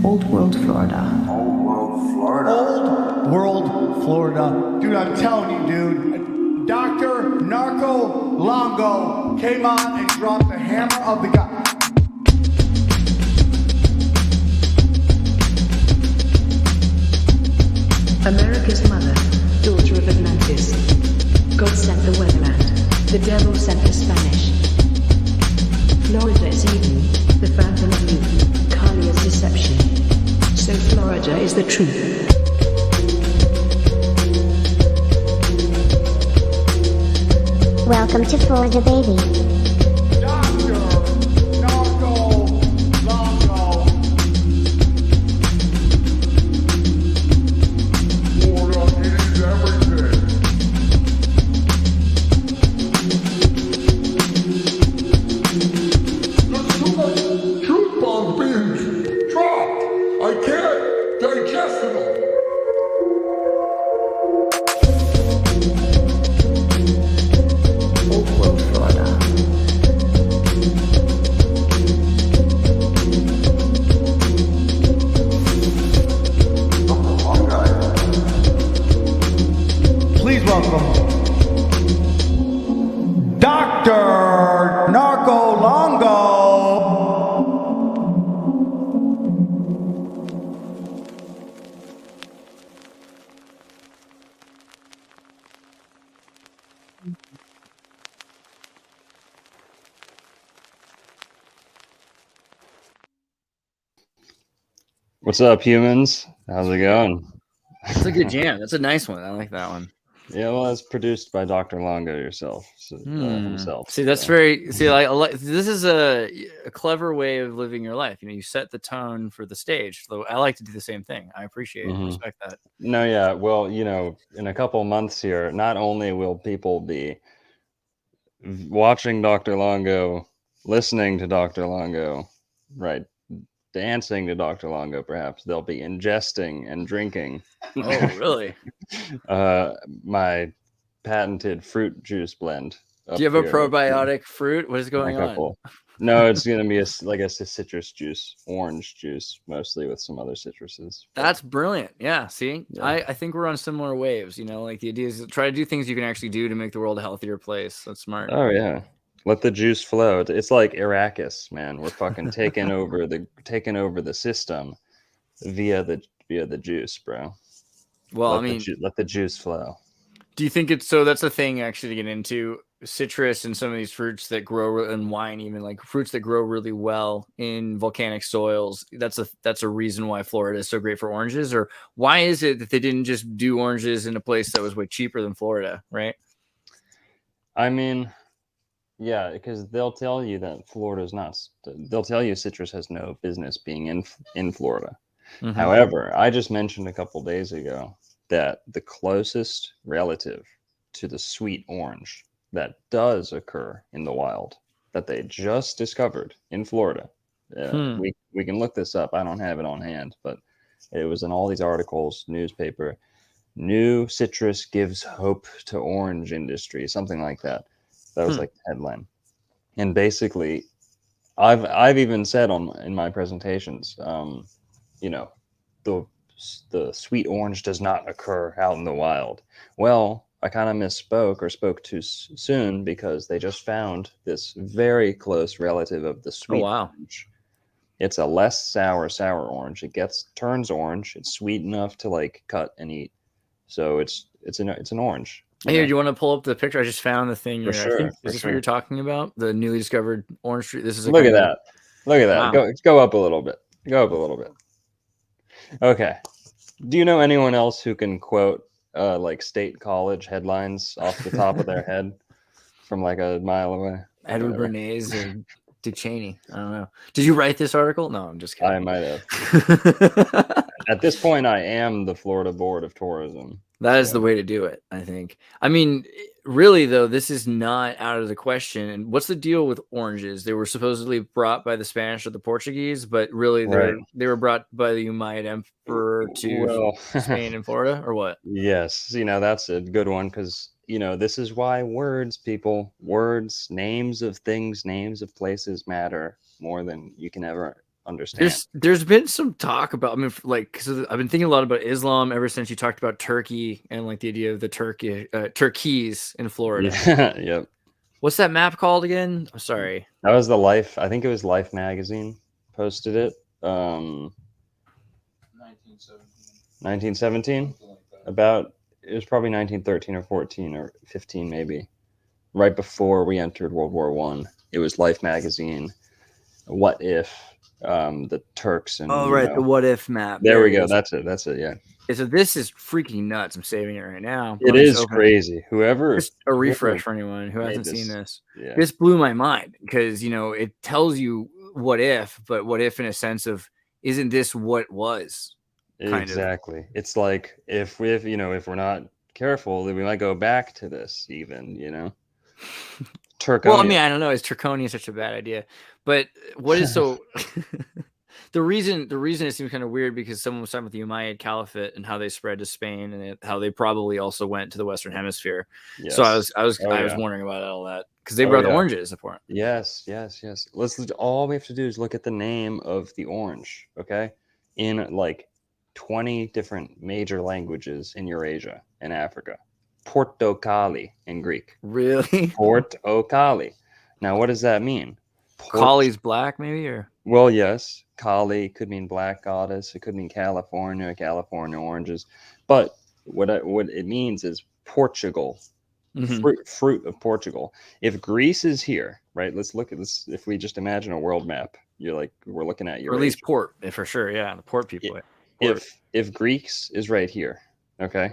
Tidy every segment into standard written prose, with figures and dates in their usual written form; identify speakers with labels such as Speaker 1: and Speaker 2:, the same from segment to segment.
Speaker 1: Old World, Florida.
Speaker 2: Old World, Florida.
Speaker 3: Old World, Florida. Dude, I'm telling you, dude. Dr. Narco Longo came on and dropped the hammer of the god.
Speaker 4: America's mother, daughter of Atlantis. God sent the weatherland, the devil sent the Spanish. Florida is Eden, the fountain of youth, Kali is deception. So Florida is the truth.
Speaker 5: Welcome to Florida, baby.
Speaker 3: Dr. Narco Longo.
Speaker 2: Florida, it is everything. There's too much truth bombs being dropped. I can't digest it all.
Speaker 1: Old World, Florida.
Speaker 3: Please welcome Dr. Narco Longo.
Speaker 6: What's up, humans? How's it going?
Speaker 7: That's a good jam. That's a nice one. I like that one.
Speaker 6: Yeah, well, it's produced by Dr. Longo himself.
Speaker 7: See, that's very. See, like this is a clever way of living your life. You know, you set the tone for the stage. So I like to do the same thing. I appreciate it. Respect that.
Speaker 6: No, yeah. Well, you know, in a couple months here, not only will people be watching Dr. Longo, listening to Dr. Longo, right, dancing to Dr. Longo, perhaps they'll be ingesting and drinking
Speaker 7: Oh, really?
Speaker 6: my patented fruit juice blend.
Speaker 7: Do you have a probiotic fruit? What is going on?
Speaker 6: Couple. No, it's gonna be like a citrus juice, orange juice, mostly with some other citruses.
Speaker 7: That's brilliant. Yeah. See,
Speaker 6: Yeah.
Speaker 7: I think we're on similar waves. You know, like the idea is to try to do things you can actually do to make the world a healthier place. That's smart.
Speaker 6: Oh yeah, let the juice flow. It's like Arrakis, man. We're fucking taking over the system via the juice, bro.
Speaker 7: Well,
Speaker 6: Let
Speaker 7: I mean,
Speaker 6: let the juice flow.
Speaker 7: do you think it's so? That's a thing actually to get into citrus and some of these fruits that grow in wine, even like fruits that grow really well in volcanic soils. That's a reason why Florida is so great for oranges. Or why is it that they didn't just do oranges in a place that was way cheaper than Florida, right?
Speaker 6: I mean, yeah, because they'll tell you that Florida's not. They'll tell you citrus has no business being in Florida.
Speaker 7: Mhm.
Speaker 6: However, I just mentioned a couple days ago that the closest relative to the sweet orange that does occur in the wild, that they just discovered in Florida, we can look this up. I don't have it on hand, but it was in all these articles, newspaper. New citrus gives hope to orange industry, something like that. That was like the headline. And basically, I've even said in my presentations, you know, the sweet orange does not occur out in the wild. Well, I kind of misspoke or spoke too soon because they just found this very close relative of the sweet orange. It's a less sour orange. It turns orange. It's sweet enough to like cut and eat. So it's an orange.
Speaker 7: Here, do you want to pull up the picture? I just found the thing.
Speaker 6: For sure,
Speaker 7: I think,
Speaker 6: for
Speaker 7: is this
Speaker 6: sure.
Speaker 7: what you're talking about? The newly discovered orange tree. This is
Speaker 6: Look at that. Look at that.
Speaker 7: Wow.
Speaker 6: Go up a little bit. Go up a little bit. Okay. Do you know anyone else who can quote like state college headlines off the top of their head from like a mile away?
Speaker 7: Edward Bernays or Dick Cheney. I don't know. Did you write this article? No, I'm just kidding.
Speaker 6: I might have. At this point, I am the Florida Board of Tourism.
Speaker 7: That is the way to do it, I think. I mean, really, though, this is not out of the question. And what's the deal with oranges? They were supposedly brought by the Spanish or the Portuguese, but really they were brought by the Umayyad emperor to Spain and Florida, or what?
Speaker 6: Yes, you know, that's a good one because, you know, this is why words, names of things, names of places matter more than you can ever understand.
Speaker 7: There's been some talk about, I mean, like, because I've been thinking a lot about Islam ever since you talked about Turkey and like the idea of the Turkeys in Florida.
Speaker 6: Yeah, yep.
Speaker 7: What's that map called again? I'm sorry.
Speaker 6: That was the Life. I think it was Life magazine posted it. 1917. About, it was probably 1913 or 14 or 15 maybe. Right before we entered World War One. It was Life magazine. What if the Turks and
Speaker 7: the what if map.
Speaker 6: There we go. That's it. Yeah.
Speaker 7: So this is freaking nuts. I'm saving it right now.
Speaker 6: It is crazy.
Speaker 7: Just a refresh for anyone who hasn't seen this.
Speaker 6: Yeah.
Speaker 7: This blew my mind because it tells you what if, but what if in a sense of, isn't this what was?
Speaker 6: Exactly. It's like if we're not careful, then we might go back to this even. Turconia.
Speaker 7: Well, I mean, I don't know. Is Turconia such a bad idea? But what is so? The reason it seems kind of weird because someone was talking about the Umayyad Caliphate and how they spread to Spain and how they probably also went to the Western Hemisphere.
Speaker 6: Yes.
Speaker 7: So I was wondering about all that because they brought the oranges apart.
Speaker 6: Yes. All we have to do is look at the name of the orange. Okay, in like 20 different major languages in Eurasia and Africa. Portokali in Greek.
Speaker 7: Really?
Speaker 6: Portokali. Now, what does that mean?
Speaker 7: Kali's black, maybe, or?
Speaker 6: Well, yes. Kali could mean black goddess. It could mean California oranges. But what it means is Portugal, fruit of Portugal. If Greece is here, right? Let's look at this. If we just imagine a world map, we're looking at Eurasia.
Speaker 7: Or at least port, for sure. Yeah, the port people.
Speaker 6: If Greece is right here, okay,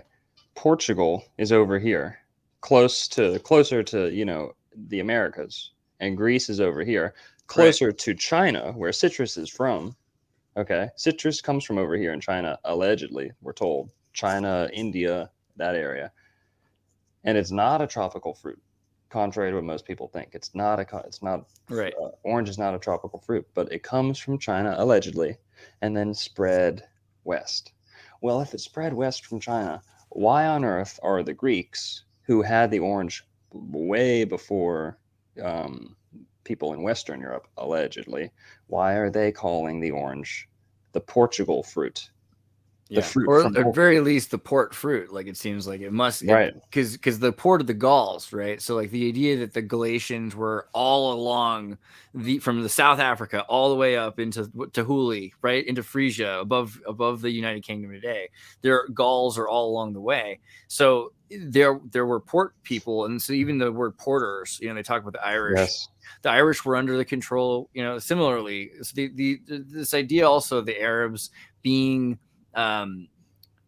Speaker 6: Portugal is over here, closer to the Americas, and Greece is over here, closer to China, where citrus is from. Okay, citrus comes from over here in China, allegedly. We're told China, India, that area, and it's not a tropical fruit, contrary to what most people think. It's not. Orange is not a tropical fruit, but it comes from China allegedly, and then spread west. Well, if it spread west from China, why on earth are the Greeks, who had the orange way before people in Western Europe, allegedly, why are they calling the orange the Portugal fruit?
Speaker 7: The fruit, or at very least the port fruit. Like it seems like it must, right? Because the port of the Gauls, right? So like the idea that the Galatians were all along from the South Africa all the way up into Huli, right, into Frisia, above the United Kingdom today. Their Gauls are all along the way. So there were port people, and so even the word porters, they talk about the Irish.
Speaker 6: Yes.
Speaker 7: The Irish were under the control, similarly. So this idea also of the Arabs being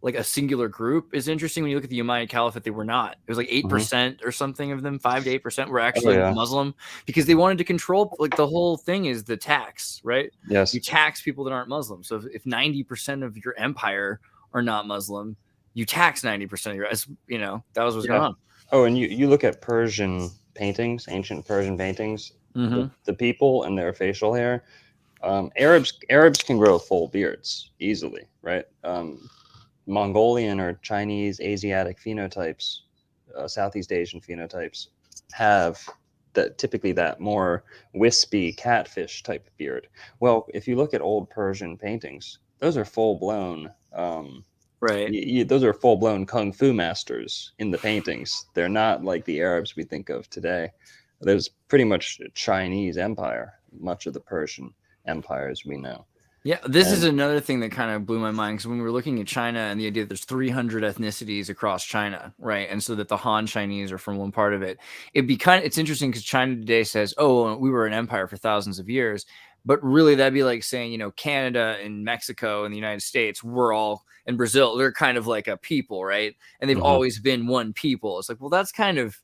Speaker 7: like a singular group is interesting. When you look at the Umayyad Caliphate, they were not. It was like 8% or something of them, 5 to 8% were actually Muslim, because they wanted to control, like, the whole thing is the tax, right?
Speaker 6: Yes.
Speaker 7: You tax people that aren't Muslim. So if 90% of your empire are not Muslim, you tax 90% of your, that was what's going on. Oh,
Speaker 6: and you look at Persian paintings, ancient Persian paintings, the people and their facial hair. Arabs can grow full beards easily, right? Mongolian or Chinese, Asiatic phenotypes, Southeast Asian phenotypes have typically that more wispy catfish type beard. Well, if you look at old Persian paintings, those are full blown. Those are full blown kung fu masters in the paintings. They're not like the Arabs we think of today. There's pretty much a Chinese empire, much of the Persian empire as we know.
Speaker 7: Yeah, this is another thing that kind of blew my mind, because when we were looking at China and the idea that there's 300 ethnicities across China, right? And so that the Han Chinese are from one part of it. It's interesting because China today says, oh, we were an empire for thousands of years. But really, that'd be like saying, Canada and Mexico and the United States, and Brazil, they're kind of like a people, right? And they've always been one people. It's like, well, that's kind of,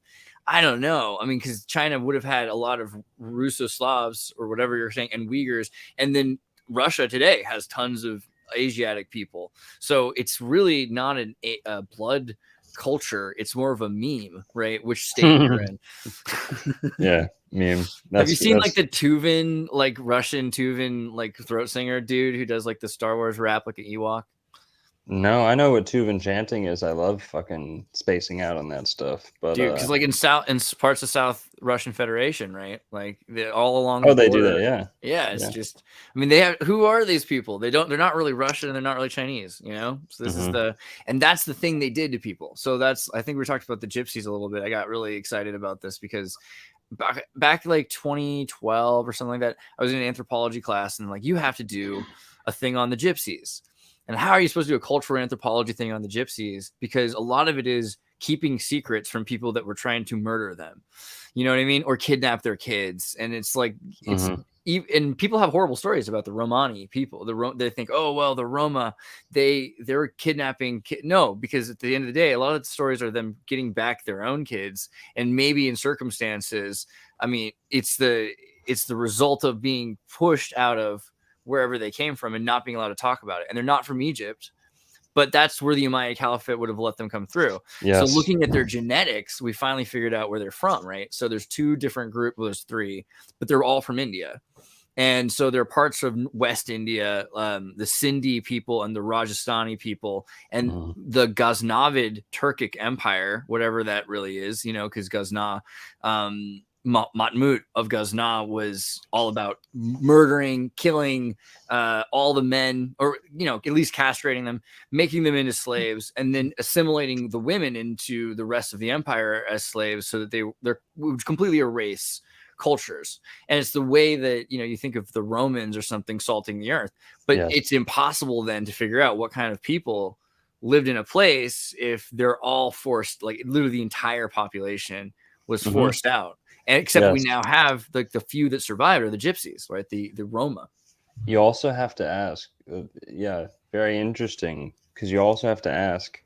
Speaker 7: I don't know. I mean, because China would have had a lot of Russo-Slavs or whatever you're saying, and Uyghurs. And then Russia today has tons of Asiatic people. So it's really not a blood culture. It's more of a meme, right? Which state you're in.
Speaker 6: Yeah, meme.
Speaker 7: Have you seen like the Tuvan, like Russian Tuvan, like throat singer dude who does like the Star Wars rap like an Ewok?
Speaker 6: No, I know what Tube Enchanting is. I love fucking spacing out on that stuff. But
Speaker 7: Dude, because like in parts of South Russian Federation, right? Like all along
Speaker 6: oh,
Speaker 7: the
Speaker 6: they
Speaker 7: border.
Speaker 6: do that, yeah.
Speaker 7: Yeah, it's
Speaker 6: Yeah.
Speaker 7: just. I mean, they have. Who are these people? They're not really Russian, and they're not really Chinese. You know, so this is and that's the thing they did to people. So I think we talked about the gypsies a little bit. I got really excited about this because back like 2012 or something like that, I was in an anthropology class, and like you have to do a thing on the gypsies. And how are you supposed to do a cultural anthropology thing on the gypsies? Because a lot of it is keeping secrets from people that were trying to murder them. You know what I mean? Or kidnap their kids. And it's like, and people have horrible stories about the Romani people. They think, oh, well, the Roma, they're kidnapping. No, because at the end of the day, a lot of the stories are them getting back their own kids. And maybe in circumstances, I mean, it's the result of being pushed out of wherever they came from and not being allowed to talk about it. And they're not from Egypt, but that's where the Umayyad Caliphate would have let them come through. Yes. So looking at their genetics, we finally figured out where they're from, right? So there's two different groups, well, there's three, but they're all from India. And so there are parts of West India, the Sindhi people and the Rajasthani people and the Ghaznavid Turkic Empire, whatever that really is, you know, because Ghazna, Mahmud of Ghazna was all about murdering, killing all the men, or, you know, at least castrating them, making them into slaves, and then assimilating the women into the rest of the empire as slaves so that they would completely erase cultures. And it's the way that, you know, you think of the Romans or something salting the earth, but it's impossible then to figure out what kind of people lived in a place if they're all forced, like literally the entire population was forced out. And except we now have like the few that survived are the gypsies, right? The Roma.
Speaker 6: You also have to ask, very interesting, because you also have to ask,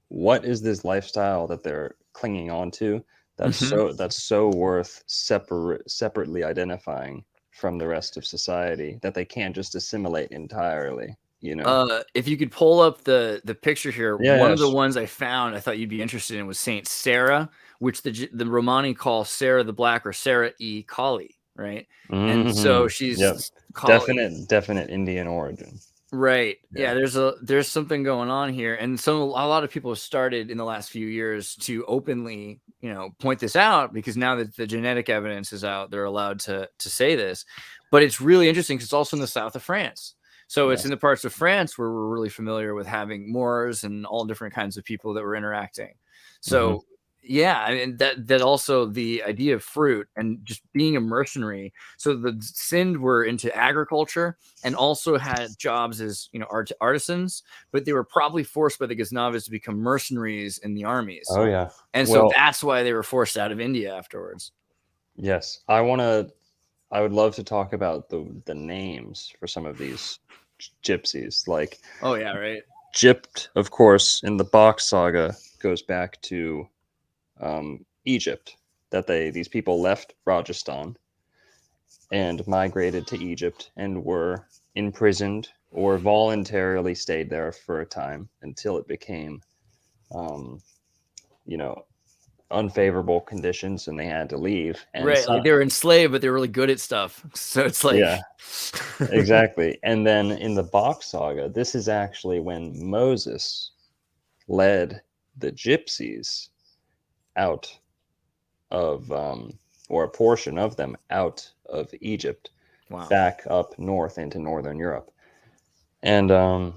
Speaker 6: what is this lifestyle that they're clinging on to that's so worth separately identifying from the rest of society that they can't just assimilate entirely? You know,
Speaker 7: if you could pull up the picture here, one of the ones I found I thought you'd be interested in was Saint Sarah, which the Romani call Sarah the Black, or Sarah E. Kali, right? And so she's
Speaker 6: definite Indian origin.
Speaker 7: Right. Yeah, there's something going on here. And a lot of people have started in the last few years to openly, you know, point this out, because now that the genetic evidence is out, they're allowed to say this. But it's really interesting because it's also in the south of France. So it's in the parts of France where we're really familiar with having Moors and all different kinds of people that were interacting. So I mean, that also the idea of fruit and just being a mercenary. So the Sind were into agriculture and also had jobs as, you know, artisans, but they were probably forced by the Ghaznavids to become mercenaries in the armies.
Speaker 6: Oh yeah.
Speaker 7: And so that's why they were forced out of India afterwards.
Speaker 6: Yes. I would love to talk about the names for some of these gypsies, like Gypt, of course, in the Bach saga goes back to Egypt, that these people left Rajasthan and migrated to Egypt and were imprisoned or voluntarily stayed there for a time until it became you know, unfavorable conditions and they had to leave. And
Speaker 7: like they were enslaved, but they're really good at stuff. So it's like,
Speaker 6: exactly. And then in the Bach saga, this is actually when Moses led the gypsies out of or a portion of them out of Egypt, back up north into Northern Europe. And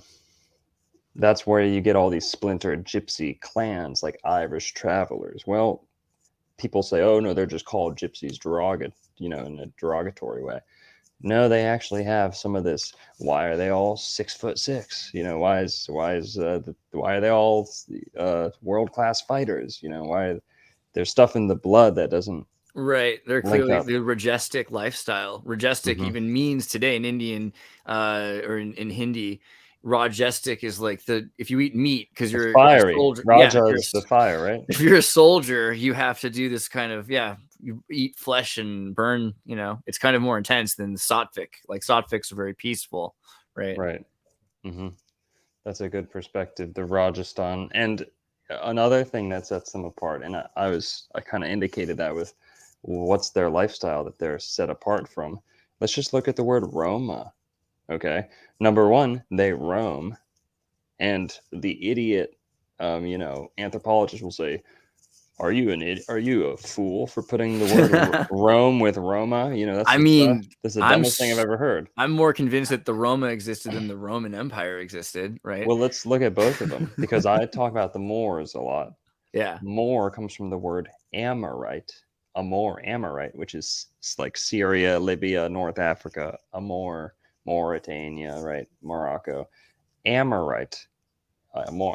Speaker 6: that's where you get all these splintered gypsy clans like Irish travelers. Well, people say, oh no, they're just called gypsies in a derogatory way. No, they actually have some of this. Why are they all 6'6"? You know, why are they all world-class fighters? You know, why there's stuff in the blood that doesn't.
Speaker 7: Right. They're clearly the Rajestic lifestyle. Rajestic even means today in Indian or in Hindi, Rajestic is like if you eat meat because you're
Speaker 6: fiery.
Speaker 7: A soldier.
Speaker 6: Raja is the fire, right?
Speaker 7: If you're a soldier, you have to do this kind of, you eat flesh and burn, you know, it's kind of more intense than Sattvic. Like Sattvics are very peaceful, right?
Speaker 6: Right. That's a good perspective. The Rajasthan. And another thing that sets them apart, and I kind of indicated that with what's their lifestyle that they're set apart from. Let's just look at the word Roma. Okay. Number one, they roam And the idiot, anthropologist will say, "Are you an idiot? Are you a fool for putting the word Rome with Roma?" That's
Speaker 7: I mean,
Speaker 6: that's the
Speaker 7: I'm
Speaker 6: dumbest thing I've ever heard.
Speaker 7: I'm more convinced that the Roma existed than the Roman Empire existed, right?
Speaker 6: Well, let's look at both of them because I talk about the Moors a lot.
Speaker 7: Yeah.
Speaker 6: Moor comes from the word Amorite, which is like Syria, Libya, North Africa, Amor, Mauritania, right? Morocco. Amorite,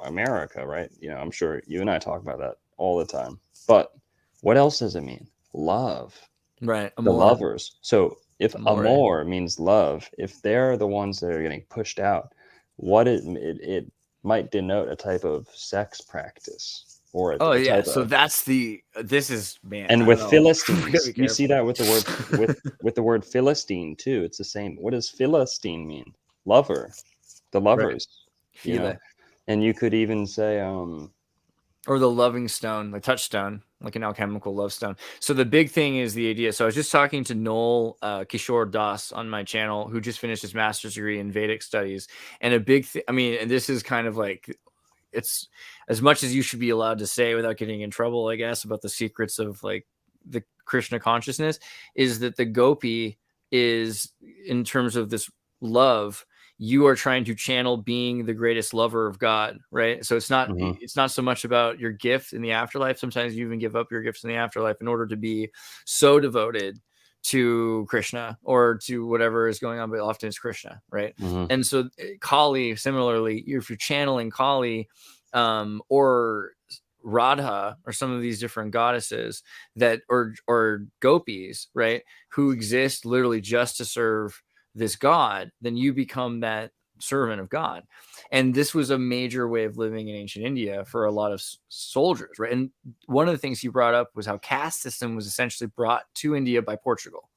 Speaker 6: America, right? I'm sure you and I talk about that all the time. But what else does it mean? Love.
Speaker 7: Right.
Speaker 6: The lovers. So if
Speaker 7: Amore.
Speaker 6: amor means love, if they're the ones that are getting pushed out, it might denote a type of sex practice or
Speaker 7: Oh
Speaker 6: a
Speaker 7: yeah.
Speaker 6: type
Speaker 7: So
Speaker 6: of.
Speaker 7: this is, man.
Speaker 6: And
Speaker 7: I
Speaker 6: with
Speaker 7: don't know. We gotta
Speaker 6: Philistines,
Speaker 7: be
Speaker 6: you see
Speaker 7: careful.
Speaker 6: that with the word with the word Philistine too. It's the same. What does Philistine mean? Lover, the lovers.
Speaker 7: Phile.
Speaker 6: And you could even say
Speaker 7: Or the loving stone, the touchstone, like an alchemical love stone. So the big thing is the idea. So I was just talking to Noel Kishore Das on my channel, who just finished his master's degree in Vedic studies. And a big thing, I mean, and this is kind of like, it's as much as you should be allowed to say without getting in trouble, I guess, about the secrets of like the Krishna consciousness, is that the gopi is, in terms of this love, you are trying to channel being the greatest lover of God, right? So it's not so much about your gift in the afterlife. Sometimes you even give up your gifts in the afterlife in order to be so devoted to Krishna or to whatever is going on, but often it's Krishna, right? And so Kali, similarly, if you're channeling Kali or Radha or some of these different goddesses that or gopis, right, who exist literally just to serve this god, then you become that servant of God. And this was a major way of living in ancient India for a lot of soldiers, right? And one of the things he brought up was how caste system was essentially brought to India by Portugal.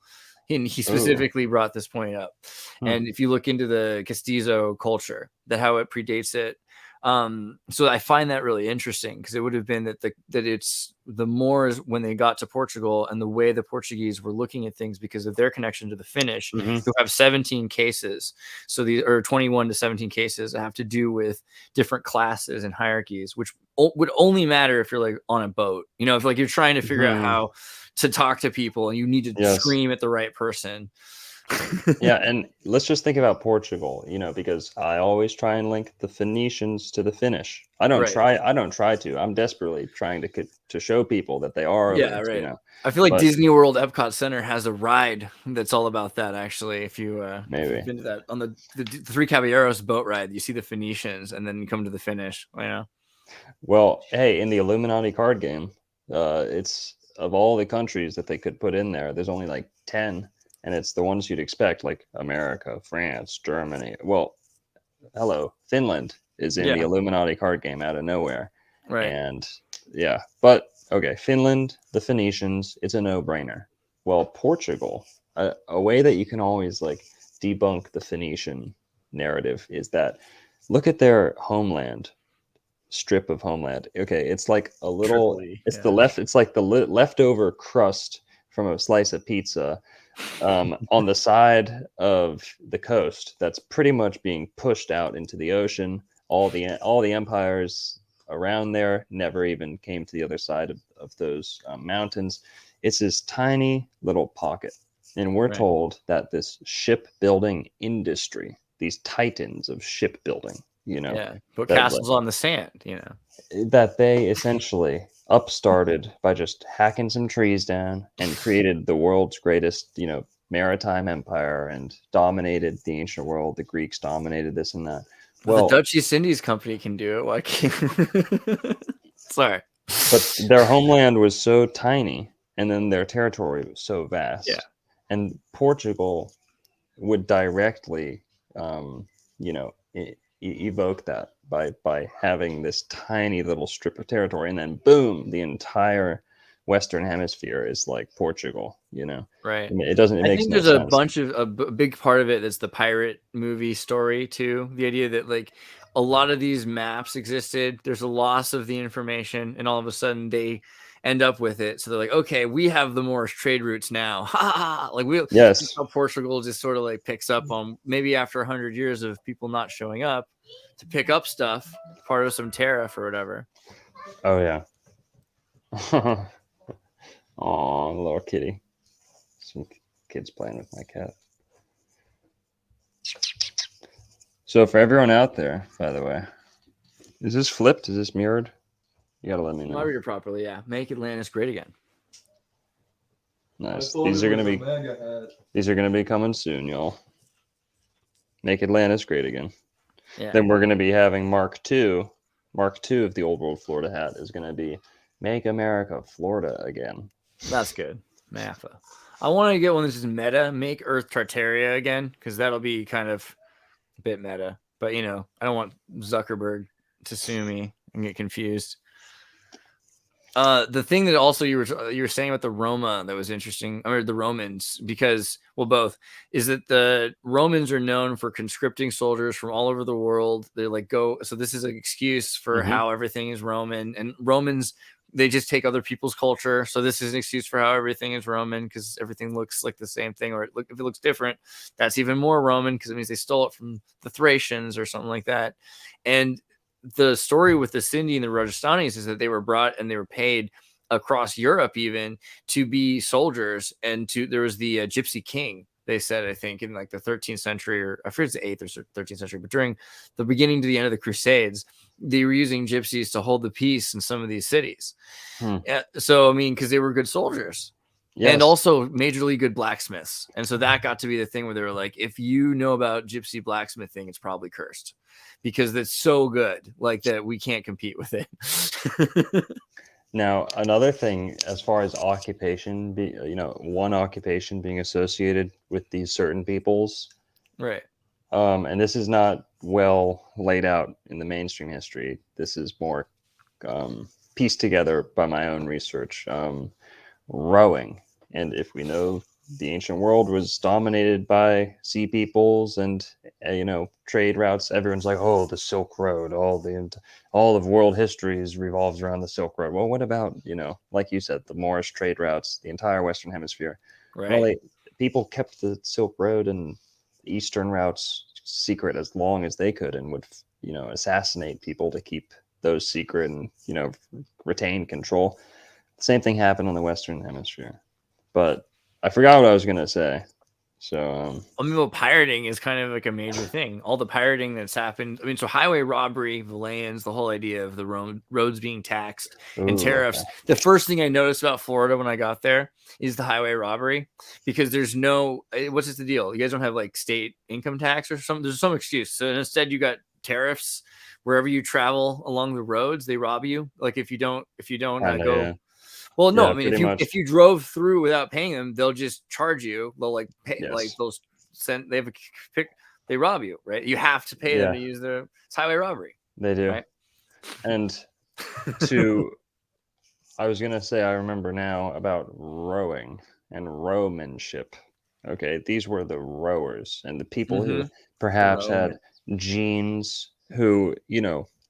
Speaker 7: And he specifically brought this point up. And if you look into the Castizo culture, that how it predates it. So I find that really interesting because it would have been that it's the Moors when they got to Portugal and the way the Portuguese were looking at things because of their connection to the Finnish, who have 17 cases. So these are 21 to 17 cases that have to do with different classes and hierarchies, which would only matter if you're like on a boat, if like you're trying to figure out how to talk to people and you need to scream at the right person.
Speaker 6: Yeah, and let's just think about Portugal, because I always try and link the Phoenicians to the Finnish. I don't try to. I'm desperately trying to show people that they are linked,
Speaker 7: I feel like Disney World Epcot Center has a ride that's all about that. Actually, if you've been to that on the Three Caballeros boat ride, you see the Phoenicians and then you come to the Finnish.
Speaker 6: Well, hey, in the Illuminati card game, it's of all the countries that they could put in there, there's only like 10. And it's the ones you'd expect, like America, France, Germany. Well, hello, Finland is in the Illuminati card game out of nowhere.
Speaker 7: Right.
Speaker 6: And but okay, Finland, the Phoenicians, it's a no-brainer. Well, Portugal, a way that you can always like debunk the Phoenician narrative is that look at their homeland, strip of homeland. Okay, it's like a little, it's like the leftover crust from a slice of pizza on the side of the coast that's pretty much being pushed out into the ocean. All the empires around there never even came to the other side of those mountains. It's this tiny little pocket, and we're told that this shipbuilding industry, these titans of shipbuilding,
Speaker 7: put castles on the sand,
Speaker 6: that they essentially upstarted by just hacking some trees down and created the world's greatest, maritime empire and dominated the ancient world. The Greeks dominated this and that. Well,
Speaker 7: the Dutch East Indies Company can do it. Why can't? Sorry,
Speaker 6: but their homeland was so tiny, and then their territory was so vast.
Speaker 7: Yeah,
Speaker 6: and Portugal would directly, evoke that by having this tiny little strip of territory, and then boom, the entire Western Hemisphere is like Portugal,
Speaker 7: right?
Speaker 6: I mean, it doesn't.
Speaker 7: I think there's a bunch of a big part of it that's the pirate movie story too. The idea that like a lot of these maps existed, there's a loss of the information, and all of a sudden they end up with it. So they're like, okay, we have the Moorish trade routes now. Like how Portugal just sort of like picks up on maybe after 100 years of people not showing up to pick up stuff, part of some tariff or whatever.
Speaker 6: Oh yeah. Oh, little kitty. Some kids playing with my cat. So for everyone out there, by the way, is this flipped? Is this mirrored? You gotta let me know.
Speaker 7: I'll read it properly. Yeah, make Atlantis great again.
Speaker 6: Nice. These are gonna be coming soon, y'all. Make Atlantis great again.
Speaker 7: Yeah.
Speaker 6: Then we're gonna be having Mark II. Mark II of the Old World Florida hat is gonna be Make America Florida again.
Speaker 7: That's good. MAFA. I want to get one that's just meta. Make Earth Tartaria again, because that'll be kind of a bit meta. But you know, I don't want Zuckerberg to sue me and get confused. The thing that also you were saying about the Roma that was interesting, I mean the Romans, because both is that the Romans are known for conscripting soldiers from all over the world. They like go, so this is an excuse for how everything is Roman, and Romans, they just take other people's culture. So this is an excuse for how everything is Roman, because everything looks like the same thing, or if it looks different, that's even more Roman, because it means they stole it from the Thracians or something like that. And the story with the Sindhi and the Rajasthanis is that they were brought and they were paid across Europe even to be soldiers. And there was the Gypsy King, they said, I think in like the 13th century, or I forget it's the 8th or 13th century, but during the beginning to the end of the Crusades, they were using gypsies to hold the peace in some of these cities. So, I mean, because they were good soldiers. Yes. And also majorly good blacksmiths. And so that got to be the thing where they were like, if you know about gypsy blacksmithing, it's probably cursed, because that's so good, like that we can't compete with it.
Speaker 6: Now, another thing, as far as occupation, one occupation being associated with these certain peoples.
Speaker 7: Right.
Speaker 6: And this is not well laid out in the mainstream history. This is more pieced together by my own research. Rowing. And if we know the ancient world was dominated by sea peoples and trade routes, everyone's like, oh, the Silk Road, all of world history revolves around the Silk Road. Well, what about, like you said, the Moorish trade routes, the entire Western Hemisphere?
Speaker 7: Right.
Speaker 6: Well, people kept the Silk Road and Eastern routes secret as long as they could, and would assassinate people to keep those secret and retain control. Same thing happened on the Western Hemisphere, but I forgot what I was gonna say. So,
Speaker 7: pirating is kind of like a major thing. All the pirating that's happened. I mean, so highway robbery, Valaeans, the whole idea of the roads being taxed and tariffs. Okay. The first thing I noticed about Florida when I got there is the highway robbery, because there's no. What's the deal? You guys don't have like state income tax or something. There's some excuse. So instead, you got tariffs wherever you travel along the roads. They rob you. Like if you don't go. Yeah. Well, no, I mean, if you drove through without paying them, they'll just charge you. They'll like pay, like those they have a pick, they rob you, right? You have to pay them to use it's highway robbery.
Speaker 6: They do. Right? And I was going to say, I remember now about rowing and rowmanship. Okay. These were the rowers and the people who perhaps had genes who,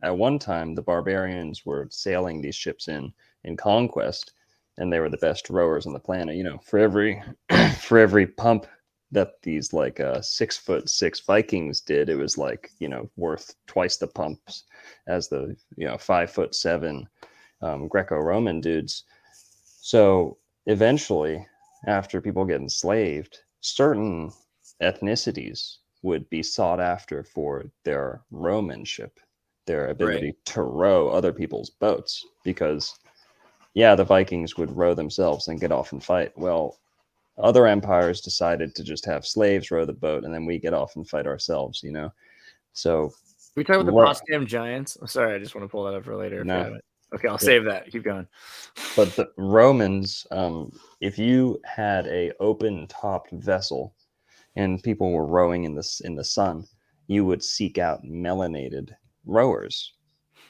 Speaker 6: at one time the barbarians were sailing these ships in conquest, and they were the best rowers on the planet. For every pump that these like 6'6" Vikings did, it was like worth twice the pumps as the 5'7" Greco-Roman dudes. So eventually, after people get enslaved, certain ethnicities would be sought after for their rowmanship, their ability to row other people's boats, because the Vikings would row themselves and get off and fight. Well, other empires decided to just have slaves row the boat, and then we get off and fight ourselves, So
Speaker 7: we talk about the Potsdam Giants. I'm sorry, I just want to pull that up for later.
Speaker 6: No.
Speaker 7: Okay, I'll save that. Keep going.
Speaker 6: But the Romans, if you had a open-topped vessel and people were rowing in the sun, you would seek out melanated rowers.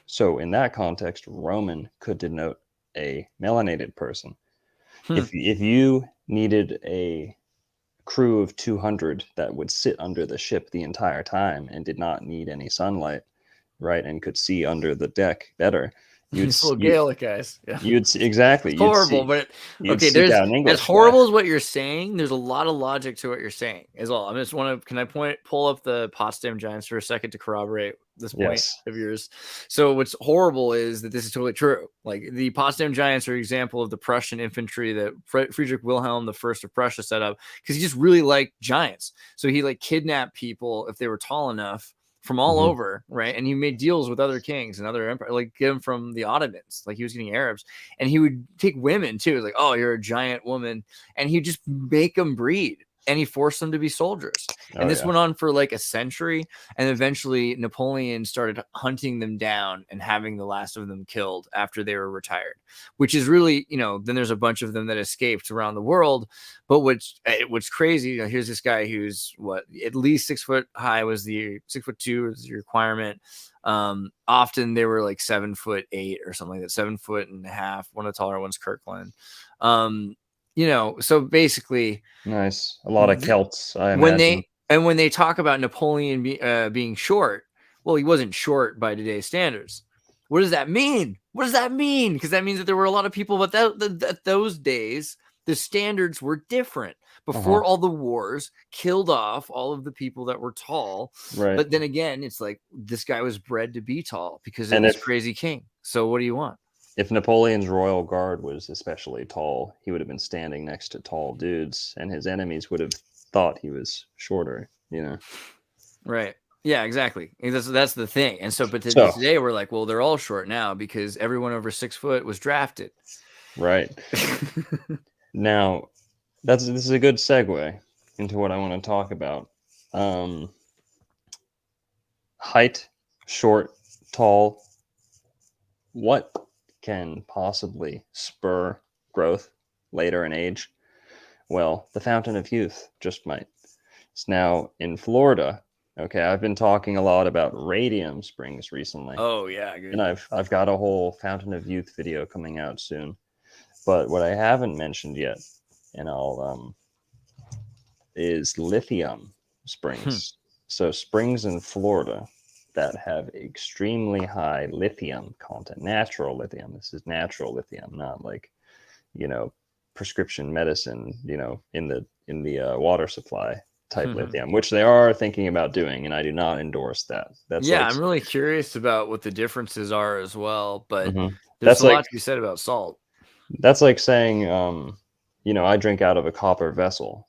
Speaker 6: So in that context, Roman could denote a melanated person. If you needed a crew of 200 that would sit under the ship the entire time and did not need any sunlight, right, and could see under the deck better,
Speaker 7: These little Gaelic guys. Yeah.
Speaker 6: Exactly.
Speaker 7: It's horrible, but
Speaker 6: you'd
Speaker 7: okay,
Speaker 6: seek out an English
Speaker 7: as horrible as what you're saying, there's a lot of logic to what you're saying as well. I just want to, can I pull up the Potsdam Giants for a second to corroborate this point
Speaker 6: Yes.
Speaker 7: of yours? So what's horrible is that this is totally true. Like the Potsdam Giants are an example of the Prussian infantry that Friedrich Wilhelm I of Prussia set up because he just really liked giants. So he like kidnapped people if they were tall enough from all over, right? And he made deals with other kings and other empires, like get him from the Ottomans, like he was getting Arabs, and he would take women too. Like, oh, you're a giant woman, and he'd just make them breed, and he forced them to be soldiers. And this went on for like a century, and eventually Napoleon started hunting them down and having the last of them killed after they were retired, which is really, then there's a bunch of them that escaped around the world. But what's crazy, here's this guy who's at least 6 foot high, was the 6'2" was the requirement. Often they were like 7'8" or something like that, 7.5 feet. One of the taller ones, Kirkland. So basically,
Speaker 6: nice. A lot of Celts. I imagine.
Speaker 7: When they talk about Napoleon being short, well, he wasn't short by today's standards. What does that mean? Because that means that there were a lot of people, but at those days, the standards were different. Before all the wars killed off all of the people that were tall.
Speaker 6: Right.
Speaker 7: But then again, it's like this guy was bred to be tall because of this crazy king. So what do you want?
Speaker 6: If Napoleon's royal guard was especially tall, he would have been standing next to tall dudes, and his enemies would have thought he was shorter,
Speaker 7: Right. Yeah, exactly. And that's the thing. And so, but today we're like, well, they're all short now because everyone over 6 foot was drafted.
Speaker 6: Right. Now, this is a good segue into what I want to talk about. Height, short, tall. What can possibly spur growth later in age? Well, the fountain of youth just might. It's now in Florida. Okay, I've been talking a lot about Radium Springs recently.
Speaker 7: Oh yeah, good.
Speaker 6: And I've got a whole fountain of youth video coming out soon. But what I haven't mentioned yet, and is Lithium Springs. So springs in Florida that have extremely high lithium content, natural lithium. This is natural lithium, not like, prescription medicine, in the water supply type lithium, which they are thinking about doing, and I do not endorse that.
Speaker 7: I'm really curious about what the differences are as well, but there's a lot to be said about salt.
Speaker 6: That's like saying, I drink out of a copper vessel,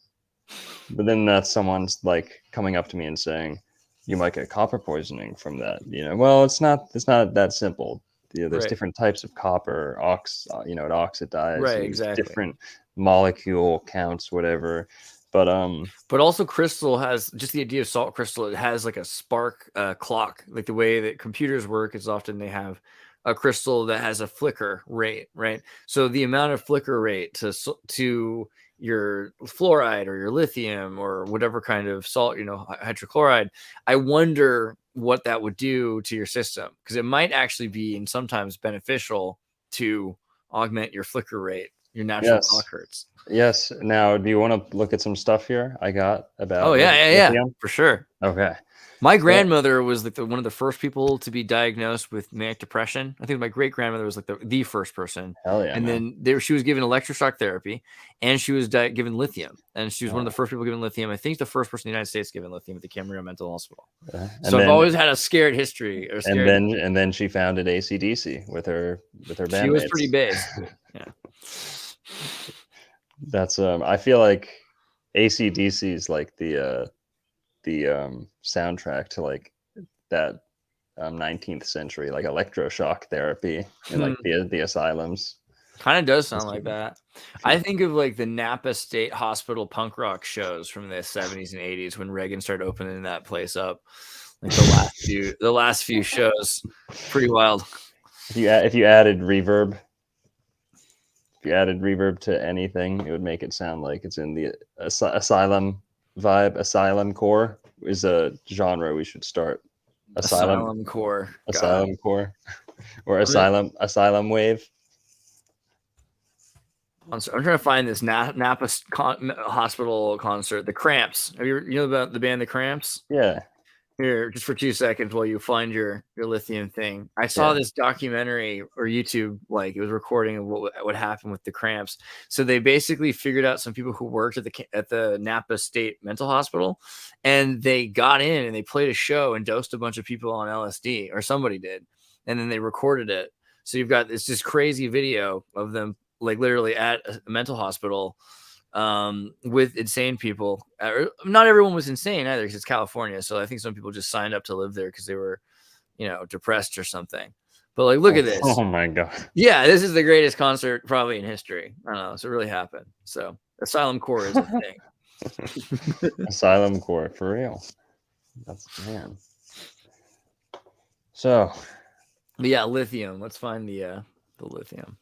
Speaker 6: but then that's someone's like coming up to me and saying, you might get copper poisoning from that. Well, it's not that simple. There's different types of copper, it oxidizes,
Speaker 7: right? Exactly.
Speaker 6: Different molecule counts, whatever. But
Speaker 7: also crystal has just the idea of salt crystal. It has like a spark clock, like the way that computers work is often they have a crystal that has a flicker rate, right? So the amount of flicker rate to your fluoride or your lithium or whatever kind of salt, hydrochloride, I wonder what that would do to your system, because it might actually be and sometimes beneficial to augment your flicker rate, your natural clock hertz.
Speaker 6: Yes. Now, do you want to look at some stuff here I got about?
Speaker 7: Oh yeah, for sure.
Speaker 6: Okay.
Speaker 7: My grandmother was like one of the first people to be diagnosed with manic depression. I think my great grandmother was like the first person.
Speaker 6: Hell yeah!
Speaker 7: And then she was given electroshock therapy, and she was given lithium, and she was one of the first people given lithium. I think the first person in the United States given lithium at the Camarillo Mental Hospital. So I've always had a scared history.
Speaker 6: And then she founded AC/DC with her bandmates.
Speaker 7: She was pretty based. Yeah.
Speaker 6: That's I feel like AC/DC is like the soundtrack to like that 19th century like electroshock therapy and like the asylums.
Speaker 7: Kind of does sound like that. I think of like the Napa State Hospital punk rock shows from the 70s and 80s when Reagan started opening that place up. Like the last few shows, pretty wild.
Speaker 6: If you added reverb. If you added reverb to anything, it would make it sound like it's in the asylum vibe. Asylum core is a genre we should start.
Speaker 7: Asylum core.
Speaker 6: Asylum core. Or asylum wave.
Speaker 7: I'm trying to find this Napa Hospital concert. The Cramps. Have you know about the band The Cramps?
Speaker 6: Yeah.
Speaker 7: Here, just for 2 seconds while you find your lithium thing. I saw this documentary or YouTube, like it was recording of what happened with the cramps. So they basically figured out some people who worked at the Napa State Mental Hospital, and they got in and they played a show and dosed a bunch of people on LSD, or somebody did, and then they recorded it. So you've got this just crazy video of them like literally at a mental hospital with insane people. Not everyone was insane either, because it's California. So I think some people just signed up to live there because they were, depressed or something. But like, look at this.
Speaker 6: Oh my God.
Speaker 7: Yeah, this is the greatest concert probably in history. I don't know. So it really happened. So Asylum Core is a thing.
Speaker 6: Asylum Core, for real. That's man. So,
Speaker 7: but yeah, lithium. Let's find the lithium.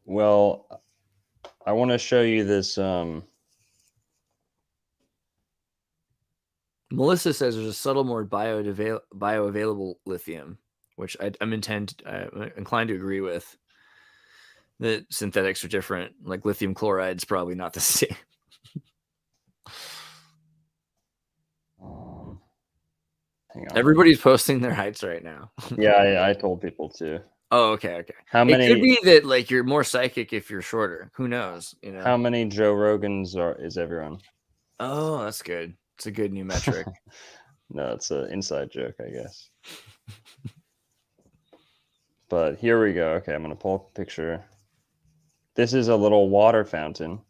Speaker 6: Well, I want to show you this.
Speaker 7: Melissa says there's a subtle, more bioavailable lithium, which I'm inclined to agree with. That synthetics are different. Like lithium chloride is probably not the same.
Speaker 6: Hang on.
Speaker 7: Everybody's posting their heights right now.
Speaker 6: Yeah, I told people to.
Speaker 7: Oh, okay.
Speaker 6: How many?
Speaker 7: It could be that like you're more psychic if you're shorter. Who knows?
Speaker 6: How many Joe Rogans is everyone?
Speaker 7: Oh, that's good. It's a good new metric.
Speaker 6: No, it's an inside joke, I guess. But here we go. Okay, I'm gonna pull up a picture. This is a little water fountain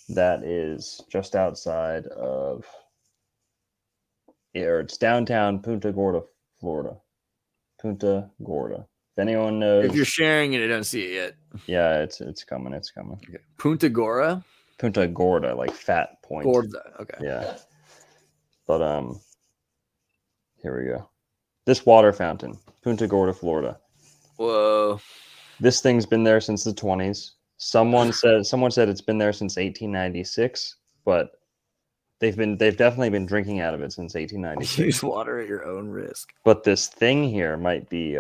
Speaker 6: that is just outside of. It's downtown Punta Gorda, Florida. Punta Gorda. If anyone knows,
Speaker 7: if you're sharing it, I don't see it yet.
Speaker 6: Yeah, it's coming. It's coming.
Speaker 7: Okay. Punta Gorda.
Speaker 6: Punta Gorda, like fat point.
Speaker 7: Gorda. Okay.
Speaker 6: Yeah. But here we go. This water fountain, Punta Gorda, Florida.
Speaker 7: Whoa.
Speaker 6: This thing's been there since the 20s. Someone said it's been there since 1896, but they've definitely been drinking out of it since 1896.
Speaker 7: Use water at your own risk.
Speaker 6: But this thing here might be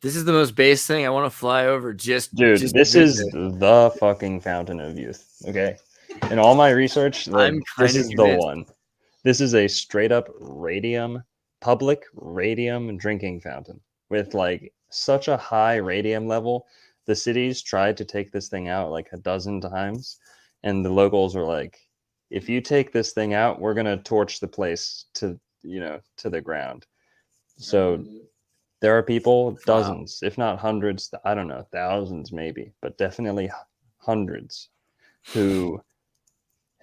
Speaker 7: This is the most base thing. I want to fly over just
Speaker 6: this is the fucking fountain of youth. Okay. In all my research, this is the one. This is a straight up public radium drinking fountain with like such a high radium level. The cities tried to take this thing out like a dozen times, and the locals were like, if you take this thing out, we're gonna torch the place to the ground. So there are people, dozens, if not hundreds, I don't know, thousands maybe, but definitely hundreds who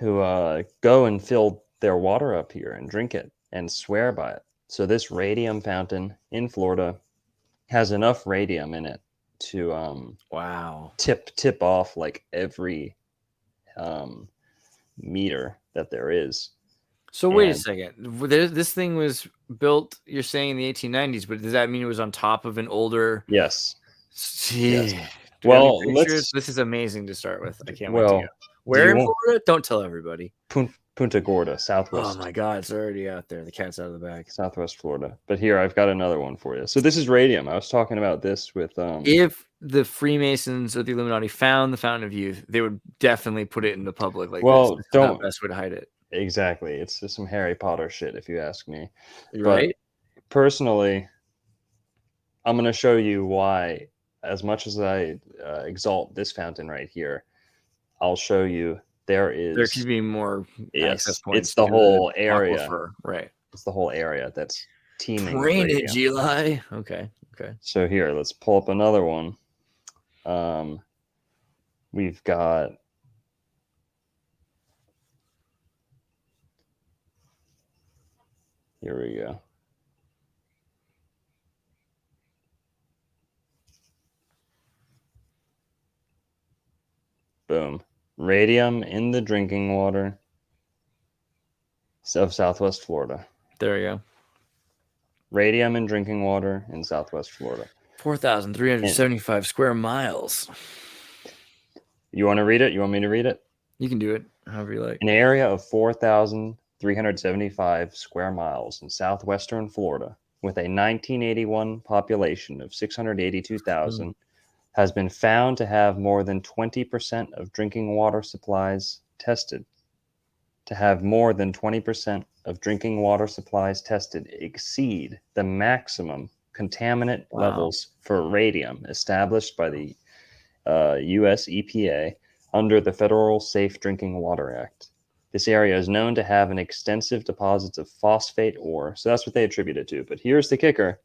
Speaker 6: go and fill their water up here and drink it and swear by it. So this radium fountain in Florida has enough radium in it to tip off like every meter that there is.
Speaker 7: So wait a second. This thing was built, you're saying in the 1890s, but does that mean it was on top of an older?
Speaker 6: Yes.
Speaker 7: Yes.
Speaker 6: Well,
Speaker 7: this is amazing to start with. I can't wait to go. Where in Florida? Don't tell everybody.
Speaker 6: Punta Gorda, Southwest.
Speaker 7: Oh my God, it's already out there. The cat's out of the bag.
Speaker 6: Southwest Florida. But here, I've got another one for you. So this is radium. I was talking about this with...
Speaker 7: If the Freemasons or the Illuminati found the Fountain of Youth, they would definitely put it in the public. Like, this is the best way to hide it.
Speaker 6: Exactly. It's just some Harry Potter shit, if you ask me.
Speaker 7: Right?
Speaker 6: But personally, I'm going to show you why, as much as I exalt this fountain right here, I'll show you there could
Speaker 7: be more access points.
Speaker 6: It's the whole area.
Speaker 7: Aquifer. Right.
Speaker 6: It's the whole area that's teeming.
Speaker 7: Brain it, Eli. Okay.
Speaker 6: So here, let's pull up another one. We've got... Here we go. Boom. Radium in the drinking water of Southwest Florida.
Speaker 7: There you go.
Speaker 6: Radium in drinking water in Southwest Florida.
Speaker 7: 4,375 square miles.
Speaker 6: You want to read it? You want me to read it?
Speaker 7: You can do it however you like.
Speaker 6: An area of 4,375 square miles in southwestern Florida, with a 1981 population of 682,000, has been found to have more than 20% of drinking water supplies tested. to have more than 20% of drinking water supplies tested exceed the maximum contaminant levels for radium established by the U.S. EPA under the Federal Safe Drinking Water Act. This area is known to have an extensive deposits of phosphate ore, so that's what they attribute it to. But here's the kicker,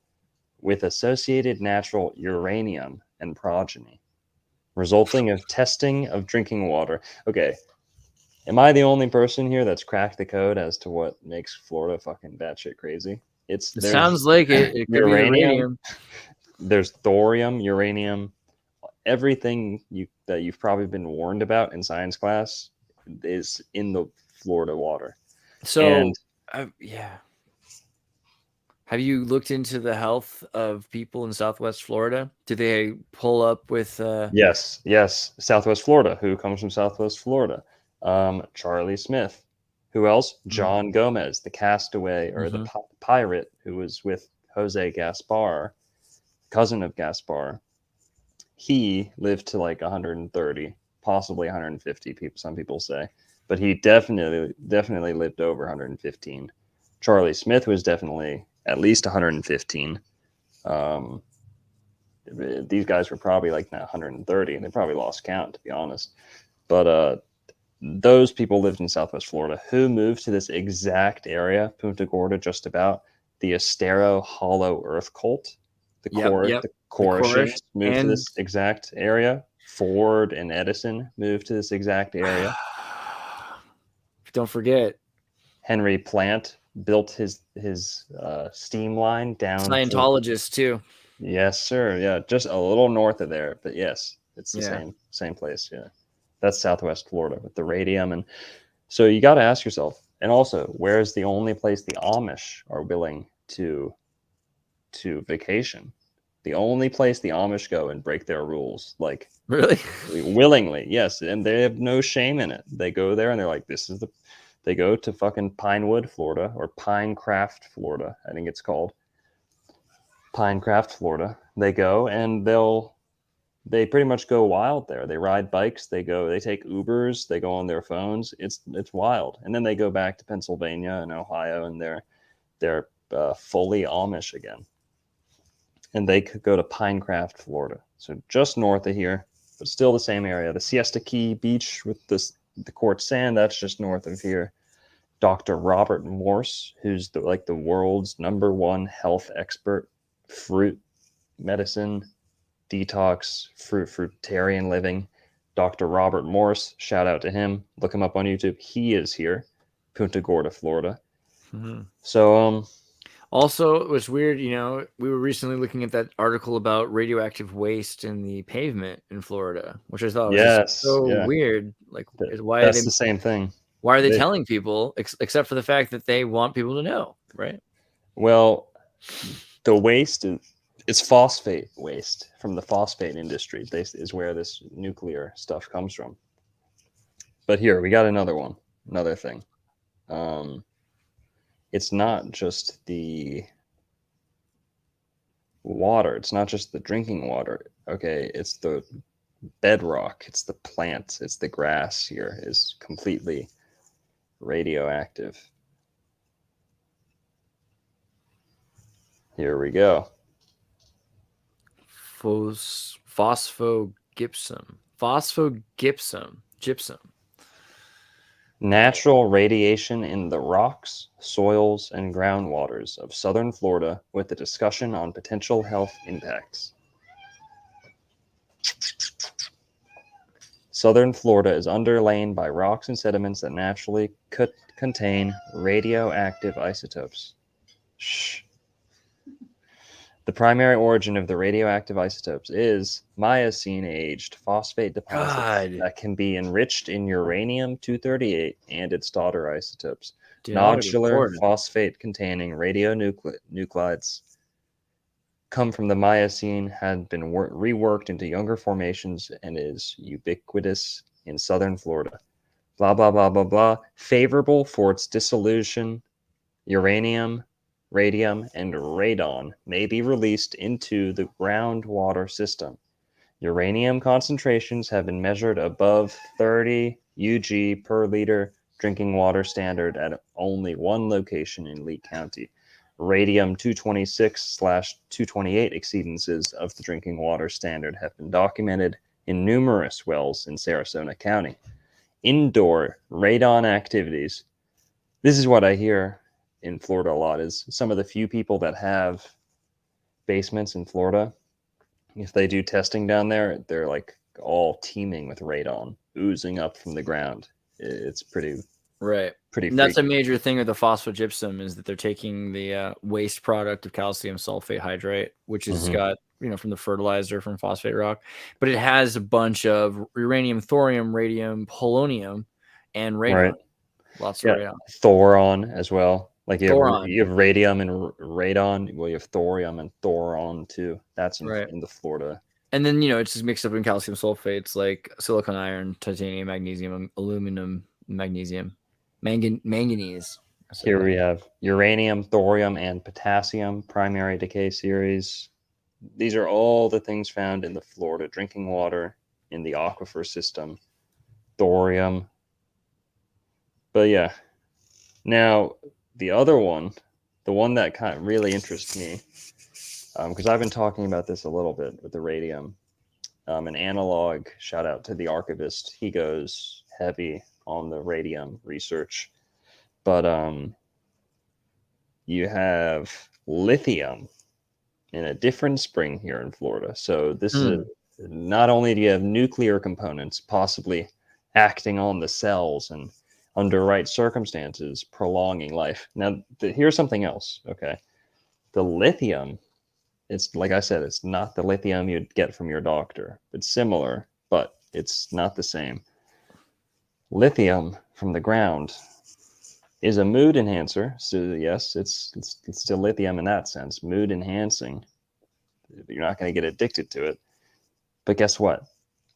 Speaker 6: with associated natural uranium and progeny, resulting of testing of drinking water. Okay, am I the only person here that's cracked the code as to what makes Florida fucking batshit crazy?
Speaker 7: It sounds like it could be uranium.
Speaker 6: There's thorium, uranium, everything that you've probably been warned about in science class is in the Florida water.
Speaker 7: So, yeah. Have you looked into the health of people in Southwest Florida? Do they pull up with?
Speaker 6: Yes. Southwest Florida. Who comes from Southwest Florida? Charlie Smith. Who else? John Gomez, the castaway or the pirate who was with Jose Gaspar, cousin of Gaspar. He lived to like 130, possibly 150 people. Some people say, but he definitely lived over 115. Charlie Smith was definitely at least 115. These guys were probably like 130, and they probably lost count, to be honest. But those people lived in Southwest Florida. Who moved to this exact area, Punta Gorda, just about the Estero Hollow Earth cult? The Corishans moved to this exact area. Ford and Edison moved to this exact area.
Speaker 7: Don't forget,
Speaker 6: Henry Plant built his steam line down.
Speaker 7: Scientologists too.
Speaker 6: Yes, sir. Yeah, just a little north of there, but yes, it's the same place. Yeah, that's Southwest Florida with the radium, and so you got to ask yourself, and also, where's the only place the Amish are willing to vacation? The only place the Amish go and break their rules, like
Speaker 7: really
Speaker 6: willingly, yes, and they have no shame in it. They go there and they're like, they go to fucking Pinewood, Florida, or Pinecraft, Florida, I think it's called. Pinecraft, Florida. They go and they pretty much go wild there. They ride bikes, they take Ubers, they go on their phones. It's wild. And then they go back to Pennsylvania and Ohio, and they're fully Amish again. And they could go to Pinecraft, Florida. So just north of here, but still the same area. The Siesta Key Beach with the quartz sand, that's just north of here. Dr. Robert Morse, who's the world's #1 health expert, fruit medicine, detox, fruitarian living. Dr. Robert Morse, shout out to him. Look him up on YouTube. He is here, Punta Gorda, Florida. So,
Speaker 7: also, it was weird, we were recently looking at that article about radioactive waste in the pavement in Florida, which I thought was weird. Like,
Speaker 6: that's the same thing.
Speaker 7: Why are they telling people, except for the fact that they want people to know, right?
Speaker 6: Well, the waste it's phosphate waste from the phosphate industry. This is where this nuclear stuff comes from. But here, we got another thing. It's not just the water. It's not just the drinking water. Okay, it's the bedrock. It's the plants. It's the grass here is completely radioactive. Here we go.
Speaker 7: Gypsum.
Speaker 6: Natural radiation in the rocks, soils, and groundwaters of southern Florida with a discussion on potential health impacts. Southern Florida is underlain by rocks and sediments that naturally contain radioactive isotopes. The primary origin of the radioactive isotopes is Miocene-aged phosphate deposits that can be enriched in uranium-238 and its daughter isotopes. Nodular phosphate-containing radionuclides come from the Miocene, had been reworked into younger formations, and is ubiquitous in southern Florida. Blah, blah, blah, blah, blah. Favorable for its dissolution, uranium, radium, and radon may be released into the groundwater system. Uranium concentrations have been measured above 30 Ug per liter drinking water standard at only one location in Lee County. Radium 226/228 exceedances of the drinking water standard have been documented in numerous wells in Sarasota County. Indoor radon activities. This is what I hear in Florida a lot, is some of the few people that have basements in Florida, if they do testing down there, they're like all teeming with radon oozing up from the ground. It's pretty pretty
Speaker 7: And that's a
Speaker 6: freaky.
Speaker 7: major thing with the phosphogypsum, is that they're taking the waste product of calcium sulfate hydrate, which is got, from the fertilizer from phosphate rock, but it has a bunch of uranium, thorium, radium, polonium, and radon.
Speaker 6: Right.
Speaker 7: Lots of radon.
Speaker 6: Thoron as well. Like you
Speaker 7: Thoron.
Speaker 6: have radium and radon. Well, you have thorium and thoron too. That's in the Florida.
Speaker 7: And then, it's just mixed up in calcium sulfates like silicon, iron, titanium, magnesium, aluminum, magnesium, manganese.
Speaker 6: Here we have uranium, thorium, and potassium primary decay series. These are all the things found in the Florida drinking water in the aquifer system. Thorium. But yeah. Now, the other one, the one that kind of really interests me, because I've been talking about this a little bit with the radium. An analog, shout out to the archivist. He goes heavy on the radium research. But you have lithium in a different spring here in Florida. So this is not only do you have nuclear components possibly acting on the cells and under right circumstances prolonging life. Now, here's something else, okay? The lithium, it's like I said, it's not the lithium you'd get from your doctor. It's similar, but it's not the same. Lithium from the ground is a mood enhancer. So yes, it's still lithium in that sense, mood enhancing. You're not going to get addicted to it. But guess what?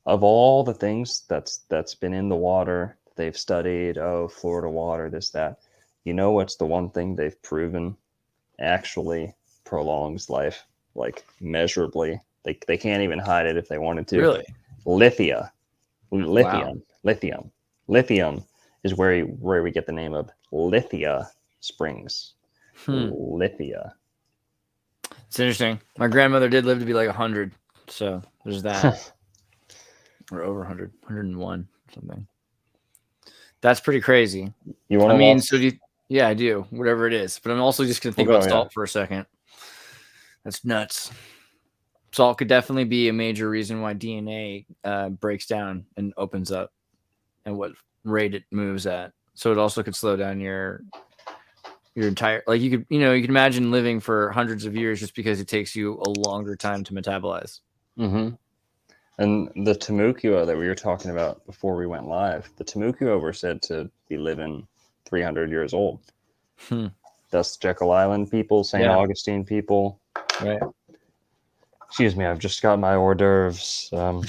Speaker 6: Of all the things that's been in the water, they've studied, Florida water, this, that. You know what's the one thing they've proven actually prolongs life, like measurably? They can't even hide it if they wanted to.
Speaker 7: Really?
Speaker 6: Lithium.
Speaker 7: Wow.
Speaker 6: Lithium is where we get the name of Lithia Springs. Lithia.
Speaker 7: It's interesting. My grandmother did live to be like 100, so there's that. Or over 100, 101, something. That's pretty crazy.
Speaker 6: You want to
Speaker 7: so yeah, I do, whatever it is. But I'm also just going to think about salt for a second. That's nuts. Salt could definitely be a major reason why DNA breaks down and opens up and what rate it moves at. So it also could slow down your entire, like you could imagine living for hundreds of years just because it takes you a longer time to metabolize.
Speaker 6: Mm-hmm. And the Timucua that we were talking about before we went live, the Timucua were said to be living 300 years old. That's Jekyll Island people, St. Augustine people.
Speaker 7: Right.
Speaker 6: Excuse me, I've just got my hors d'oeuvres. You don't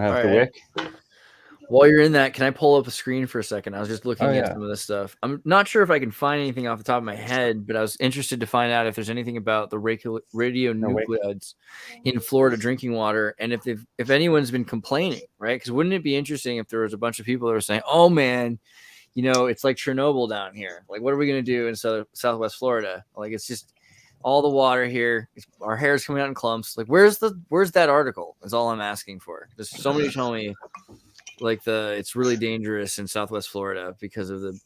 Speaker 6: have the wick?
Speaker 7: While you're in that, can I pull up a screen for a second? I was just looking at some of this stuff. I'm not sure if I can find anything off the top of my head, but I was interested to find out if there's anything about the radionuclides in Florida drinking water, and if anyone's been complaining, right? Because wouldn't it be interesting if there was a bunch of people that were saying, "Oh man, it's like Chernobyl down here. Like, what are we gonna do in Southwest Florida? Like, it's just all the water here. Our hair's coming out in clumps. Like, where's that article? Is all I'm asking for. There's somebody tell me." Like it's really dangerous in Southwest Florida because of the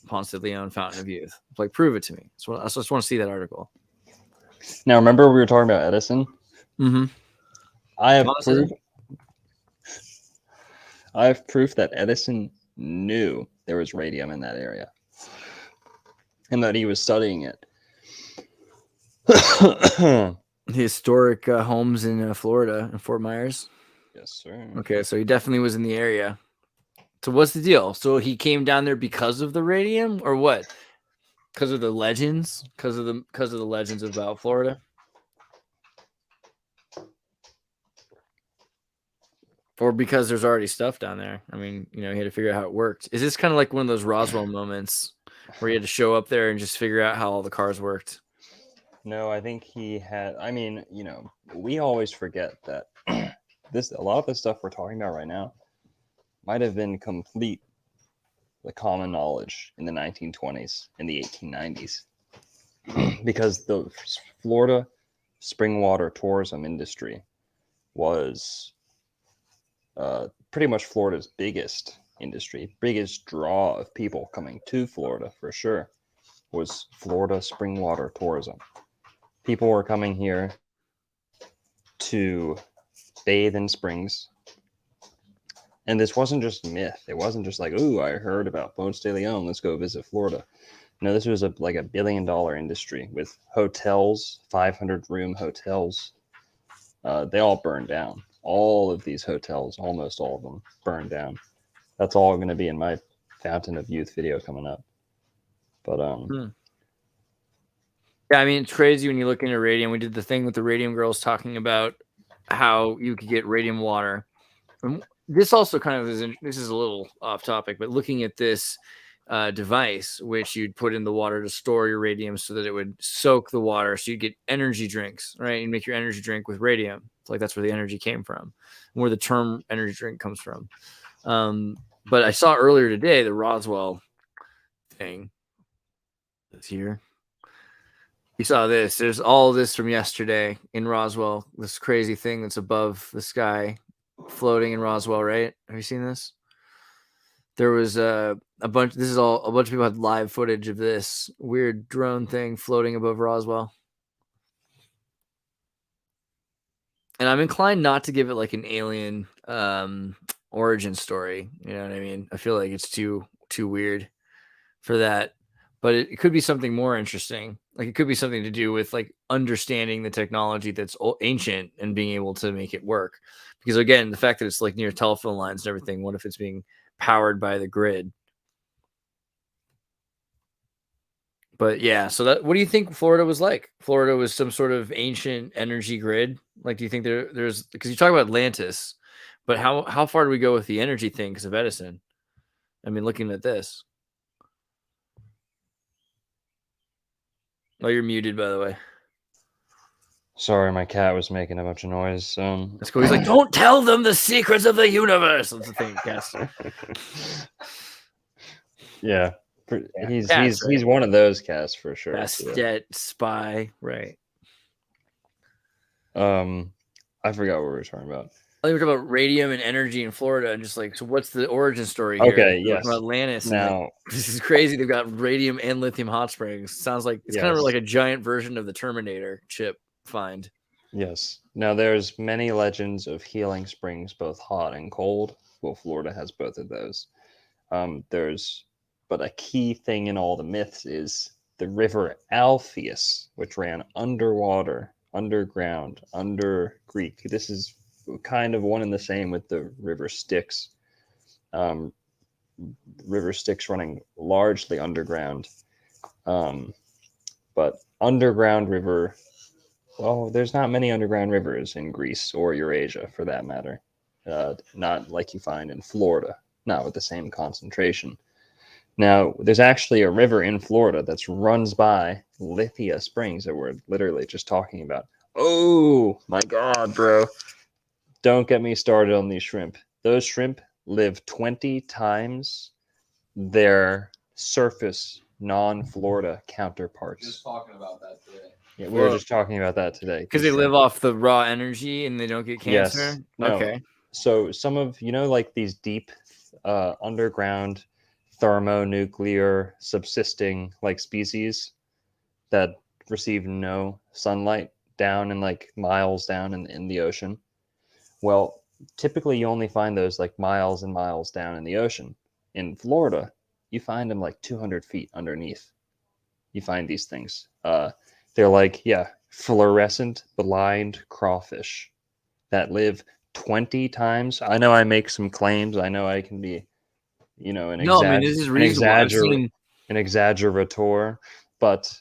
Speaker 7: Ponce de Leon Fountain of Youth. Like, prove it to me. So I just want to see that article.
Speaker 6: Now, remember we were talking about Edison?
Speaker 7: Mm-hmm.
Speaker 6: I have proof that Edison knew there was radium in that area and that he was studying it.
Speaker 7: The historic homes in Florida and Fort Myers.
Speaker 6: Yes, sir.
Speaker 7: Okay, so he definitely was in the area. So what's the deal? So he came down there because of the radium, or what? Because of the legends? Because of the legends about Florida? Or because there's already stuff down there? I mean, he had to figure out how it worked. Is this kind of like one of those Roswell moments where he had to show up there and just figure out how all the cars worked?
Speaker 6: No, I think he had. I mean, we always forget that. A lot of the stuff we're talking about right now might have been complete the common knowledge in the 1920s and the 1890s because the Florida spring water tourism industry was pretty much Florida's biggest industry, biggest draw of people coming to Florida for sure was Florida spring water tourism. People were coming here to bathe in springs. And this wasn't just myth. It wasn't just like, ooh, I heard about Ponce de Leon. Let's go visit Florida. No, this was like a $1 billion industry with hotels, 500-room hotels. They all burned down. All of these hotels, almost all of them, burned down. That's all going to be in my Fountain of Youth video coming up. But
Speaker 7: yeah, I mean, it's crazy when you look into radium. We did the thing with the radium girls talking about how you could get radium water. And this also kind of is, this is a little off topic, but looking at this device, which you'd put in the water to store your radium so that it would soak the water. So you'd get energy drinks, right? You make your energy drink with radium. It's like that's where the energy came from, where the term energy drink comes from. But I saw earlier today the Roswell thing. It's here. You saw this. There's all this from yesterday in Roswell. This crazy thing that's above the sky, floating in Roswell, right? Have you seen this? There was a bunch. This is all a bunch of people had live footage of this weird drone thing floating above Roswell. And I'm inclined not to give it like an alien origin story. You know what I mean? I feel like it's too weird for that. But it could be something more interesting. Like it could be something to do with like understanding the technology that's ancient and being able to make it work. Because again, the fact that it's like near telephone lines and everything, what if it's being powered by the grid? But yeah, so that, what do you think Florida was like? Florida was some sort of ancient energy grid. Like, do you think there's, because you talk about Atlantis, but how far do we go with the energy thing because of Edison? I mean, looking at this. Oh, you're muted, by the way.
Speaker 6: sorry, my cat was making a bunch of noise.
Speaker 7: That's cool. He's like, don't tell them the secrets of the universe. That's the thing, yes.
Speaker 6: Yeah, he's
Speaker 7: Cats,
Speaker 6: he's one of those cats for sure.
Speaker 7: Bastet, spy, right?
Speaker 6: I forgot what we were talking about.
Speaker 7: I think we're talking about radium and energy in Florida, and just like, so what's the origin story here?
Speaker 6: Okay,
Speaker 7: We're
Speaker 6: yes.
Speaker 7: talking about Atlantis.
Speaker 6: Now,
Speaker 7: like, this is crazy. They've got radium and lithium hot springs. Sounds like it's kind of
Speaker 6: Yes.
Speaker 7: like a giant version of the Terminator chip find.
Speaker 6: yes. Now, there's many legends of healing springs, both hot and cold. Well, Florida has both of those. But a key thing in all the myths is the river Alpheus, which ran underwater, underground, under Greek. This is kind of one and the same with the river Styx. River Styx running largely underground. But underground river, well, there's not many underground rivers in Greece or Eurasia for that matter. Not like you find in Florida, not with the same concentration. Now, there's actually a river in Florida that runs by Lithia Springs that we're literally just talking about. Oh, my God, bro. Don't get me started on these shrimp. Those shrimp live 20 times their surface non-Florida counterparts.
Speaker 8: Just talking about that today.
Speaker 6: Yeah, we were just talking about that today.
Speaker 7: Because they live off the raw energy and they don't get cancer?
Speaker 6: Yes. No.
Speaker 7: Okay.
Speaker 6: So some of, like these deep underground thermonuclear subsisting like species that receive no sunlight down and like miles down in the ocean. Well, typically you only find those like miles and miles down in the ocean. In Florida, you find them like 200 feet underneath. You find these things. They're like, fluorescent blind crawfish that live 20 times. I know I make some claims. I know I can be,
Speaker 7: this is reasonable.
Speaker 6: An exaggerator, but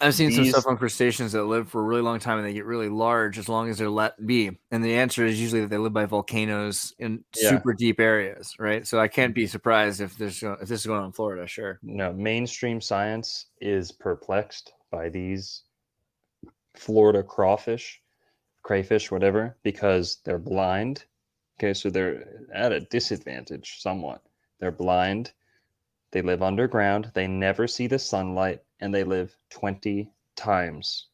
Speaker 7: I've seen some stuff on crustaceans that live for a really long time and they get really large as long as they're let be. And the answer is usually that they live by volcanoes in super deep areas, right? So I can't be surprised if this is going on in Florida, sure.
Speaker 6: No, mainstream science is perplexed by these Florida crayfish, whatever, because they're blind. Okay, so they're at a disadvantage somewhat. They're blind. They live underground. They never see the sunlight, and they live 20 times.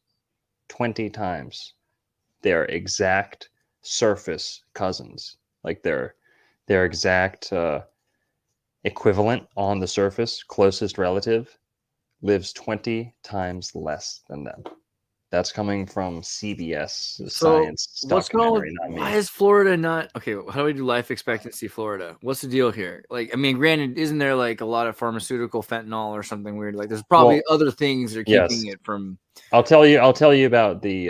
Speaker 6: 20 times. They're exact surface cousins. Like they're exact equivalent on the surface, closest relative, lives 20 times less than them. That's coming from CBS Science
Speaker 7: what's going on with,
Speaker 6: documentary, not me.
Speaker 7: why is Florida not okay? How do we do life expectancy Florida? What's the deal here? Like, I mean, granted, isn't there like a lot of pharmaceutical fentanyl or something weird? Like, there's probably other things that are keeping it from.
Speaker 6: I'll tell you about the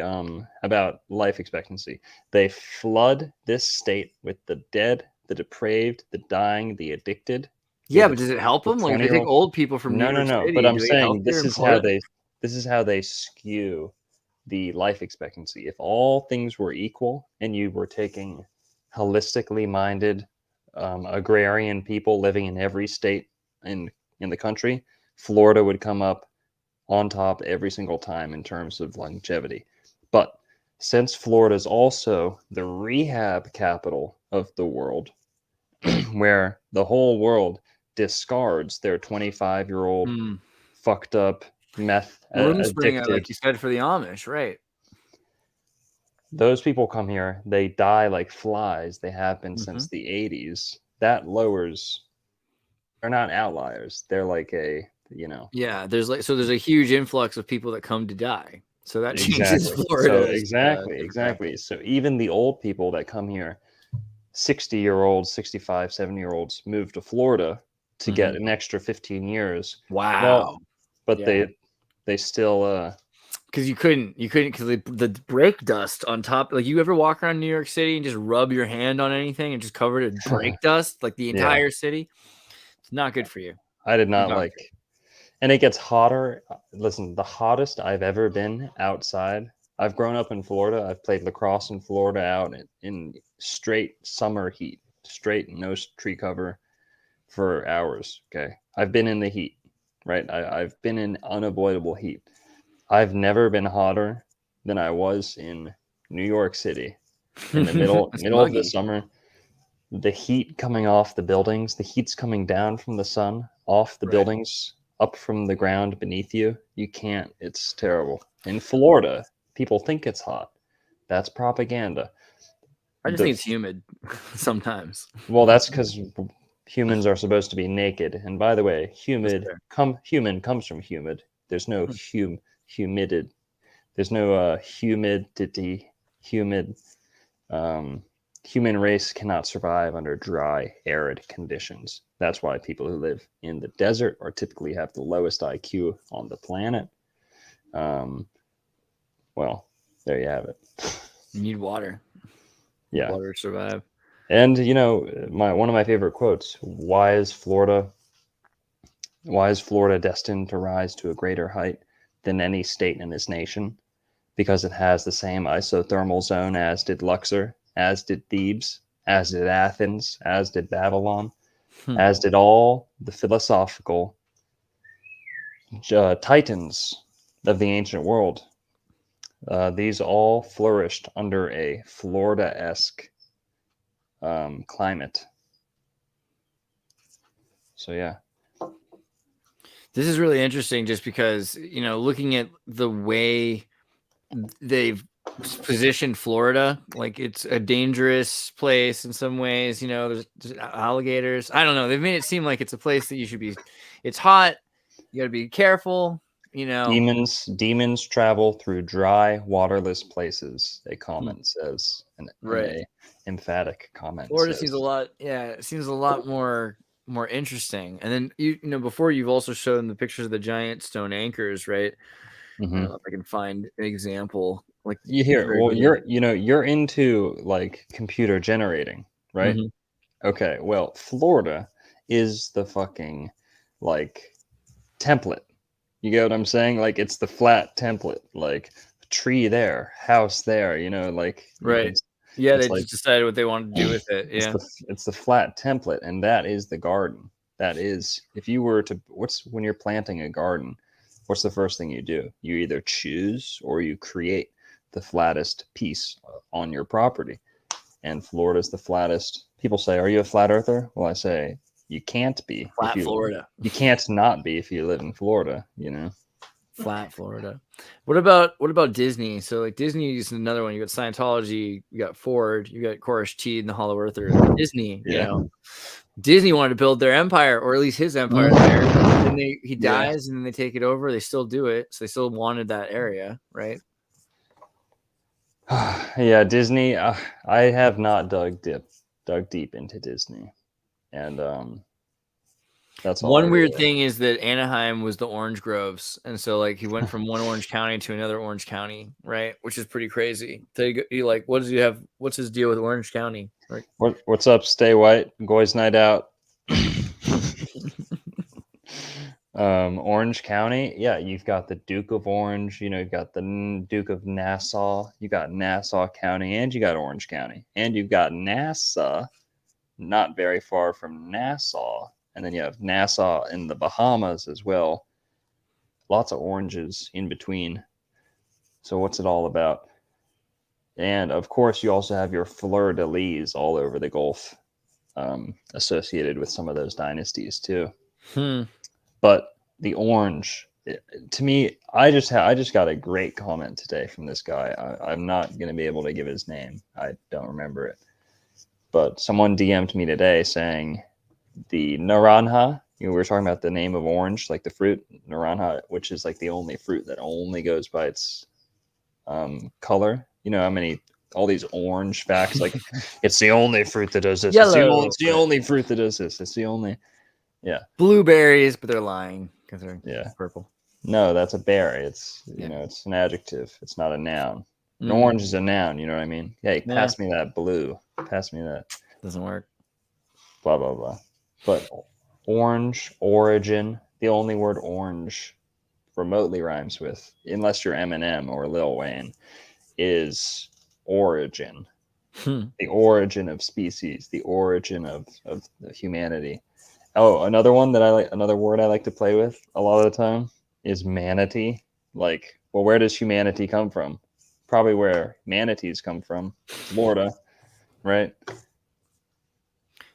Speaker 6: about life expectancy. They flood this state with the dead, the depraved, the dying, the addicted.
Speaker 7: Yeah, but does it help them? Like, if they take old people from New York City,
Speaker 6: but I'm
Speaker 7: do they get
Speaker 6: saying
Speaker 7: healthier in Florida?
Speaker 6: this is how they skew the life expectancy. If all things were equal and you were taking holistically minded agrarian people living in every state in the country, Florida would come up on top every single time in terms of longevity. But since Florida is also the rehab capital of the world, where the whole world discards their 25-year-old fucked up meth
Speaker 7: Room springer,
Speaker 6: addicted,
Speaker 7: like you said, for the Amish, right?
Speaker 6: those people come here, they die like flies. They have been since the 80s. That lowers, they're not outliers. They're like a,
Speaker 7: Yeah, there's a huge influx of people that come to die. So that changes
Speaker 6: exactly.
Speaker 7: Florida.
Speaker 6: So exactly. So even the old people that come here, 60-year-olds, 65, 70-year-olds move to Florida to get an extra 15 years.
Speaker 7: Wow.
Speaker 6: Well, but they still
Speaker 7: because you couldn't because the brake dust on top. Like, you ever walk around New York City and just rub your hand on anything and just cover it in brake dust, like the entire city? It's not good for you.
Speaker 6: I did not like. And it gets hotter. Listen, the hottest I've ever been outside. I've grown up in Florida. I've played lacrosse in Florida out in straight summer heat, straight no tree cover for hours. Okay. I've been in the heat, right? I've been in unavoidable heat. I've never been hotter than I was in New York City in the middle of the summer. The heat coming off the buildings, the heat's coming down from the sun off the buildings, up from the ground beneath you. You can't. It's terrible. In Florida, people think it's hot. That's propaganda.
Speaker 7: I just think it's humid sometimes.
Speaker 6: Well, that's because humans are supposed to be naked. And by the way, human comes from humid. There's no humidity. There's no humidity. Human race cannot survive under dry, arid conditions. That's why people who live in the desert are typically have the lowest IQ on the planet. Well, there you have it.
Speaker 7: You need water.
Speaker 6: Yeah.
Speaker 7: Water to survive.
Speaker 6: And one of my favorite quotes, why is Florida destined to rise to a greater height than any state in this nation? Because it has the same isothermal zone as did Luxor, as did Thebes, as did Athens, as did Babylon, as did all the philosophical titans of the ancient world. These all flourished under a Florida-esque climate. So, yeah.
Speaker 7: This is really interesting just because, looking at the way they've positioned Florida, like it's a dangerous place in some ways. There's alligators. I don't know. They've made it seem like it's a place that you should be. It's hot. You got to be careful.
Speaker 6: Demons travel through dry, waterless places. A comment says, an emphatic comment.
Speaker 7: Florida
Speaker 6: says.
Speaker 7: seems a lot. Yeah, it seems a lot more interesting. And then before you've also shown the pictures of the giant stone anchors, right? I don't know if I can find an example. Like
Speaker 6: you hear, well, you're into like computer generating, right? Okay, well, Florida is the fucking like template. You get what I'm saying? Like it's the flat template, like tree there, house there.
Speaker 7: Right. Yeah, they just decided what they wanted to do with it. Yeah,
Speaker 6: it's the flat template, and that is the garden. That is, if you were to, when you're planting a garden, what's the first thing you do? You either choose or you create the flattest piece on your property. And Florida's the flattest. People say, are you a flat earther? Well, I say, You can't be.
Speaker 7: Flat Florida.
Speaker 6: You can't not be if you live in Florida, you know.
Speaker 7: Flat Florida. What about Disney? So like Disney is another one. You got Scientology, you got Ford, you got Koresh T and the Hollow Earthers. Disney, you know. Disney wanted to build their empire, or at least his empire there. And then he dies, and then they take it over. They still do it, so they still wanted that area, right?
Speaker 6: Yeah, Disney. I have not dug deep into Disney, and that's all.
Speaker 7: One weird thing is that Anaheim was the orange groves, and so like he went from one orange county to another orange county, right? Which is pretty crazy. He like, what does he have? What's his deal with Orange County? Like,
Speaker 6: what's up? Stay white, boys' night out. Orange County, yeah, you've got the Duke of Orange, you know, you've got the Duke of Nassau, you got Nassau County, and you got Orange County, and you've got NASA, not very far from Nassau, and then you have Nassau in the Bahamas as well. Lots of oranges in between. So what's it all about? And of course, you also have your fleur-de-lis all over the Gulf, associated with some of those dynasties too. But the orange, to me, I just got a great comment today from this guy. I'm not going to be able to give his name. I don't remember it. But someone DM'd me today saying the naranja, you know, we were talking about the name of orange, like the fruit, naranja, which is like the only fruit that only goes by its color. You know how many, all these orange facts, like it's the only fruit that does this.
Speaker 7: Yellow.
Speaker 6: It's the only fruit that does this. It's the only, yeah.
Speaker 7: Blueberries, but they're lying because they're purple.
Speaker 6: No, that's a berry. It's, you know, it's an adjective. It's not a noun. An orange is a noun. You know what I mean? Hey, pass me that blue. Pass me that.
Speaker 7: Doesn't work.
Speaker 6: Blah, blah, blah. But orange, origin, the only word orange remotely rhymes with, unless you're Eminem or Lil Wayne, is origin. The origin of species, the origin of humanity. Oh, another one that I like, another word I like to play with a lot of the time is manatee. Like, well, where does humanity come from? Probably where manatees come from, Florida, right?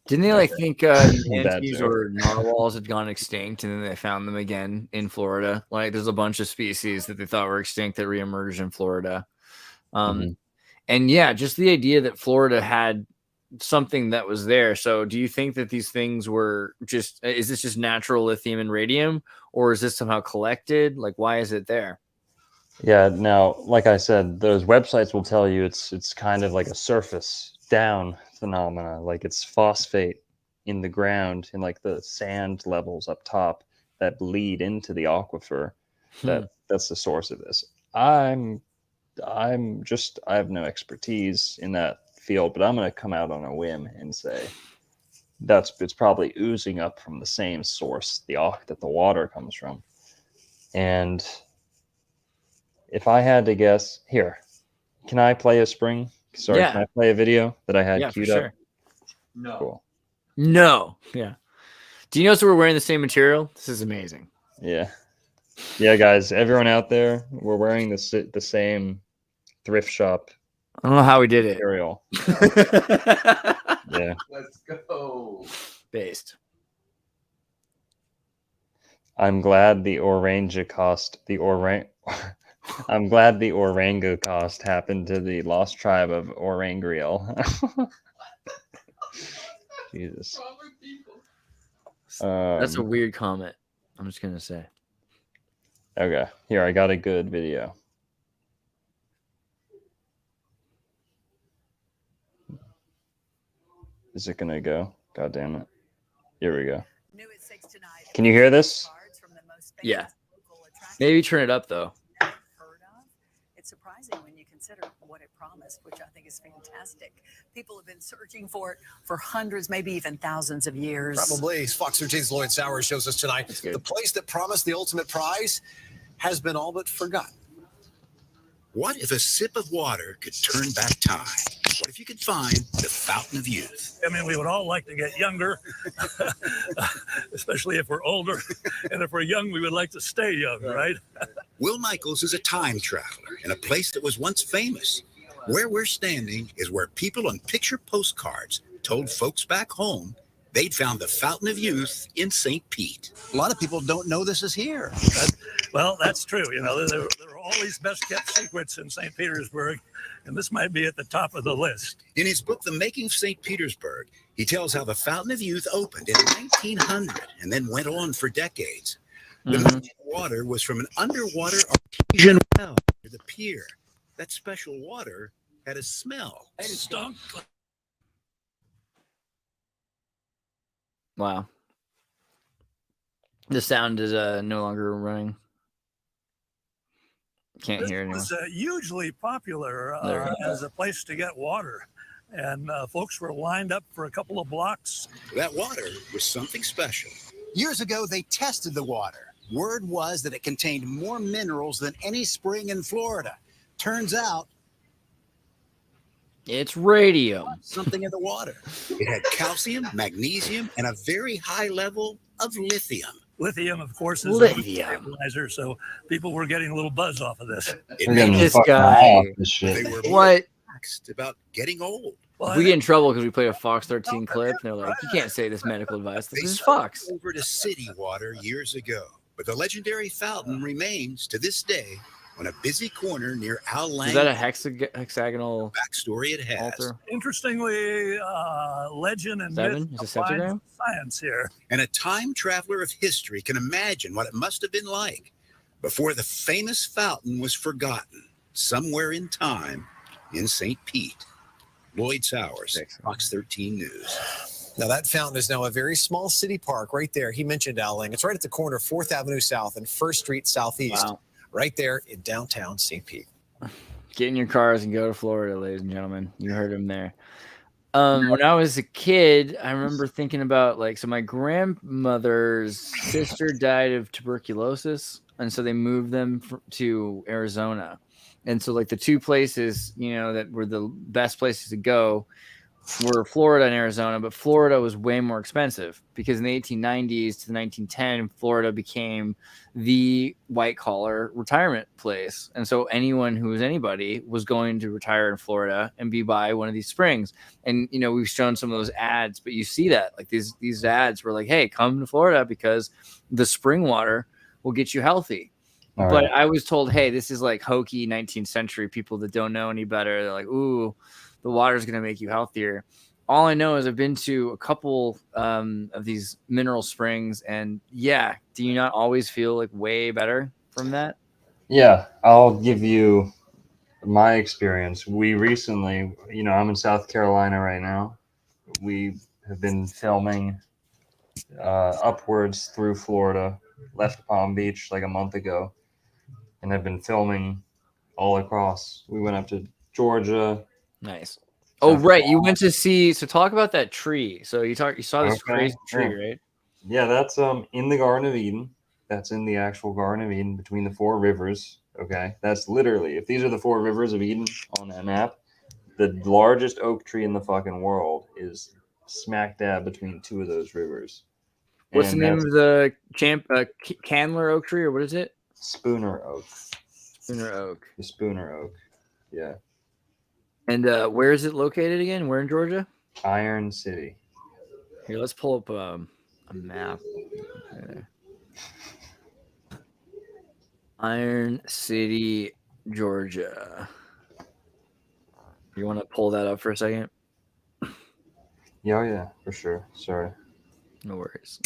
Speaker 7: Didn't they like think manatees or narwhals had gone extinct, and then they found them again in Florida? Like, there's a bunch of species that they thought were extinct that reemerged in Florida. And yeah, just the idea that Florida had something that was there. So do you think that these things were just, is this just natural lithium and radium, or is this somehow collected? Like, why is it there?
Speaker 6: Yeah, now, like I said, those websites will tell you it's kind of like a surface down phenomena, like it's phosphate in the ground in like the sand levels up top that bleed into the aquifer. That's the source of this. I have no expertise in that field, but I'm going to come out on a whim and say it's probably oozing up from the same source that the water comes from. And if I had to guess, here, can I play a spring? Sorry,
Speaker 7: Yeah.
Speaker 6: Can I play a video that I had queued up?
Speaker 1: No.
Speaker 6: Cool.
Speaker 7: No. Yeah. Do you notice we're wearing the same material? This is amazing.
Speaker 6: Yeah. Yeah, guys, everyone out there, we're wearing the same thrift shop
Speaker 7: I don't know how we did it.
Speaker 6: material. Yeah.
Speaker 1: Let's go.
Speaker 7: Based.
Speaker 6: I'm glad the Oranga cost happened to the lost tribe of Orangriel. Jesus.
Speaker 7: That's a weird comment. I'm just gonna say.
Speaker 6: Okay, here, I got a good video. Is it gonna go? God damn it. Here we go. Can you hear this?
Speaker 7: Yeah. Maybe turn it up though.
Speaker 8: It's surprising when you consider what it promised, which I think is fantastic. People have been searching for it for hundreds, maybe even thousands of years.
Speaker 9: Probably. Fox 13's Lloyd Sowers shows us tonight the place that promised the ultimate prize has been all but forgotten.
Speaker 10: What if a sip of water could turn back time? What if you could find the fountain of youth?
Speaker 11: I mean, we would all like to get younger, especially if we're older. And if we're young, we would like to stay young, right?
Speaker 10: Will Michaels is a time traveler in a place that was once famous. Where we're standing is where people on picture postcards told folks back home They'd found the Fountain of Youth in St. Pete.
Speaker 9: A lot of people don't know this is here.
Speaker 11: Well, that's true. You know, there are all these best kept secrets in St. Petersburg, and this might be at the top of the list.
Speaker 10: In his book, The Making of St. Petersburg, he tells how the Fountain of Youth opened in 1900 and then went on for decades. The magic water was from an underwater artesian well near the pier. That special water had a smell.
Speaker 11: It stunk.
Speaker 7: Wow. The sound is no longer running. Can't hear
Speaker 11: It
Speaker 7: anymore.
Speaker 11: was hugely popular as a place to get water. And folks were lined up for a couple of blocks.
Speaker 10: That water was something special.
Speaker 9: Years ago, they tested the water. Word was that it contained more minerals than any spring in Florida. Turns out,
Speaker 7: It's radium.
Speaker 10: Something in the water. It had calcium, magnesium, and a very high level of lithium.
Speaker 11: Lithium, of course, is a
Speaker 7: Lithium.
Speaker 11: stabilizer, so people were getting a little buzz off of this.
Speaker 10: It
Speaker 6: We're
Speaker 10: made
Speaker 6: getting
Speaker 7: This
Speaker 6: fucking
Speaker 7: guy.
Speaker 6: high off this
Speaker 10: they
Speaker 6: shit.
Speaker 10: were
Speaker 7: What?
Speaker 10: relaxed about getting old.
Speaker 11: Well,
Speaker 7: We get in trouble because we played a Fox 13 clip, and they're like, "You can't say this medical advice. This is Fox."
Speaker 10: Over to city water years ago, but the legendary fountain remains to this day on a busy corner near Al Lang.
Speaker 7: Is that a hexagonal
Speaker 10: backstory it has?
Speaker 7: altar?
Speaker 11: interestingly, legend and
Speaker 7: 7?
Speaker 11: myth
Speaker 7: Is it
Speaker 11: combined
Speaker 7: septagram?
Speaker 11: with science here.
Speaker 10: And a time traveler of history can imagine what it must have been like before the famous fountain was forgotten somewhere in time in St. Pete. Lloyd Sowers, Fox 13 News.
Speaker 9: now that fountain is now a very small city park right there. He mentioned Al Lang. It's right at the corner of 4th Avenue South and 1st Street Southeast,
Speaker 7: Wow.
Speaker 9: right there in downtown St. Pete.
Speaker 7: Get in your cars and go to Florida, ladies and gentlemen. You heard him there. When I was a kid, I remember thinking about so my grandmother's sister died of tuberculosis, and so they moved them to Arizona. And so the two places, that were the best places to go were Florida and Arizona, but Florida was way more expensive because in the 1890s to 1910, Florida became the white collar retirement place. And so anyone who was anybody was going to retire in Florida and be by one of these springs. And, we've shown some of those ads, but you see that these ads were like, hey, come to Florida because the spring water will get you healthy.
Speaker 6: All
Speaker 7: But
Speaker 6: right.
Speaker 7: I was told, hey, this is hokey 19th century people that don't know any better. They're like, ooh, the water is going to make you healthier. All I know is I've been to a couple of these mineral springs, and yeah, do you not always feel way better from that?
Speaker 6: Yeah, I'll give you my experience. We recently, I'm in South Carolina right now. We have been filming upwards through Florida, left Palm Beach a month ago, and have been filming all across. We went up to Georgia.
Speaker 7: Nice. Oh, right. You went to see. So talk about that tree. So you saw this
Speaker 6: Okay,
Speaker 7: crazy tree,
Speaker 6: yeah.
Speaker 7: right?
Speaker 6: Yeah, that's in the Garden of Eden. That's in the actual Garden of Eden between the 4 rivers. Okay, that's literally, if these are the 4 rivers of Eden on that map, the largest oak tree in the fucking world is smack dab between 2 of those rivers.
Speaker 7: What's
Speaker 6: And
Speaker 7: the name
Speaker 6: that's
Speaker 7: of the Candler oak tree, or what is it?
Speaker 6: Spooner Oak.
Speaker 7: Spooner oak.
Speaker 6: The Spooner Oak. Yeah.
Speaker 7: And where is it located again? Where in Georgia?
Speaker 6: Iron City.
Speaker 7: Here, let's pull up a map. Iron City, Georgia. You want to pull that up for a second?
Speaker 6: Yeah, oh yeah, for sure. Sorry.
Speaker 7: No worries.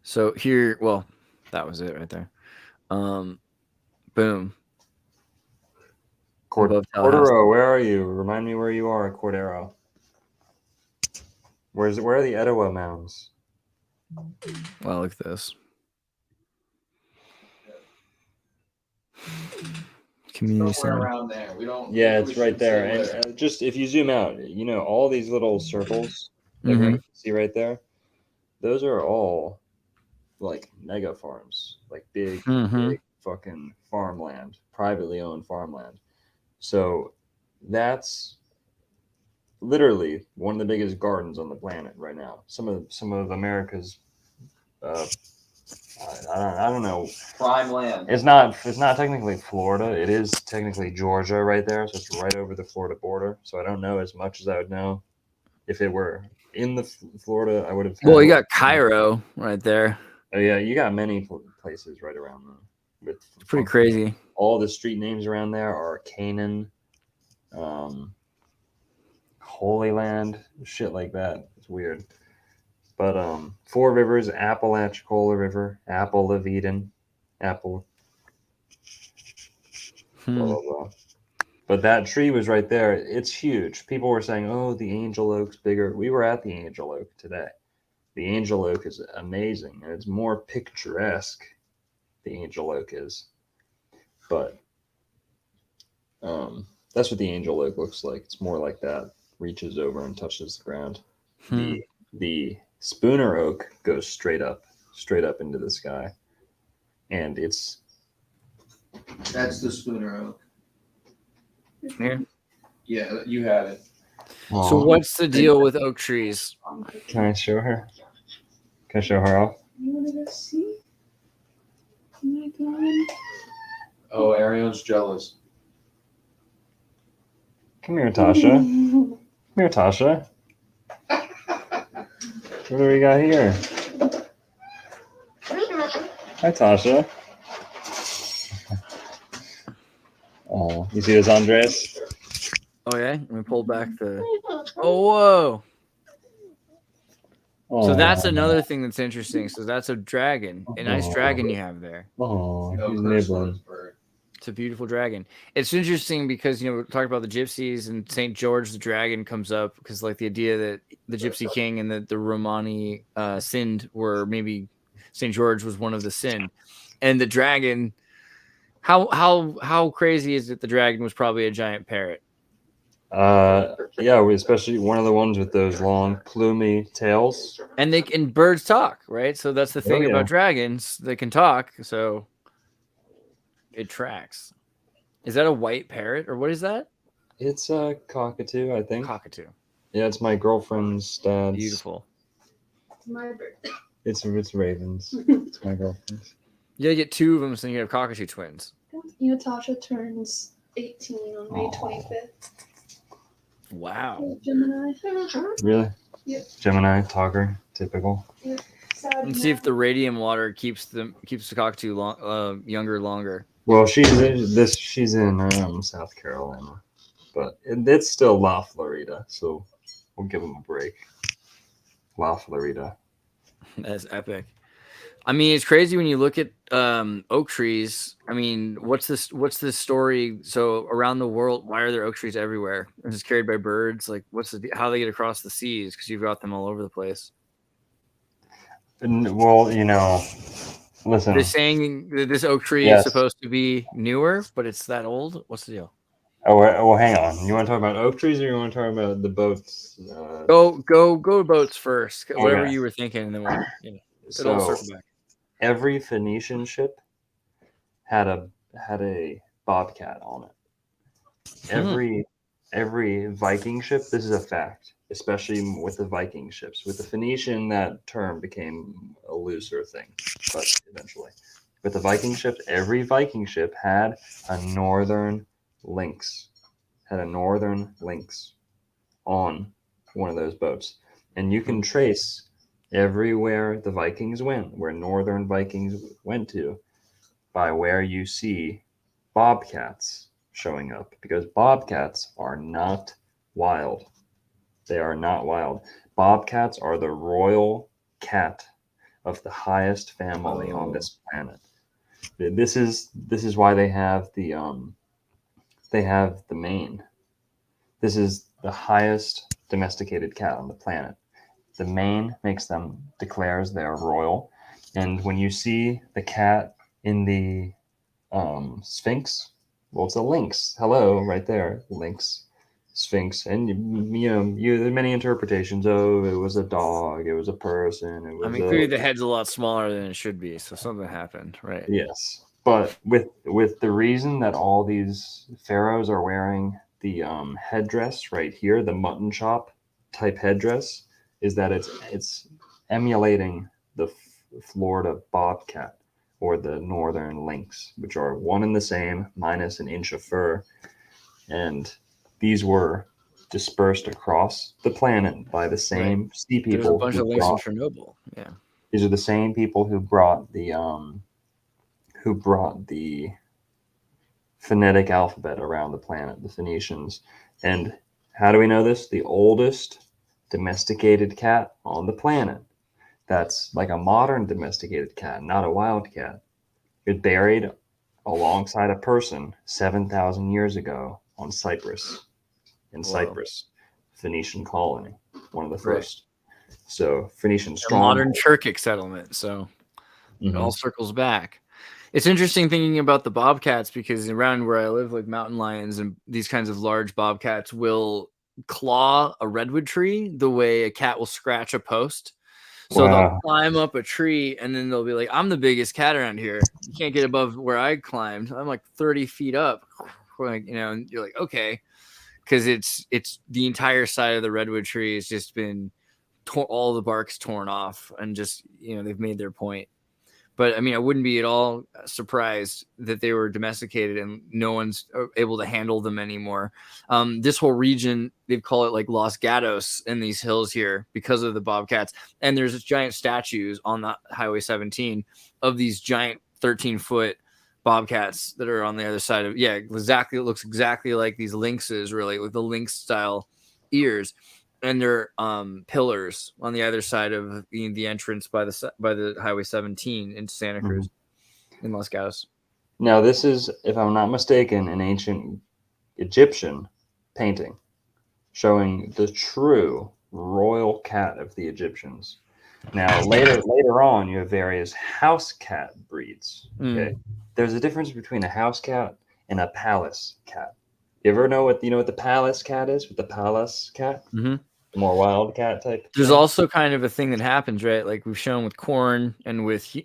Speaker 7: So here, well, that was it right there. Boom. Above Tallahassee.
Speaker 6: Cordero, where are you? Remind me where you are, Cordero. Where are the Etowah Mounds?
Speaker 7: Well, look at this. Community
Speaker 1: Somewhere
Speaker 7: center.
Speaker 1: around there. We don't.
Speaker 6: Yeah,
Speaker 1: we
Speaker 6: it's
Speaker 1: should
Speaker 6: right there.
Speaker 1: say where.
Speaker 6: And just if you zoom out, all these little circles that
Speaker 7: Mhm.
Speaker 6: you see right there, those are all mega farms, big,
Speaker 7: Mhm.
Speaker 6: big fucking farmland, privately owned farmland. So that's literally one of the biggest gardens on the planet right now. Some of America's, I don't know.
Speaker 1: Prime land.
Speaker 6: It's not technically Florida. It is technically Georgia right there. So it's right over the Florida border. So I don't know as much as I would know if it were in the Florida, I would have.
Speaker 7: Well, you got Cairo right there.
Speaker 6: Oh yeah, you got many places right around there. With
Speaker 7: It's pretty crazy.
Speaker 6: All the street names around there are Canaan, Holy Land, shit like that. It's weird. But Four Rivers, Apalachicola River, Apple of Eden, Apple. Blah, blah, blah. But that tree was right there. It's huge. People were saying, "Oh, the angel oak's bigger." We were at the angel oak today. The angel oak is amazing, and it's more picturesque. The angel oak is, but that's what the angel oak looks like. It's more like that. Reaches over and touches the ground. The spooner oak goes straight up into the sky, and
Speaker 1: That's the spooner oak.
Speaker 7: Here.
Speaker 1: Yeah, you had it.
Speaker 7: So what's the deal with oak trees?
Speaker 6: Can I show her? Can I show her off?
Speaker 12: You want to go see? Oh my god.
Speaker 1: Oh, Ariel's jealous.
Speaker 6: Come here, Tasha. Come here, Tasha. What do we got here? Hi, Tasha. Oh, you see this, Andreas?
Speaker 7: Oh yeah, let me pull back the. Oh whoa! So that's another thing that's interesting. So that's a dragon, a nice dragon you have there.
Speaker 6: Oh, he's nibbling.
Speaker 7: It's a beautiful dragon. It's interesting because we talked about the gypsies and Saint George the dragon comes up because like the idea that the Gypsy King and the Romani sinned were maybe Saint George was one of the sin, and the dragon. How crazy is it? The dragon was probably a giant parrot.
Speaker 6: Yeah, especially one of the ones with those long plumy tails.
Speaker 7: And birds talk, right? So that's the thing
Speaker 6: yeah.
Speaker 7: about dragons; they can talk. So it tracks. Is that a white parrot or what is that?
Speaker 6: It's a cockatoo, I think.
Speaker 7: Cockatoo.
Speaker 6: Yeah, it's my girlfriend's dad's.
Speaker 7: Beautiful.
Speaker 12: My bird.
Speaker 6: It's ravens. It's my girlfriend's.
Speaker 7: You get two of them, so you have cockatoo twins.
Speaker 12: Natasha turns 18 on May 25th.
Speaker 7: Wow.
Speaker 12: Gemini.
Speaker 6: Really?
Speaker 12: Yep.
Speaker 6: Gemini, talker, typical.
Speaker 12: Yep.
Speaker 7: And see if the radium water keeps the cockatoo younger longer.
Speaker 6: Well, she's in South Carolina, but it's still La Florida, so we'll give them a break. La Florida.
Speaker 7: That's epic. I mean, it's crazy when you look at oak trees. I mean, what's this story? So around the world, why are there oak trees everywhere? It's just carried by birds. Like, how they get across the seas? Because you've got them all over the place.
Speaker 6: Well, listen.
Speaker 7: They're saying that this oak tree is supposed to be newer, but it's that old. What's the deal?
Speaker 6: Oh, well, hang on. You want to talk about oak trees, or you want to talk about the boats?
Speaker 7: Go boats first. Whatever
Speaker 6: Okay.
Speaker 7: you were thinking, and then we'll
Speaker 6: So,
Speaker 7: it'll circle back.
Speaker 6: Every Phoenician ship had a bobcat on it. Every Viking ship. This is a fact, especially with the Viking ships. With the Phoenician, that term became a looser thing, but eventually, with the Viking ships, every Viking ship had a northern lynx. On one of those boats, and you can trace everywhere the Vikings went, where northern Vikings went to, by where you see bobcats showing up, because bobcats are not wild. They are not wild. Bobcats are the royal cat of the highest family on this planet. This is why they have the mane. This is the highest domesticated cat on the planet. The mane declares they're royal. And when you see the cat in the Sphinx, well, it's a lynx. Hello, right there, lynx, Sphinx. And there's many interpretations. Oh, it was a dog. It was a person.
Speaker 7: Clearly the head's a lot smaller than it should be, so something happened, right?
Speaker 6: Yes, but with the reason that all these pharaohs are wearing the headdress right here, the mutton chop type headdress, is that it's emulating the Florida bobcat or the northern lynx, which are one and the same, minus an inch of fur. And these were dispersed across the planet by the same sea people.
Speaker 7: There's a bunch
Speaker 6: who
Speaker 7: of links in
Speaker 6: brought-
Speaker 7: Chernobyl. Yeah.
Speaker 6: These are the same people who brought the phonetic alphabet around the planet, the Phoenicians. And how do we know this? The oldest domesticated cat on the planet. That's like a modern domesticated cat, not a wild cat. It buried alongside a person 7,000 years ago on Cyprus, in Cyprus, Phoenician colony, one of the first. So Phoenician
Speaker 7: A
Speaker 6: strong.
Speaker 7: modern Turkic settlement. So it all circles back. It's interesting thinking about the bobcats because around where I live, like mountain lions and these kinds of large bobcats will claw a redwood tree the way a cat will scratch a post. So they'll climb up a tree and then they'll be like, I'm the biggest cat around here. You can't get above where I climbed. I'm like 30 feet up. Like, you know, and you're like, okay. Because it's the entire side of the redwood tree has just been all the bark's torn off and just, you know, they've made their point. But I mean, I wouldn't be at all surprised that they were domesticated and no one's able to handle them anymore. This whole region, they call it like Los Gatos in these hills here because of the bobcats. And there's giant statues on the Highway 17 of these giant 13-foot bobcats that are on the other side of, exactly. It looks exactly like these lynxes, really, with the lynx style ears. And they're pillars on the other side of the entrance by the Highway 17 into Santa Cruz in Los Gatos.
Speaker 6: Now, this is, if I'm not mistaken, an ancient Egyptian painting showing the true royal cat of the Egyptians. Now, later on, you have various house cat breeds. Okay, there's a difference between a house cat and a palace cat. You ever know what the palace cat is? With the palace cat. More wild cat type.
Speaker 7: There's also kind of a thing that happens, right? Like we've shown with corn and with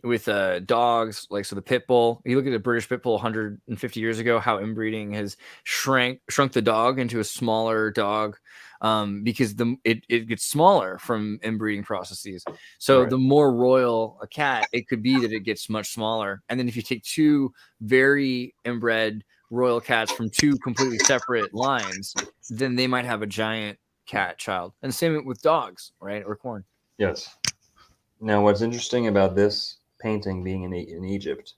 Speaker 7: dogs, like so the pit bull. You look at the British pit bull 150 years ago, how inbreeding has shrunk the dog into a smaller dog, because it gets smaller from inbreeding processes. So the more royal a cat, it could be that it gets much smaller. And then if you take two very inbred royal cats from two completely separate lines, then they might have a giant cat child. And same with dogs, right? Or corn.
Speaker 6: Yes. Now, what's interesting about this painting being in Egypt,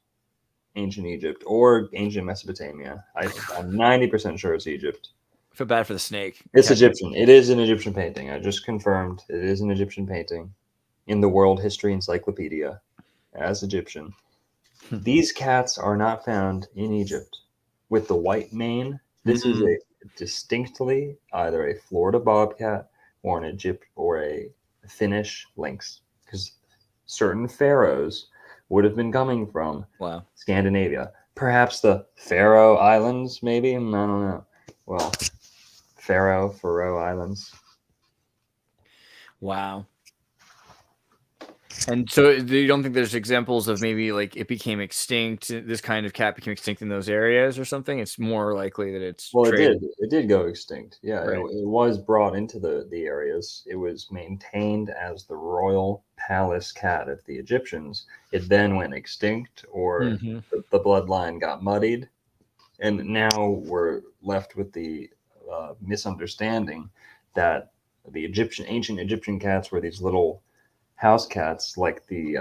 Speaker 6: ancient Egypt, or ancient Mesopotamia, I'm 90% sure it's Egypt.
Speaker 7: I feel bad for the snake.
Speaker 6: It's Egyptian. It is an Egyptian painting. I just confirmed it is an Egyptian painting in the World History Encyclopedia as Egyptian. These cats are not found in Egypt. With the white mane, this is a distinctly either a Florida bobcat or a Finnish lynx, because certain pharaohs would have been coming from Scandinavia, perhaps the Faroe Islands, maybe. I don't know. Well, Faroe Islands.
Speaker 7: Wow. And so you don't think there's examples of maybe like it became extinct, this kind of cat became extinct in those areas or something? It's more likely that it's traded.
Speaker 6: It did go extinct. Yeah,
Speaker 7: Right.
Speaker 6: it was brought into the areas. It was maintained as the royal palace cat of the Egyptians. It then went extinct, or the bloodline got muddied, and now we're left with the misunderstanding that the ancient Egyptian cats were these little house cats, like the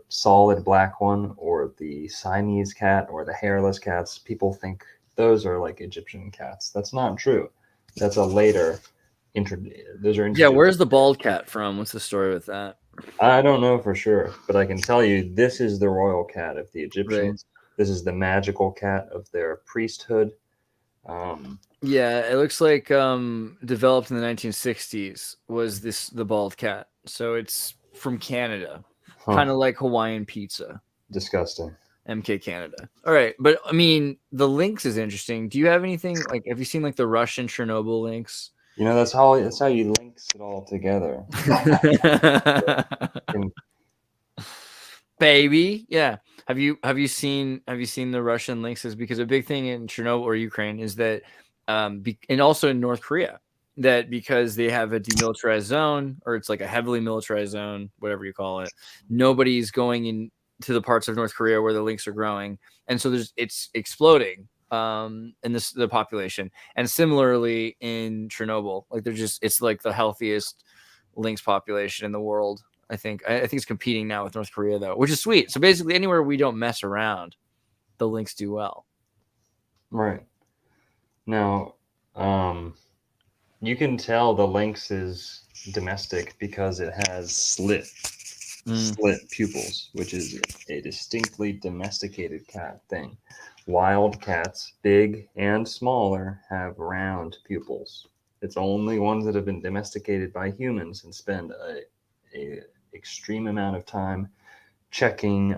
Speaker 6: solid black one, or the Siamese cat, or the hairless cats. People think those are like Egyptian cats. That's not true. That's a later those are
Speaker 7: where's the bald cat from? What's the story with that?
Speaker 6: I don't know for sure, but I can tell you this is the royal cat of the Egyptians. This is the magical cat of their priesthood.
Speaker 7: Yeah, it looks like developed in the 1960s was the bald cat. So it's from Canada, kind of like Hawaiian pizza.
Speaker 6: Disgusting.
Speaker 7: MK Canada. All right, but I mean, the lynx is interesting. Do you have anything like? Have you seen like the Russian Chernobyl lynx?
Speaker 6: You know, that's how you links it all together.
Speaker 7: Baby, yeah. Have you seen the Russian lynxes? Because a big thing in Chernobyl or Ukraine is that, and also in North Korea, that because they have a demilitarized zone, or it's like a heavily militarized zone, whatever you call it, nobody's going into the parts of North Korea where the lynx are growing, and so it's exploding in the population, and similarly in Chernobyl, like it's like the healthiest lynx population in the world. I think it's competing now with North Korea though, which is sweet. So basically, anywhere we don't mess around, the lynx do well.
Speaker 6: Right. Now, you can tell the lynx is domestic because it has slit pupils, which is a distinctly domesticated cat thing. Wild cats, big and smaller, have round pupils. It's only ones that have been domesticated by humans and spend a extreme amount of time checking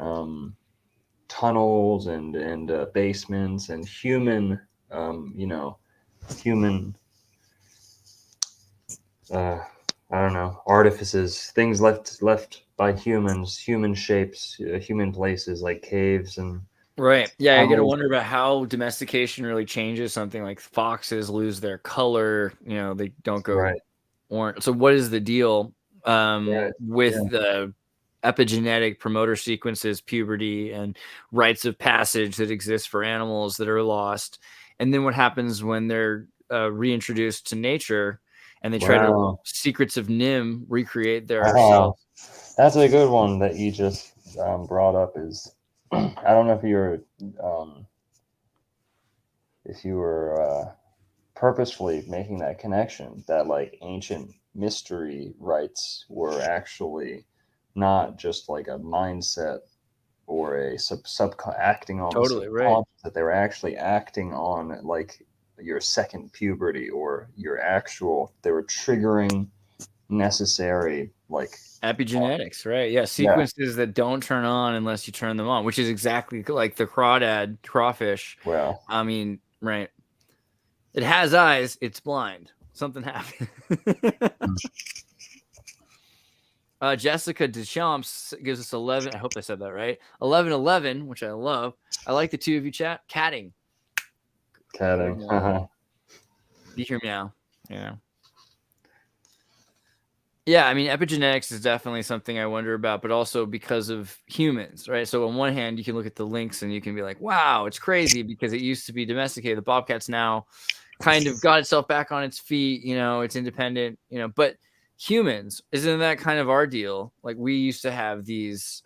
Speaker 6: tunnels and basements and human I don't know, artifices, things left by humans, human shapes, human places like caves and
Speaker 7: right. Yeah, you got to wonder about how domestication really changes something. Like foxes lose their color, they don't go orange. So what is the deal with the epigenetic promoter sequences, puberty, and rites of passage that exist for animals that are lost? And then what happens when they're reintroduced to nature and they try to secrets of Nim recreate their selves?
Speaker 6: That's a good one that you just brought up. Is I don't know if you were purposefully making that connection, that like ancient mystery rites were actually not just like a mindset or a acting on
Speaker 7: totally right,
Speaker 6: that they were actually acting on like your second puberty or your actual, they were triggering necessary like
Speaker 7: epigenetics, right? Yeah, sequences that don't turn on unless you turn them on, which is exactly like the crawfish.
Speaker 6: Well,
Speaker 7: I mean, right, it has eyes, it's blind, something happened. Jessica Deschamps gives us 11. I hope I said that right. 11-11, which I love. I like the two of you chat. Catting. You hear meow. Yeah, I mean, epigenetics is definitely something I wonder about, but also because of humans, right? So on one hand, you can look at the lynx and you can be like, wow, it's crazy because it used to be domesticated. The bobcat's now kind of got itself back on its feet, it's independent, but humans, isn't that kind of our deal? Like we used to have these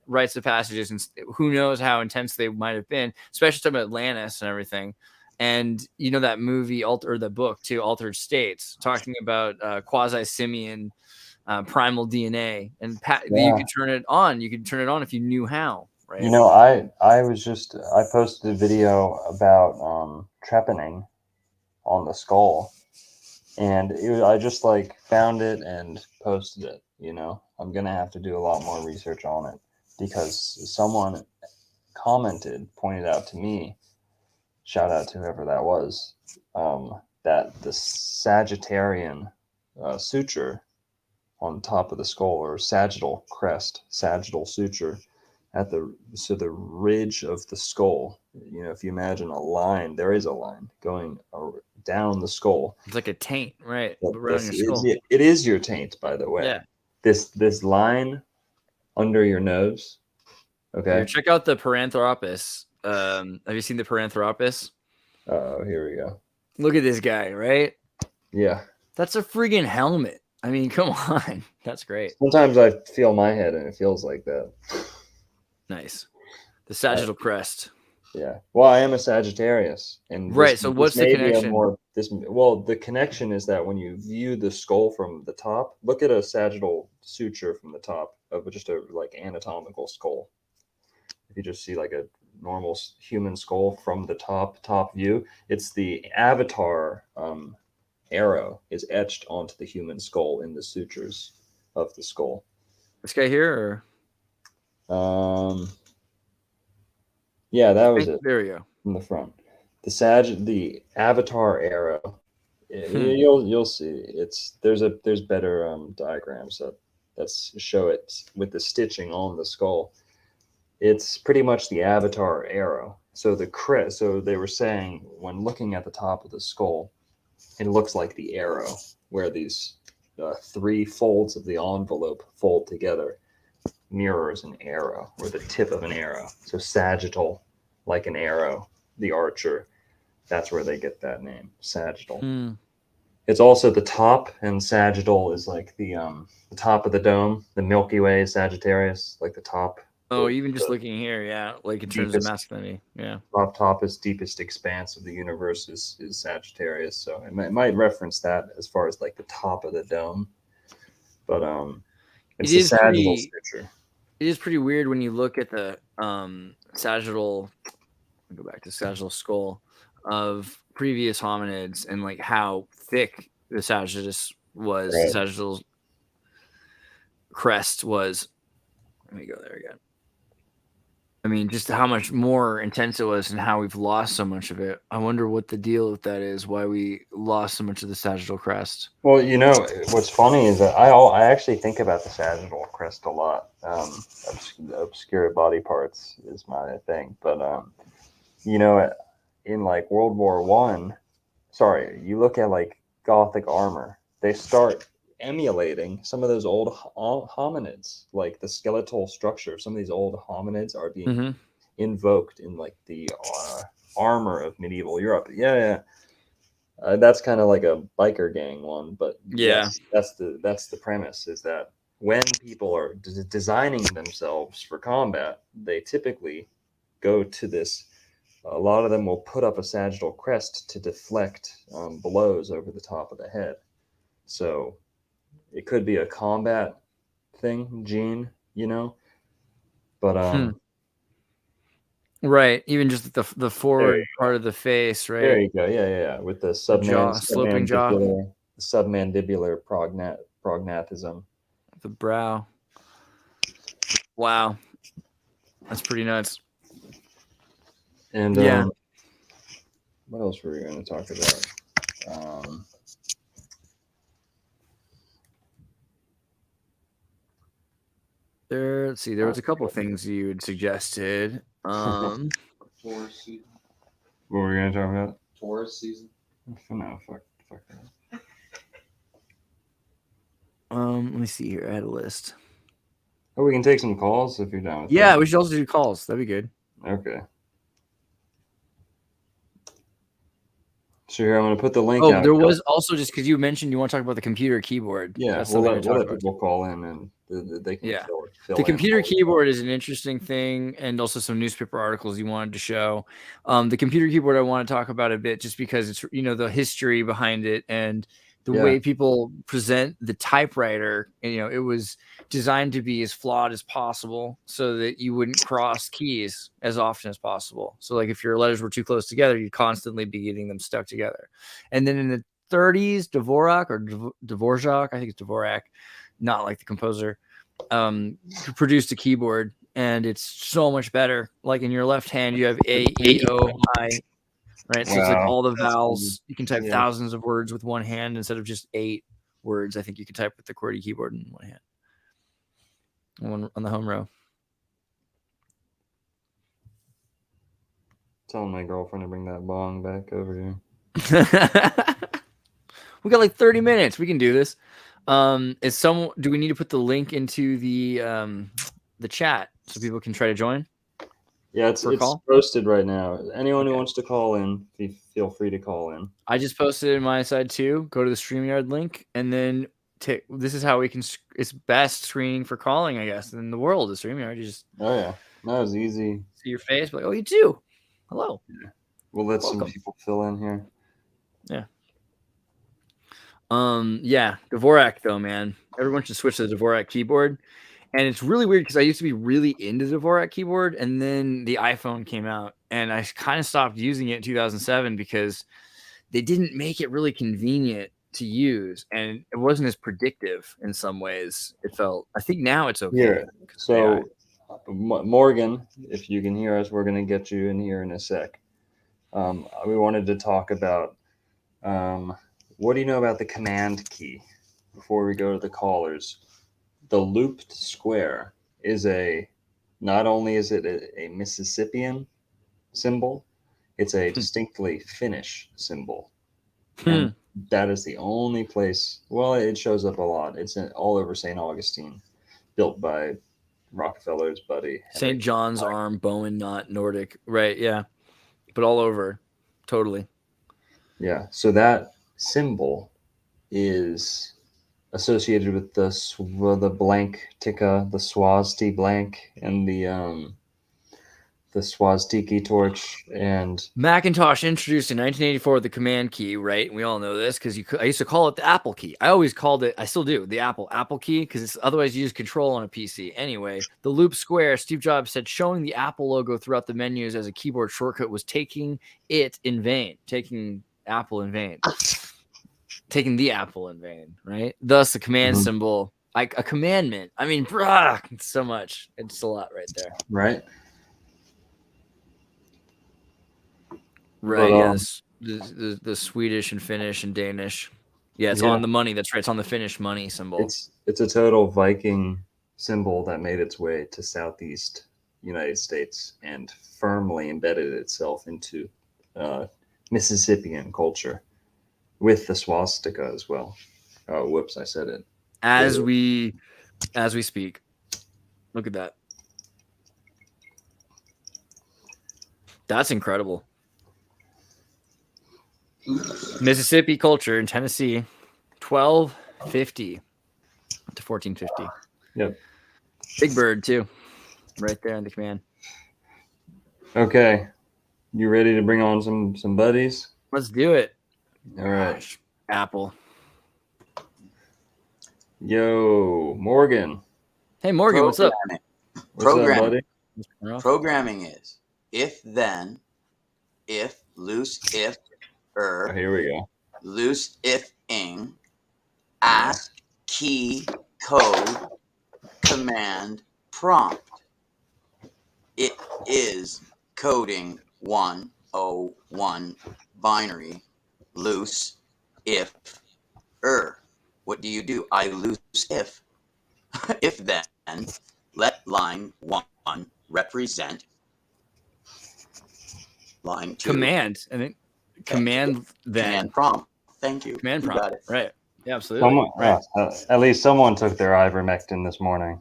Speaker 7: rites of passages, and who knows how intense they might have been, especially talking about Atlantis and everything. And that movie or the book too, Altered States, talking about quasi-simian primal DNA, and you could turn it on. You could turn it on if you knew how, right?
Speaker 6: I posted a video about trepanning on the skull, and I just like found it and posted it. I'm gonna have to do a lot more research on it because someone pointed out to me, shout out to whoever that was, that the Sagittarian suture on top of the skull, or sagittal crest, sagittal suture at the ridge of the skull. If you imagine a line, there is a line going down the skull.
Speaker 7: It's like a taint, right?
Speaker 6: Around your skull. It is your taint, by the way.
Speaker 7: Yeah.
Speaker 6: This line under your nose. Okay.
Speaker 7: Here, check out the Paranthropus. Have you seen the Paranthropus?
Speaker 6: Oh, here we go.
Speaker 7: Look at this guy, right?
Speaker 6: Yeah.
Speaker 7: That's a friggin' helmet. I mean, come on. That's great.
Speaker 6: Sometimes I feel my head and it feels like that.
Speaker 7: Nice. The sagittal crest.
Speaker 6: Yeah. Well, I am a Sagittarius. And
Speaker 7: right. So what's the connection?
Speaker 6: The connection is that when you view the skull from the top, look at a sagittal suture from the top of just a like anatomical skull. If you just see like a normal human skull from the top view, it's the avatar arrow is etched onto the human skull in the sutures of the skull.
Speaker 7: This guy here, or
Speaker 6: yeah, that was it.
Speaker 7: There you go.
Speaker 6: From the front, the avatar arrow. You'll see. There's better diagrams that show it with the stitching on the skull. It's pretty much the avatar arrow. So they were saying when looking at the top of the skull, it looks like the arrow, where these three folds of the envelope fold together, mirrors an arrow, or the tip of an arrow. So sagittal, like an arrow, the archer. That's where they get that name, sagittal.
Speaker 7: Hmm.
Speaker 6: It's also the top, and sagittal is like the top of the dome. The Milky Way is Sagittarius, like the top.
Speaker 7: Oh, even just looking here, yeah, like in terms of
Speaker 6: deepest-
Speaker 7: masculinity, yeah.
Speaker 6: top is deepest expanse of the universe is Sagittarius. So it might reference that as far as like the top of the dome. But it's
Speaker 7: It
Speaker 6: the
Speaker 7: is
Speaker 6: sagittal
Speaker 7: pretty-
Speaker 6: structure.
Speaker 7: It is pretty weird when you look at the sagittal. Go back to sagittal skull of previous hominids and like how thick the sagittus was.
Speaker 6: Right.
Speaker 7: The sagittal crest was. Let me go there again. I mean, just how much more intense it was and how we've lost so much of it. I wonder what the deal with that is, why we lost so much of the sagittal crest.
Speaker 6: Well, you know, what's funny is that I actually think about the sagittal crest a lot. Obscure body parts is my thing. But, you know, in like World War One, you look at like Gothic armor, they start emulating some of those old hominids, like the skeletal structure of some of these old hominids are being invoked in like the armor of medieval Europe. That's kind of like a biker gang one, but yes, that's the premise, is that when people are designing themselves for combat, they typically go to this. A lot of them will put up a sagittal crest to deflect blows over the top of the head. So it could be a combat thing, gene, you know, but
Speaker 7: right, even just the forward part of the face, right?
Speaker 6: There you go, yeah, with the
Speaker 7: sloping jaw,
Speaker 6: submandibular prognatism,
Speaker 7: the brow. Wow, that's pretty nuts.
Speaker 6: And
Speaker 7: yeah,
Speaker 6: what else were we going to talk about?
Speaker 7: Let's see. There was a couple of things you had suggested.
Speaker 1: Taurus season.
Speaker 6: What were we going to talk about?
Speaker 1: Taurus season.
Speaker 6: No, fuck that.
Speaker 7: Let me see here. I had a list.
Speaker 6: Oh, we can take some calls if you're down with
Speaker 7: Yeah,
Speaker 6: that.
Speaker 7: we should also do calls. That'd be good.
Speaker 6: Okay. So here, I'm going to put the link
Speaker 7: Oh,
Speaker 6: out.
Speaker 7: there was also, just because you mentioned you want to talk about the computer keyboard.
Speaker 6: Yeah,
Speaker 7: That's
Speaker 6: we'll
Speaker 7: something
Speaker 6: let people call in and they can fill
Speaker 7: the
Speaker 6: in.
Speaker 7: computer keyboard is an interesting thing, and also some newspaper articles you wanted to show. The computer keyboard I want to talk about a bit, just because it's, you know, the history behind it and the way people present the typewriter. And, you know, it was designed to be as flawed as possible so that you wouldn't cross keys as often as possible. So like if your letters were too close together, you'd constantly be getting them stuck together. And then in the 30s, Dvorak, I think it's Dvorak, not like the composer, produced a keyboard, and it's so much better. Like in your left hand, you have A, E, O, I, right? So it's like all the vowels. You can type thousands of words with one hand instead of just 8 words. I think you can type with the QWERTY keyboard in one hand. On the home row.
Speaker 6: Telling my girlfriend to bring that bong back over here.
Speaker 7: We got like 30 minutes. We can do this. Do we need to put the link into the chat so people can try to join?
Speaker 6: Yeah, it's posted right now. Anyone who wants to call in, feel free to call in.
Speaker 7: I just posted it on my side too. Go to the StreamYard link, and then this is how we can. It's best screening for calling, I guess, in the world. The StreamYard, you just
Speaker 6: that was easy.
Speaker 7: See your face, like, oh, you too. Hello.
Speaker 6: Yeah. We'll let some people fill in here.
Speaker 7: Yeah. Yeah, Dvorak though, man. Everyone should switch to the Dvorak keyboard. And it's really weird because I used to be really into the Dvorak keyboard, and then the iPhone came out, and I kind of stopped using it in 2007 because they didn't make it really convenient to use, and it wasn't as predictive in some ways. It felt. I think now it's okay.
Speaker 6: Yeah. So, Morgan, if you can hear us, we're going to get you in here in a sec. We wanted to talk about what do you know about the command key before we go to the callers. The looped square is not only is it a Mississippian symbol, it's a distinctly Finnish symbol. And that is the only place, well, it shows up a lot. It's all over St. Augustine, built by Rockefeller's buddy.
Speaker 7: St. John's Arm, Bowen Knot, Nordic. Right, yeah. but all over, totally.
Speaker 6: Yeah. So that symbol is associated with the blank tikka, the swasti blank, and the swastiki torch, and
Speaker 7: Macintosh introduced in 1984 the command key, right? We all know this because I used to call it the Apple key. I always called it, I still do, the Apple key because it's otherwise you use control on a PC. Anyway, the loop square, Steve Jobs said showing the Apple logo throughout the menus as a keyboard shortcut was taking Apple in vain. Taking the Apple in vain, right? Thus, the command symbol, like a commandment. I mean, it's so much. It's a lot right there.
Speaker 6: Right.
Speaker 7: Right.
Speaker 6: But,
Speaker 7: Yeah. The Swedish and Finnish and Danish. Yeah, it's
Speaker 6: Yeah.
Speaker 7: on the money. That's right. It's on the Finnish money symbol.
Speaker 6: It's a total Viking symbol that made its way to Southeast United States and firmly embedded itself into Mississippian culture with the swastika as well. Oh, whoops, I said it.
Speaker 7: As we speak. Look at that. That's incredible. Mississippi culture in Tennessee, 1250 to 1450.
Speaker 6: Yep.
Speaker 7: Big Bird too, right there in the command.
Speaker 6: Okay, you ready to bring on some buddies?
Speaker 7: Let's do it.
Speaker 6: All right.
Speaker 7: Apple.
Speaker 6: Yo, Morgan.
Speaker 7: Hey, Morgan, what's up?
Speaker 13: Programming.
Speaker 6: What's up, buddy?
Speaker 13: Programming is if then, if loose if
Speaker 6: Oh, here we go.
Speaker 13: loose if ing, ask key code command prompt. It is coding 101 binary loose if What do you do? I loose if. If then, let line 1 represent line 2.
Speaker 7: Command. And then command then.
Speaker 13: Command prompt. Thank you.
Speaker 7: Command
Speaker 13: You
Speaker 7: prompt.
Speaker 13: got it.
Speaker 7: Right. Yeah, absolutely.
Speaker 6: Someone,
Speaker 7: Right.
Speaker 6: at least someone took their ivermectin this morning.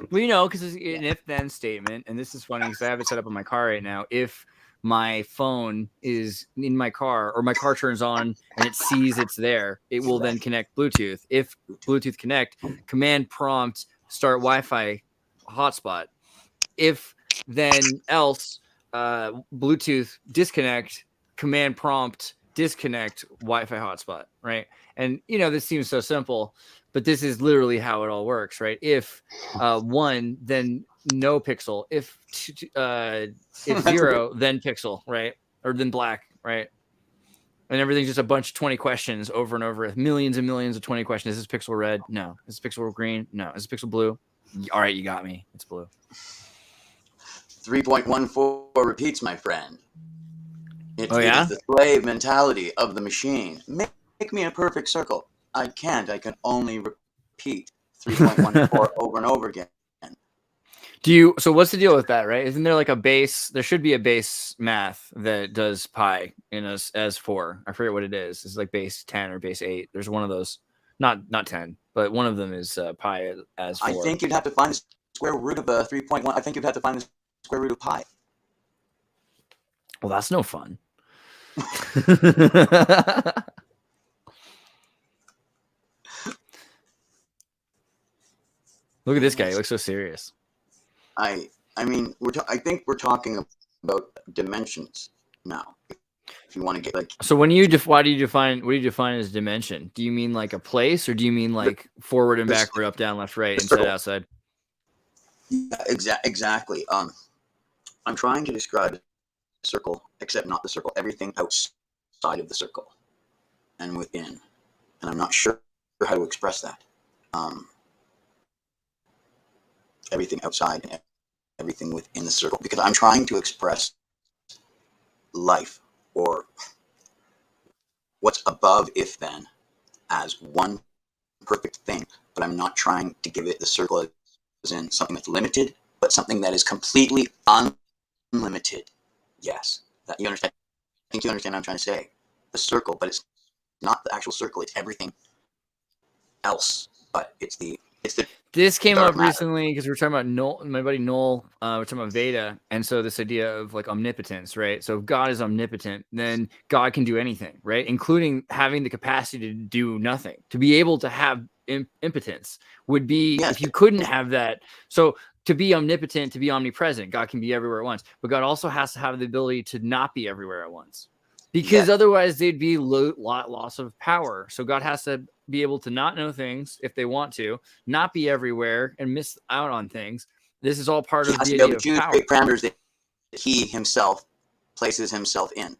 Speaker 7: Well, you know, because it's an if-then statement, and this is funny because I have it set up on my car right now. If my phone is in my car, or my car turns on and it sees it's there, it will then connect Bluetooth. If Bluetooth connect, command prompt start Wi-Fi hotspot. If then else, Bluetooth disconnect, command prompt disconnect Wi-Fi hotspot, right? And you know, this seems so simple, but this is literally how it all works, right? If 1, then no pixel. If if 0, then pixel, right? Or then black, right? And everything's just a bunch of 20 questions over and over, millions and millions of 20 questions. Is this pixel red? No. Is this pixel green? No. Is this pixel blue? All right, you got me. It's blue.
Speaker 13: 3.14 repeats, my friend. It is the slave mentality of the machine. Make me a perfect circle. I can't. I can only repeat 3.14 over and over again.
Speaker 7: So what's the deal with that, right? Isn't there like a base? There should be a base math that does pi in us as 4. I forget what it is. It's like base 10 or base 8. There's one of those. Not 10, but one of them is pi as 4.
Speaker 13: I think you'd have to find the square root of 3.1. I think you'd have to find the square root of pi.
Speaker 7: Well, that's no fun. Look at this guy. He looks so serious.
Speaker 13: I mean, I think we're talking about dimensions now. If you want to get like.
Speaker 7: So when you what do you define as dimension? Do you mean like a place, or do you mean like forward and backward, up, down, left, right, inside, outside?
Speaker 13: Yeah, exactly. I'm trying to describe a circle, except not the circle. Everything outside of the circle and within, and I'm not sure how to express that. Everything outside and everything within the circle, because I'm trying to express life, or what's above if then, as one perfect thing, but I'm not trying to give it the circle as in something that's limited, but something that is completely unlimited. Yes, that you understand. I think you understand what I'm trying to say. The circle, but it's not the actual circle. It's everything else, but it's the It's the
Speaker 7: This came
Speaker 13: dark
Speaker 7: up
Speaker 13: matter.
Speaker 7: recently because we were talking about Noel, my buddy Noel. We're talking about Veda, and so this idea of like omnipotence, right? So if God is omnipotent, then God can do anything, right? Including having the capacity to do nothing. To be able to have impotence would be if you couldn't have that. So to be omnipotent, to be omnipresent, God can be everywhere at once, but God also has to have the ability to not be everywhere at once, because otherwise they'd be loss of power. So God has to be able to not know things if they want to, not be everywhere and miss out on things. This is all part
Speaker 13: He
Speaker 7: of
Speaker 13: has
Speaker 7: the
Speaker 13: to be able
Speaker 7: idea
Speaker 13: to
Speaker 7: of
Speaker 13: choose
Speaker 7: power.
Speaker 13: great parameters that he himself places himself in.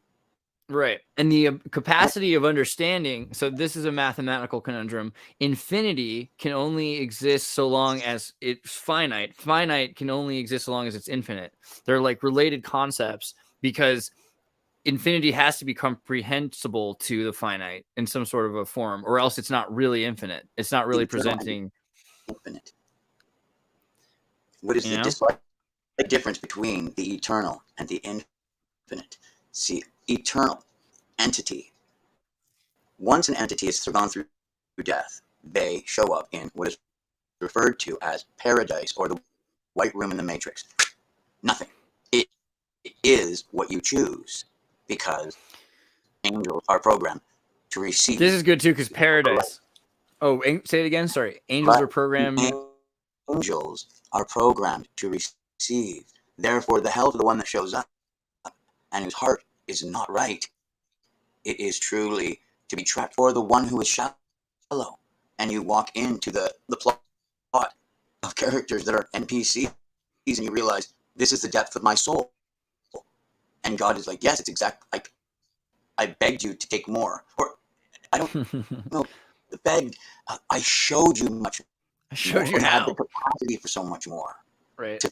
Speaker 7: Right. And the capacity of understanding. So this is a mathematical conundrum. Infinity can only exist so long as it's finite. Finite can only exist so long as it's infinite. They're like related concepts because infinity has to be comprehensible to the finite in some sort of a form, or else it's not really infinite. It's not really presenting
Speaker 13: infinite. What is the difference between the eternal and the infinite? See, eternal entity. Once an entity has gone through death, they show up in what is referred to as paradise or the white room in the matrix. Nothing. It is what you choose, because angels are programmed to receive.
Speaker 7: This is good too, because paradise. Oh, say it again. Sorry. Angels are programmed.
Speaker 13: Angels are programmed to receive. Therefore, the hell to the one that shows up and whose heart is not right. It is truly to be trapped for the one who is shallow. And you walk into the plot of characters that are NPCs, and you realize this is the depth of my soul. And God is like, yes, it's exact. I begged you to take more. Or I don't know. Begged. I showed you much.
Speaker 7: I showed you
Speaker 13: I had the
Speaker 7: how.
Speaker 13: capacity for so much more.
Speaker 7: Right.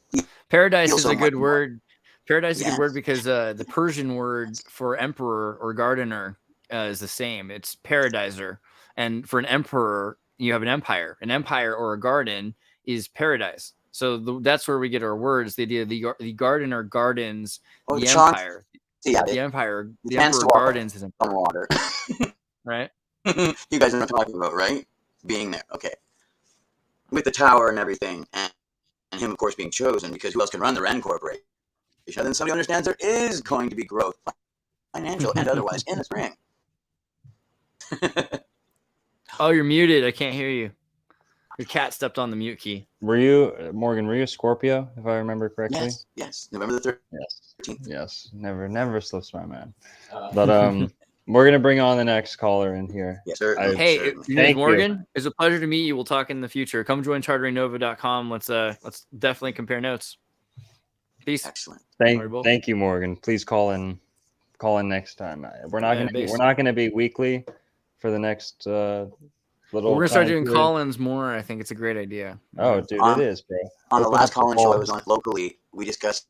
Speaker 7: Paradise is a good word. Paradise is a good word
Speaker 13: Yes.
Speaker 7: because the Persian word for emperor or gardener is the same. It's paradiser. And for an emperor, you have an empire. An empire or a garden is paradise. So that's where we get our words. The idea of the gardener gardens the empire. The empire, the emperor gardens his empire.
Speaker 13: On water.
Speaker 7: Right?
Speaker 13: You guys know what I'm talking about, right? Being there. Okay. With the tower and everything, and him, of course, being chosen, because who else can run the Ren Corporation? Then somebody understands there is going to be growth, financial and otherwise, in the spring.
Speaker 7: Oh, you're muted. I can't hear you. Your cat stepped on the mute key.
Speaker 6: Were you, Morgan, were you a Scorpio, if I remember correctly?
Speaker 13: Yes. November the
Speaker 6: 13th. Yes. Never slips my mind. But we're going to bring on the next caller in here.
Speaker 13: Yes, sir.
Speaker 7: Hey, your name is Morgan. It's a pleasure to meet you. We'll talk in the future. Come join charteringnova.com. Let's definitely compare notes. Peace.
Speaker 13: Excellent.
Speaker 6: Thank you, Morgan. Please call in next time. We're not going to be weekly for the next little.
Speaker 7: We're gonna start doing call-ins more. I think it's a great idea.
Speaker 6: Oh, dude, it is, bro.
Speaker 13: On the last call-in show I was on locally, we discussed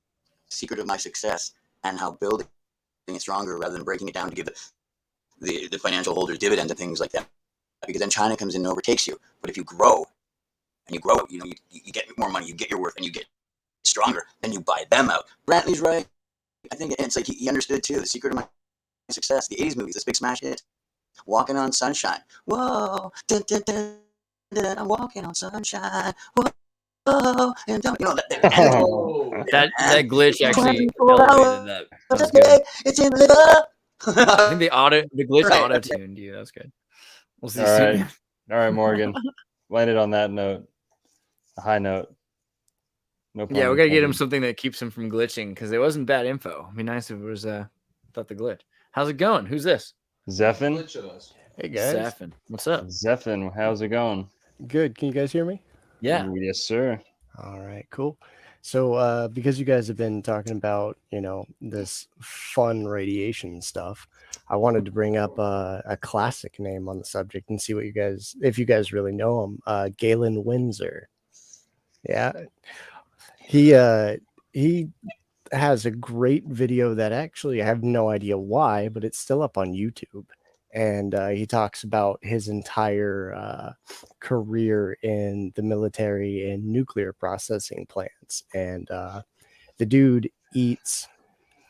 Speaker 13: the secret of my success and how building it stronger rather than breaking it down to give the financial holders dividends and things like that. Because then China comes in and overtakes you. But if you grow, you get more money, you get your worth, and you get stronger, then you buy them out. Brantley's right. I think it's like he understood too the secret of my success. The 80s movies, this big smash hit. Walking on sunshine. Whoa. Dun, dun, dun, dun, I'm walking on sunshine. Whoa. And don't,
Speaker 7: that glitch actually elevated that. That's good.
Speaker 13: It's in the
Speaker 7: I think the glitch auto-tuned you. That's good. We'll see soon.
Speaker 6: All right, Morgan. Landed on that note. A high note. No problem.
Speaker 7: Yeah, we gotta get him something that keeps him from glitching, because it wasn't bad info. It'd be nice if it was about the glitch. How's it going? Who's this?
Speaker 6: Zephin.
Speaker 14: Hey guys.
Speaker 7: Zephin. What's up?
Speaker 6: Zephin, how's it going?
Speaker 14: Good. Can you guys hear me?
Speaker 7: Yeah.
Speaker 6: Yes, sir.
Speaker 14: All right, cool. So because you guys have been talking about, this fun radiation stuff, I wanted to bring up a classic name on the subject and see if you guys really know him. Galen Windsor. Yeah. He has a great video that actually I have no idea why, but it's still up on YouTube. And he talks about his entire career in the military and nuclear processing plants. And the dude eats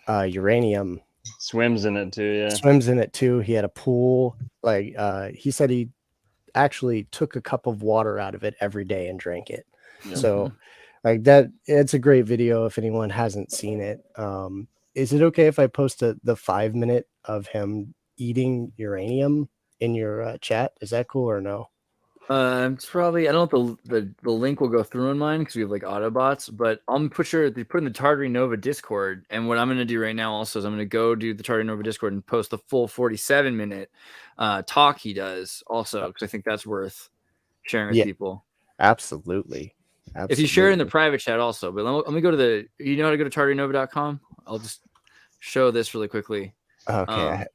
Speaker 14: uranium.
Speaker 6: Swims in it too, yeah.
Speaker 14: Swims in it too. He had a pool. He said he actually took a cup of water out of it every day and drank it.
Speaker 6: Yeah.
Speaker 14: So like that, it's a great video if anyone hasn't seen it. Is it okay if I post the 5-minute of him eating uranium in your chat? Is that cool or no?
Speaker 7: It's probably, I don't know if the link will go through in mine because we have like Autobots, but I'm put sure they put in the Tartary Nova Discord. And what I'm going to do right now also is I'm going to go do the Tartary Nova Discord and post the full 47-minute talk he does also, because I think that's worth sharing with people.
Speaker 14: Absolutely.
Speaker 7: If you share it in the private chat also, but let me go to you know how to go to tartarynova.com? I'll just show this really quickly.
Speaker 14: Okay.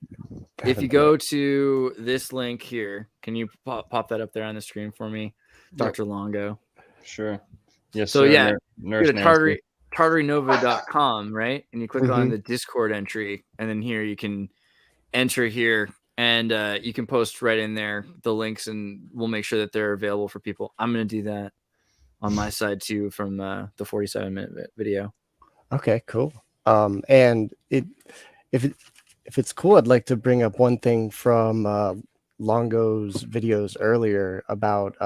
Speaker 7: If you go to this link here, can you pop that up there on the screen for me, Dr. Longo?
Speaker 6: Sure. Yes.
Speaker 7: So
Speaker 6: sir,
Speaker 7: yeah,
Speaker 6: Nurse
Speaker 7: go to
Speaker 6: Nancy.
Speaker 7: tartarynova.com, right? And you click on the Discord entry, and then here you can enter here, and you can post right in there the links, and we'll make sure that they're available for people. I'm going to do that on my side too from the 47-minute video.
Speaker 14: Okay, cool. And if it's cool, I'd like to bring up one thing from Longo's videos earlier about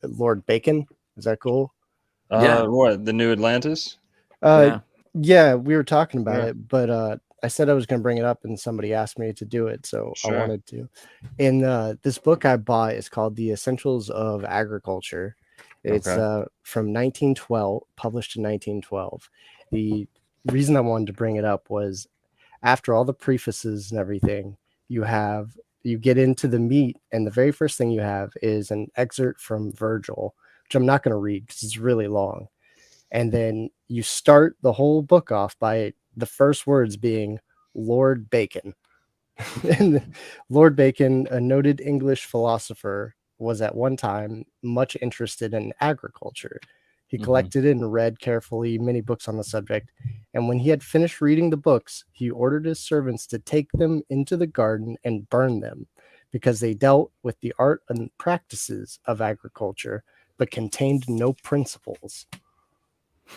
Speaker 14: Lord Bacon. Is that cool?
Speaker 6: What, the new Atlantis?
Speaker 14: Yeah, we were talking about
Speaker 6: Yeah.
Speaker 14: it, but I said I was going to bring it up, and somebody asked me to do it, so I
Speaker 6: Sure.
Speaker 14: wanted to. In this book I bought is called The Essentials of Agriculture. It's from 1912, published in 1912. The reason I wanted to bring it up was after all the prefaces and everything, you get into the meat, and the very first thing you have is an excerpt from Virgil, which I'm not going to read because it's really long. And then you start the whole book off by the first words being Lord Bacon. And Lord Bacon, a noted English philosopher, was at one time much interested in agriculture. He collected and read carefully many books on the subject, and when he had finished reading the books, he ordered his servants to take them into the garden and burn them, because they dealt with the art and practices of agriculture, but contained no principles.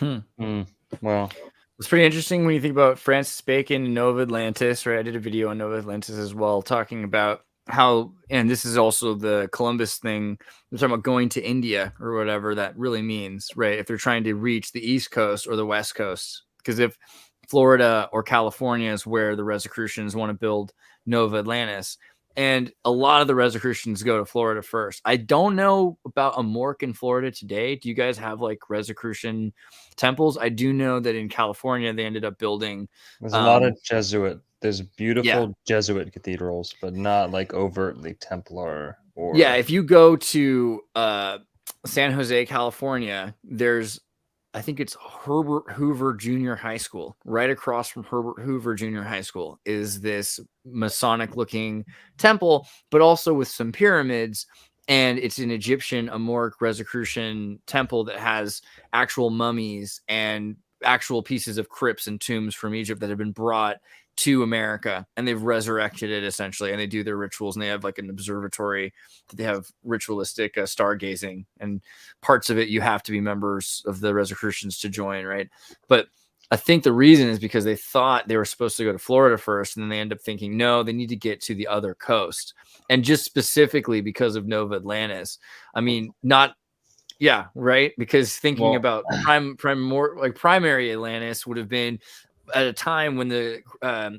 Speaker 6: Well,
Speaker 7: it's pretty interesting when you think about Francis Bacon and Nova Atlantis, right? I did a video on Nova Atlantis as well, talking about how, and this is also the Columbus thing, they're talking about going to India or whatever that really means, right? If they're trying to reach the East Coast or the West Coast, because if Florida or California is where the Rosicrucians want to build Nova Atlantis, and a lot of the Rosicrucians go to Florida first. I don't know about a Mork in Florida today. Do you guys have like Rosicrucian temples? I do know that in California they ended up building.
Speaker 6: There's a lot of Jesuit. There's beautiful Jesuit cathedrals, but not like overtly Templar. Or
Speaker 7: if you go to San Jose, California, there's, I think it's Herbert Hoover Junior High School. Right across from Herbert Hoover Junior High School is this Masonic-looking temple, but also with some pyramids. And it's an Egyptian Amorc Rosicrucian temple that has actual mummies and actual pieces of crypts and tombs from Egypt that have been brought to America, and they've resurrected it essentially, and they do their rituals, and they have like an observatory that they have ritualistic stargazing, and parts of it you have to be members of the Rosicrucians to join, right? But I think the reason is because they thought they were supposed to go to Florida first, and then they end up thinking, no, they need to get to the other coast. And just specifically because of Nova Atlantis, I mean, not, yeah, right? Because thinking about primary Atlantis would have been at a time when the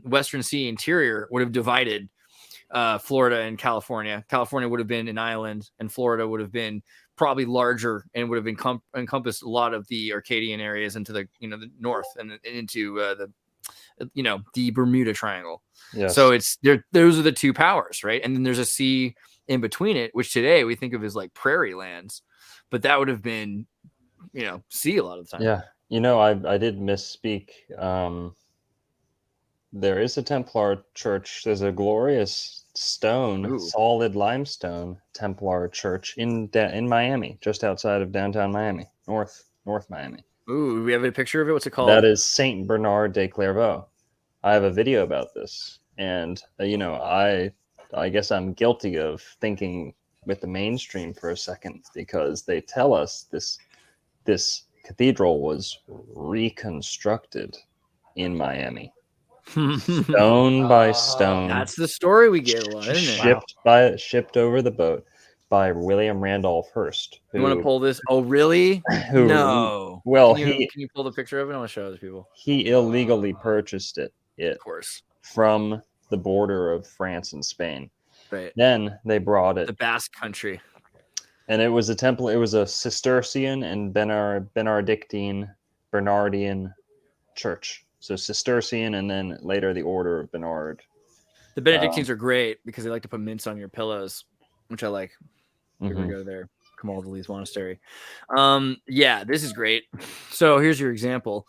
Speaker 7: Western Sea interior would have divided Florida and California. California would have been an island, and Florida would have been probably larger and would have encompassed a lot of the Arcadian areas into the the north and into the Bermuda Triangle.
Speaker 6: Yes.
Speaker 7: So it's there. Those are the two powers, right? And then there's a sea in between it, which today we think of as like prairie lands, but that would have been sea a lot of the time.
Speaker 6: Yeah. I did misspeak. There is a Templar church. There's a glorious stone, solid limestone Templar church in Miami, just outside of downtown Miami, North Miami.
Speaker 7: Ooh, we have a picture of it. What's it called?
Speaker 6: That is Saint Bernard de Clairvaux. I have a video about this, and I guess I'm guilty of thinking with the mainstream for a second, because they tell us this cathedral was reconstructed in Miami, stone by stone.
Speaker 7: That's the story we gave a lot, isn't it?
Speaker 6: Shipped over the boat. by William Randolph Hearst.
Speaker 7: You want to pull this? Oh, really?
Speaker 6: Who,
Speaker 7: No.
Speaker 6: Well,
Speaker 7: can you pull the picture of it? I want to show other people.
Speaker 6: He illegally purchased it.
Speaker 7: Of course.
Speaker 6: From the border of France and Spain.
Speaker 7: Right.
Speaker 6: Then they brought it.
Speaker 7: The Basque Country.
Speaker 6: And it was a temple. It was a Cistercian and Bernardine church. So Cistercian, and then later the Order of Bernard.
Speaker 7: The Benedictines are great because they like to put mints on your pillows, which I like. We're gonna go there. Camaldolese Monastery. Yeah, this is great. So here's your example.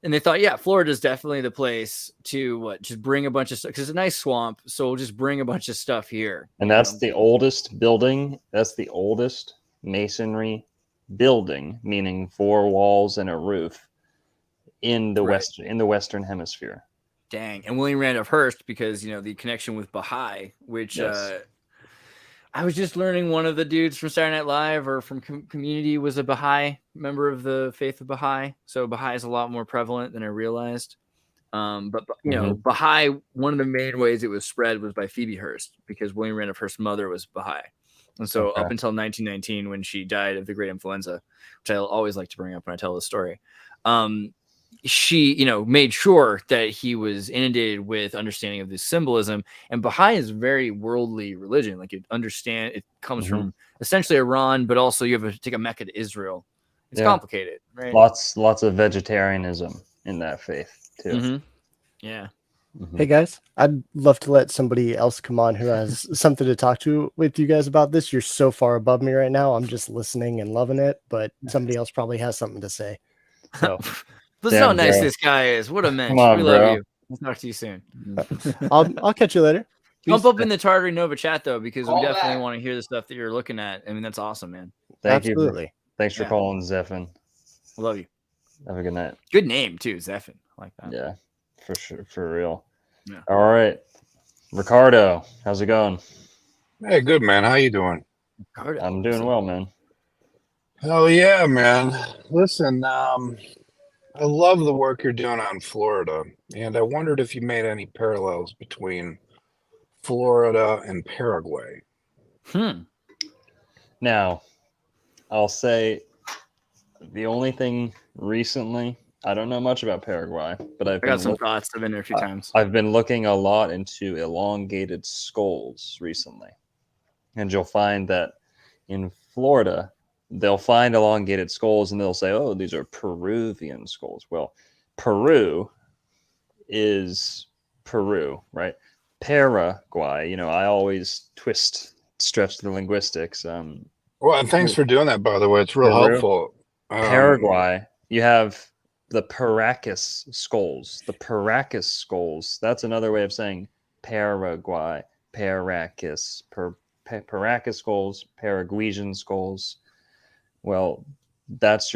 Speaker 7: And they thought, yeah, Florida is definitely the place to just bring a bunch of stuff because it's a nice swamp. So we'll just bring a bunch of stuff here.
Speaker 6: And that's the oldest building. That's the oldest masonry building, meaning 4 walls and a roof in the Western Hemisphere.
Speaker 7: Dang. And William Randolph Hearst, because the connection with Baha'i, which I was just learning one of the dudes from Saturday Night Live or from Community was a Baha'i member of the faith of Baha'i. So Baha'i is a lot more prevalent than I realized. But Baha'i, one of the main ways it was spread was by Phoebe Hearst, because William Randolph Hearst's mother was Baha'i. And so up until 1919, when she died of the Great Influenza, which I always like to bring up when I tell the story, she, made sure that he was inundated with understanding of this symbolism. And Baha'i is a very worldly religion. Like, it comes from essentially Iran, but also you have to take a Mecca to Israel. It's complicated, right?
Speaker 6: Lots of vegetarianism in that faith too.
Speaker 7: Yeah.
Speaker 14: Hey guys, I'd love to let somebody else come on who has something to talk to with you guys about this. You're so far above me right now. I'm just listening and loving it, but somebody else probably has something to say. So
Speaker 7: Listen how nice this guy is. What a mensch. We love you. We'll talk to you soon.
Speaker 14: I'll catch you later.
Speaker 7: Jump up in the Tartary Nova chat though, because we definitely want to hear the stuff that you're looking at. I mean, that's awesome, man.
Speaker 14: Absolutely.
Speaker 6: Thanks for calling, Zephin.
Speaker 7: Love you.
Speaker 6: Have a good night.
Speaker 7: Good name too, Zephin. I like that.
Speaker 6: Yeah, for sure, for real.
Speaker 7: Yeah.
Speaker 6: All right, Ricardo, how's it going?
Speaker 15: Hey, good man. How you doing?
Speaker 7: Ricardo,
Speaker 6: I'm doing well, man.
Speaker 15: Hell yeah, man. Listen, I love the work you're doing on Florida, and I wondered if you made any parallels between Florida and Paraguay.
Speaker 6: Now, I'll say the only thing recently, I don't know much about Paraguay, but I
Speaker 7: got some thoughts. I've been there a few times.
Speaker 6: I've been looking a lot into elongated skulls recently. And you'll find that in Florida, they'll find elongated skulls and they'll say, oh, these are Peruvian skulls. Well, Peru is Peru, right? Paraguay, I always stretch the linguistics.
Speaker 15: Well, and thanks for doing that, by the way. It's real helpful.
Speaker 6: Paraguay, you have the Paracas skulls. The Paracas skulls, that's another way of saying Paraguay, Paracas, Paracas skulls, Paraguayan skulls. Well, that's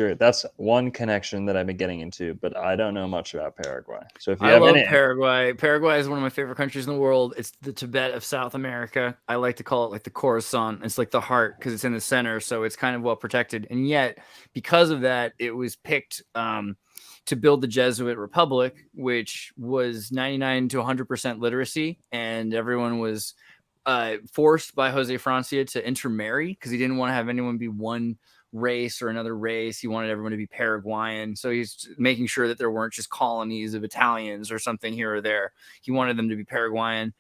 Speaker 6: one connection that I've been getting into, but I don't know much about Paraguay. So if you have any...
Speaker 7: Paraguay. Paraguay is one of my favorite countries in the world. It's the Tibet of South America. I like to call it like the Khorasan. It's like the heart because it's in the center, so it's kind of well protected. And yet, because of that, it was picked to build the Jesuit Republic, which was 99 to 100% literacy, and everyone was forced by Jose Francia to intermarry because he didn't want to have anyone be one race or another race. He wanted everyone to be Paraguayan. So he's making sure that there weren't just colonies of Italians or something here or there. He wanted them to be Paraguayan.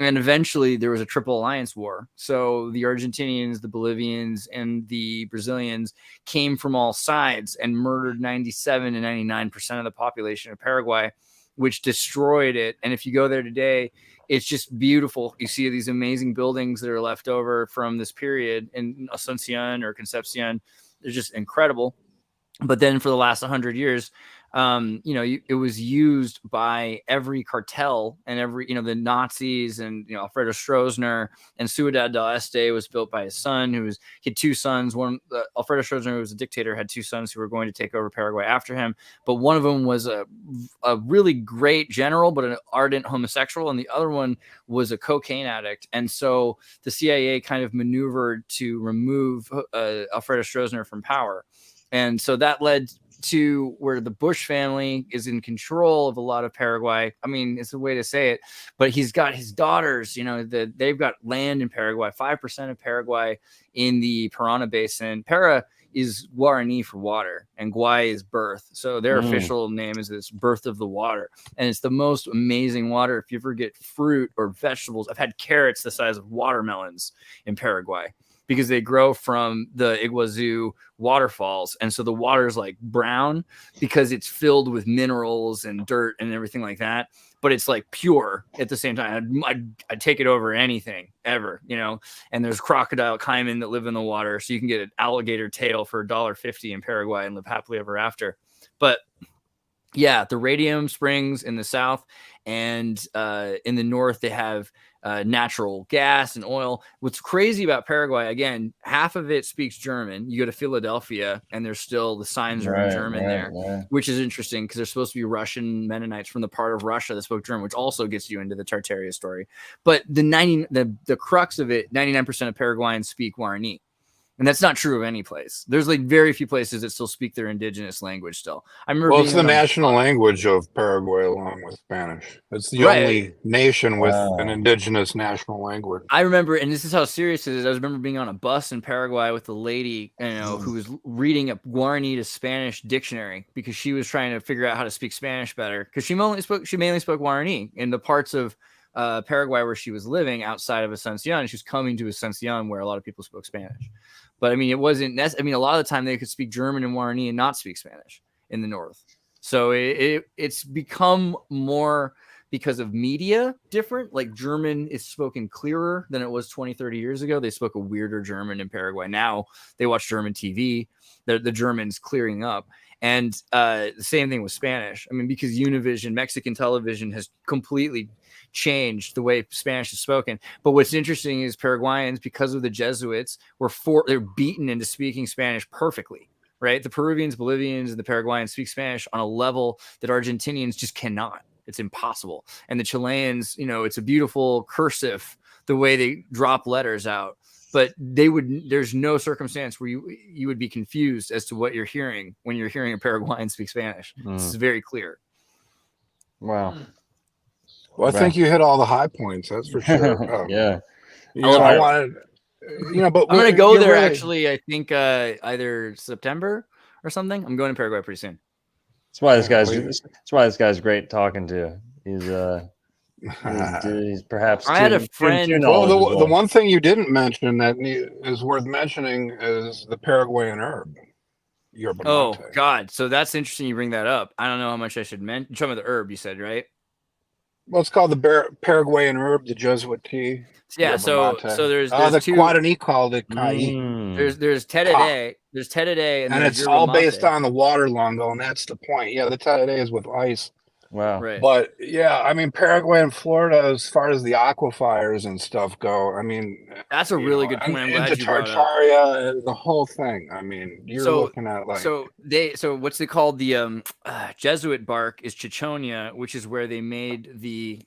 Speaker 7: And eventually there was a triple alliance war. So the Argentinians, the Bolivians, and the Brazilians came from all sides and murdered 97 to 99% of the population of Paraguay, which destroyed it. And if you go there today, it's just beautiful. You see these amazing buildings that are left over from this period in Asuncion or Concepcion. They're just incredible. But then for the last 100 years, it was used by every cartel and every, the Nazis and, Alfredo Stroessner, and Ciudad del Este was built by his son he had two sons. Alfredo Stroessner, who was a dictator, had two sons who were going to take over Paraguay after him. But one of them was a really great general, but an ardent homosexual. And the other one was a cocaine addict. And so the CIA kind of maneuvered to remove Alfredo Stroessner from power. And so that led to where the Bush family is in control of a lot of Paraguay. I mean, it's a way to say it, but he's got his daughters, you know, they've got land in Paraguay, 5% of Paraguay in the Parana Basin. Para is Guarani for water, and Guay is birth. So their official name is this birth of the water. And it's the most amazing water. If you ever get fruit or vegetables, I've had carrots the size of watermelons in Paraguay because they grow from the Iguazu waterfalls. And so the water is like brown because it's filled with minerals and dirt and everything like that. But it's like pure at the same time. I'd take it over anything ever, you know. And there's crocodile caiman that live in the water, so you can get an alligator tail for $1.50 in Paraguay and live happily ever after. But yeah, the Radium springs in the south, and in the north they have natural gas and oil. What's crazy about Paraguay, again, half of it speaks German. You go to Philadelphia and there's still the signs are in German there, which is interesting because there's supposed to be Russian Mennonites from the part of Russia that spoke German, which also gets you into the Tartaria story. But the crux of it, 99% of Paraguayans speak Guarani. And that's not true of any place. There's like very few places that still speak their indigenous language still. I remember
Speaker 15: it's the national language of Paraguay along with Spanish. It's the only nation with an indigenous national language.
Speaker 7: I remember, and this is how serious it is. I remember being on a bus in Paraguay with a lady, you know, who was reading a Guarani to Spanish dictionary because she was trying to figure out how to speak Spanish better. Because she mainly spoke Guarani in the parts of Paraguay where she was living outside of Asuncion. She was coming to Asuncion where a lot of people spoke Spanish. But I mean, it wasn't. I mean, a lot of the time they could speak German and Guarani and not speak Spanish in the north. So it's become more because of media different. Like German is spoken clearer than it was 20, 30 years ago. They spoke a weirder German in Paraguay. Now they watch German TV. The German's clearing up. And the same thing with Spanish. I mean, because Univision, Mexican television has completely changed the way Spanish is spoken. But what's interesting is Paraguayans, because of the Jesuits, they're beaten into speaking Spanish perfectly, right? The Peruvians, Bolivians, and the Paraguayans speak Spanish on a level that Argentinians just cannot. It's impossible. And the Chileans, you know, it's a beautiful cursive, the way they drop letters out. But there's no circumstance where you would be confused as to what you're hearing when you're hearing a Paraguayan speak Spanish. It's very clear.
Speaker 6: Wow.
Speaker 15: Well, I think you hit all the high points. That's for sure.
Speaker 6: Yeah.
Speaker 15: You know, I wanted, you know, but
Speaker 7: I'm going to go there actually. I think either September or something. I'm going to Paraguay pretty soon.
Speaker 6: That's why this guy's great talking to. He's perhaps.
Speaker 7: I had a friend.
Speaker 15: Well, the one thing you didn't mention that is worth mentioning is the Paraguayan herb.
Speaker 7: Oh God! So that's interesting. You bring that up. I don't know how much I should mention. You're talking about the herb, you said, right?
Speaker 15: Well, it's called the Paraguayan herb, the Jesuit tea.
Speaker 7: Yeah. So there's
Speaker 15: the
Speaker 7: two.
Speaker 15: Guarani called it kai.
Speaker 7: There's Tereré. There's Tereré,
Speaker 15: and it's all based on the water longo, and that's the point. Yeah, the Tereré is with ice.
Speaker 6: Wow.
Speaker 7: Right.
Speaker 15: But yeah, I mean, Paraguay and Florida, as far as the aquifers and stuff go, I mean,
Speaker 7: that's a really good point. I'm glad you brought
Speaker 15: Tartaria, the whole thing. I mean, you're looking at like
Speaker 7: so what's they called the Jesuit bark is Chichonia, which is where they made the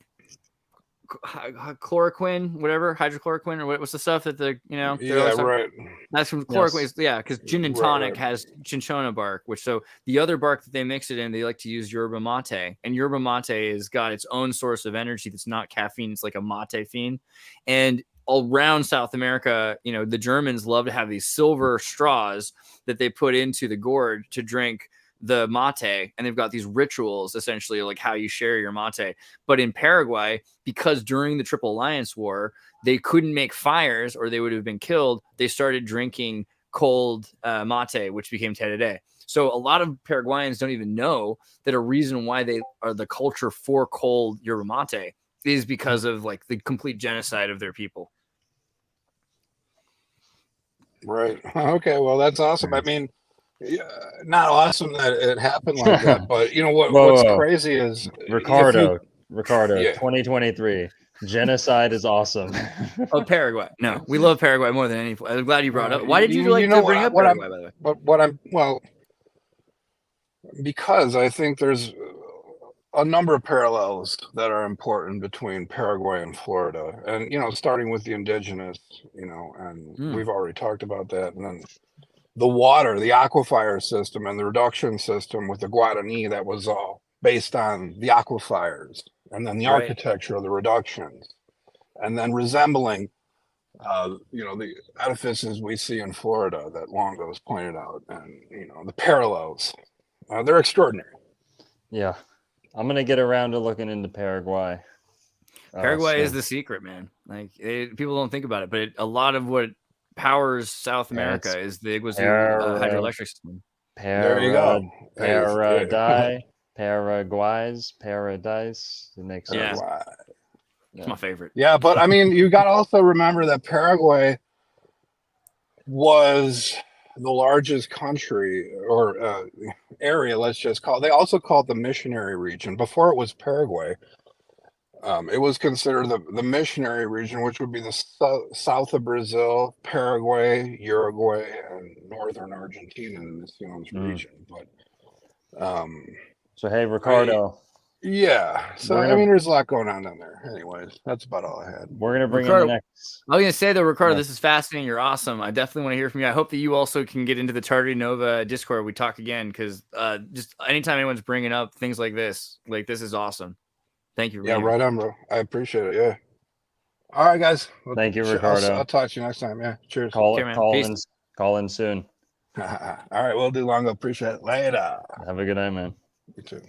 Speaker 7: chloroquine, whatever, hydrochloroquine, or what's the stuff that
Speaker 15: right.
Speaker 7: That's from chloroquine. Yeah, because gin and tonic has cinchona bark, so the other bark that they mix it in, they like to use yerba mate, and yerba mate has got its own source of energy that's not caffeine. It's like a mate fiend, and all around South America, you know, the Germans love to have these silver straws that they put into the gourd to drink the mate, and they've got these rituals essentially like how you share your mate. But in Paraguay, because during the Triple Alliance War they couldn't make fires or they would have been killed, they started drinking cold mate, which became tereré. So a lot of Paraguayans don't even know that a reason why they are the culture for cold yerba mate is because of like the complete genocide of their people.
Speaker 15: Right. Okay, well, that's awesome. I mean, not awesome that it happened like that, but you know what's crazy is
Speaker 6: Ricardo, 2023 genocide is awesome.
Speaker 7: Oh, Paraguay. No, we love Paraguay more than any. I'm glad you brought up. Why did you like to bring up Paraguay, by the way?
Speaker 15: Because I think there's a number of parallels that are important between Paraguay and Florida, and you know, starting with the indigenous, you know, and we've already talked about that, and then the water, the aquifer system, and the reduction system with the Guarani, that was all based on the aquifers, and then the
Speaker 7: Right.
Speaker 15: architecture of the reductions, and then resembling, the edifices we see in Florida that Longo has pointed out, and the parallels. They're extraordinary.
Speaker 6: Yeah, I'm gonna get around to looking into Paraguay.
Speaker 7: Paraguay is
Speaker 6: soon.
Speaker 7: the secret, man. Like people don't think about it, but a lot of what powers South America is the Iguazu hydroelectric system.
Speaker 15: There you go.
Speaker 6: Paraguay's paradise. The next
Speaker 7: It's my favorite.
Speaker 15: Yeah, but I mean, you got to also remember that Paraguay was the largest country or area, let's just call it. They also call it the missionary region. Before it was Paraguay, it was considered the missionary region, which would be the south of Brazil, Paraguay, Uruguay, and northern Argentina in this region. But
Speaker 6: so hey, Ricardo.
Speaker 15: So I mean, there's a lot going on down there. Anyways, that's about all I had.
Speaker 6: We're gonna bring
Speaker 7: Ricardo,
Speaker 6: in the next.
Speaker 7: I was gonna say though, Ricardo, this is fascinating. You're awesome. I definitely want to hear from you. I hope that you also can get into the Tardi Nova Discord. We talk again because just anytime anyone's bringing up things like this is awesome. Thank you.
Speaker 15: Yeah, right on, bro. I appreciate it. Yeah. All right, guys.
Speaker 6: Thank you, Ricardo.
Speaker 15: I'll talk to you next time. Yeah. Cheers.
Speaker 6: Call in soon.
Speaker 15: All right, we'll do Longo. Appreciate it. Later.
Speaker 6: Have a good night, man.
Speaker 15: You too.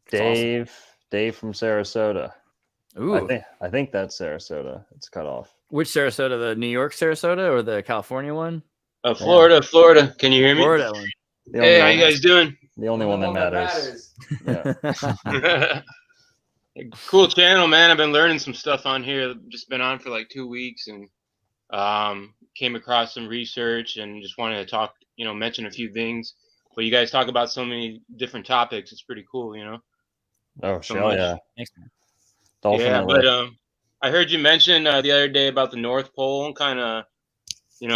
Speaker 6: Dave from Sarasota.
Speaker 7: Ooh.
Speaker 6: I think that's Sarasota. It's cut off.
Speaker 7: Which Sarasota? The New York Sarasota or the California one?
Speaker 16: Florida. Can you hear me?
Speaker 7: Florida one.
Speaker 16: Hey, how you guys doing?
Speaker 6: The only one that matters.
Speaker 16: Yeah. Cool channel, man. I've been learning some stuff on here. Just been on for like 2 weeks and came across some research and just wanted to talk, mention a few things. But you guys talk about so many different topics. It's pretty cool,
Speaker 6: Oh,
Speaker 16: so
Speaker 6: sure, yeah.
Speaker 7: Thanks, man.
Speaker 16: Yeah, but I heard you mention the other day about the North Pole and kind of,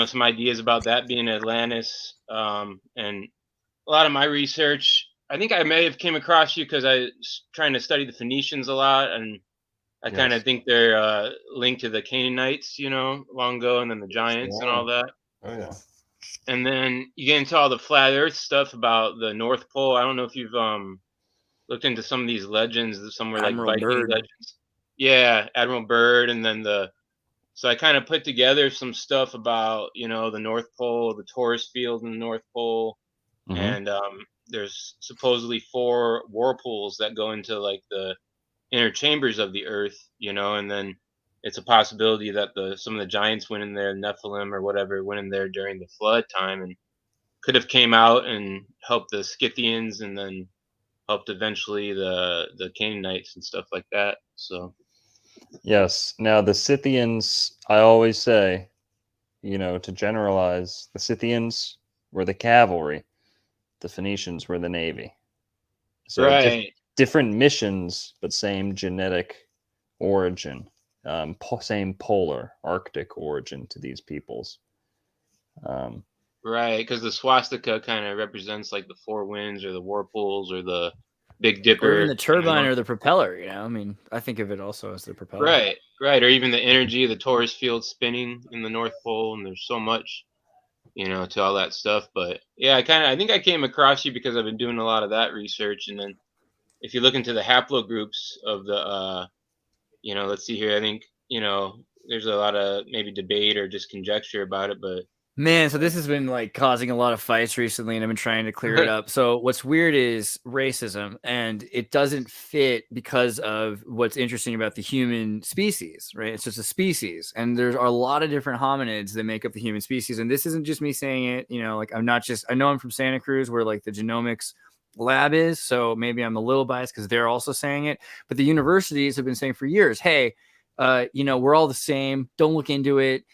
Speaker 16: some ideas about that being Atlantis. And a lot of my research, I think I may have came across you because I was trying to study the Phoenicians a lot, and I kind of think they're linked to the Canaanites, Longo, and then the Giants and all that.
Speaker 15: Oh yeah.
Speaker 16: And then you get into all the flat Earth stuff about the North Pole. I don't know if you've looked into some of these legends, somewhere like
Speaker 7: Admiral
Speaker 16: Viking
Speaker 7: Byrd.
Speaker 16: legends. Yeah, Admiral Byrd, and then so I kind of put together some stuff about the North Pole, the Taurus field in the North Pole, and there's supposedly 4 whirlpools that go into like the inner chambers of the Earth, and then it's a possibility that some of the giants went in there, Nephilim or whatever, went in there during the flood time and could have came out and helped the Scythians and then helped eventually the Canaanites and stuff like that. So
Speaker 6: Yes. Now the Scythians, I always say, to generalize, the Scythians were the cavalry, the Phoenicians were the navy. So
Speaker 16: right.
Speaker 6: Different missions, but same genetic origin, same polar Arctic origin to these peoples.
Speaker 16: Right, because the swastika kind of represents like the 4 winds or the whirlpools or the Big Dipper.
Speaker 7: Or even the turbine or the propeller, I mean, I think of it also as the propeller.
Speaker 16: Right. Or even the energy of the Taurus field spinning in the North Pole, and there's so much, to all that stuff. But yeah, I think I came across you because I've been doing a lot of that research. And then if you look into the haplogroups of the, let's see here, I think, there's a lot of maybe debate or just conjecture about it, but
Speaker 7: Man, so this has been like causing a lot of fights recently, and I've been trying to clear it up. So what's weird is racism, and it doesn't fit because of what's interesting about the human species, right? It's just a species, and there's a lot of different hominids that make up the human species. And this isn't just me saying it, like I know I'm from Santa Cruz, where like the genomics lab is, so maybe I'm a little biased because they're also saying it. But the universities have been saying for years, hey, we're all the same. Don't look into it.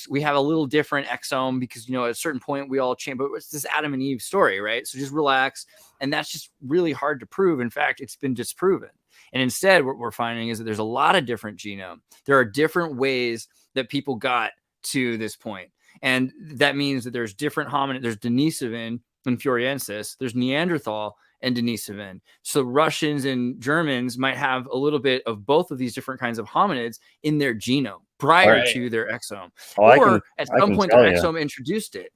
Speaker 7: We have a little different exome because, at a certain point we all change, but it's this Adam and Eve story, right? So just relax. And that's just really hard to prove. In fact, it's been disproven. And instead, what we're finding is that there's a lot of different genome. There are different ways that people got to this point. And that means that there's different hominid. There's Denisovan and Furiensis. There's Neanderthal and Denisovan. So Russians and Germans might have a little bit of both of these different kinds of hominids in their genome prior to their exome. Or at some point their exome introduced it.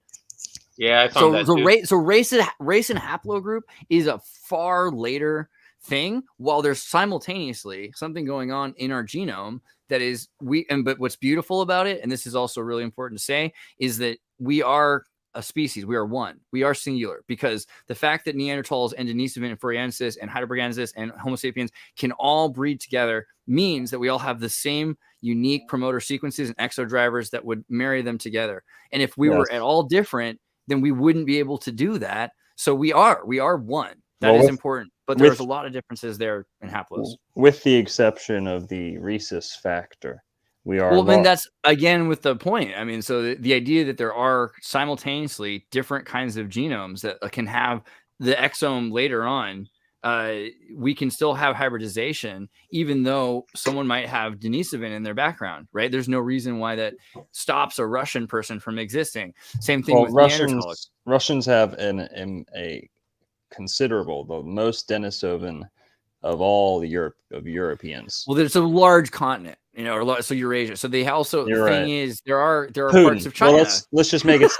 Speaker 16: Yeah, I found that too.
Speaker 7: So race and haplogroup is a far later thing, while there's simultaneously something going on in our genome that is but what's beautiful about it, and this is also really important to say, is that we are a species. We are one. We are singular, because the fact that Neanderthals and Denisovan and Floriensis and Heidelbergensis and Homo sapiens can all breed together means that we all have the same unique promoter sequences and exodrivers that would marry them together. And if we were at all different, then we wouldn't be able to do that. So we are one. That is important. But there's a lot of differences there in haplos.
Speaker 6: With the exception of the rhesus factor. We are
Speaker 7: well, and that's again with the point. I mean, so the idea that there are simultaneously different kinds of genomes that can have the exome later on, we can still have hybridization, even though someone might have Denisovan in their background, right? There's no reason why that stops a Russian person from existing. Same thing with Neanderthals.
Speaker 6: Russians have a considerable, the most Denisovan of all the Europeans.
Speaker 7: Well, there's a large continent, you know, so Eurasia. So they also
Speaker 6: You're
Speaker 7: the thing
Speaker 6: right.
Speaker 7: is there are
Speaker 6: Putin.
Speaker 7: parts of China.
Speaker 6: Well, let's just make it.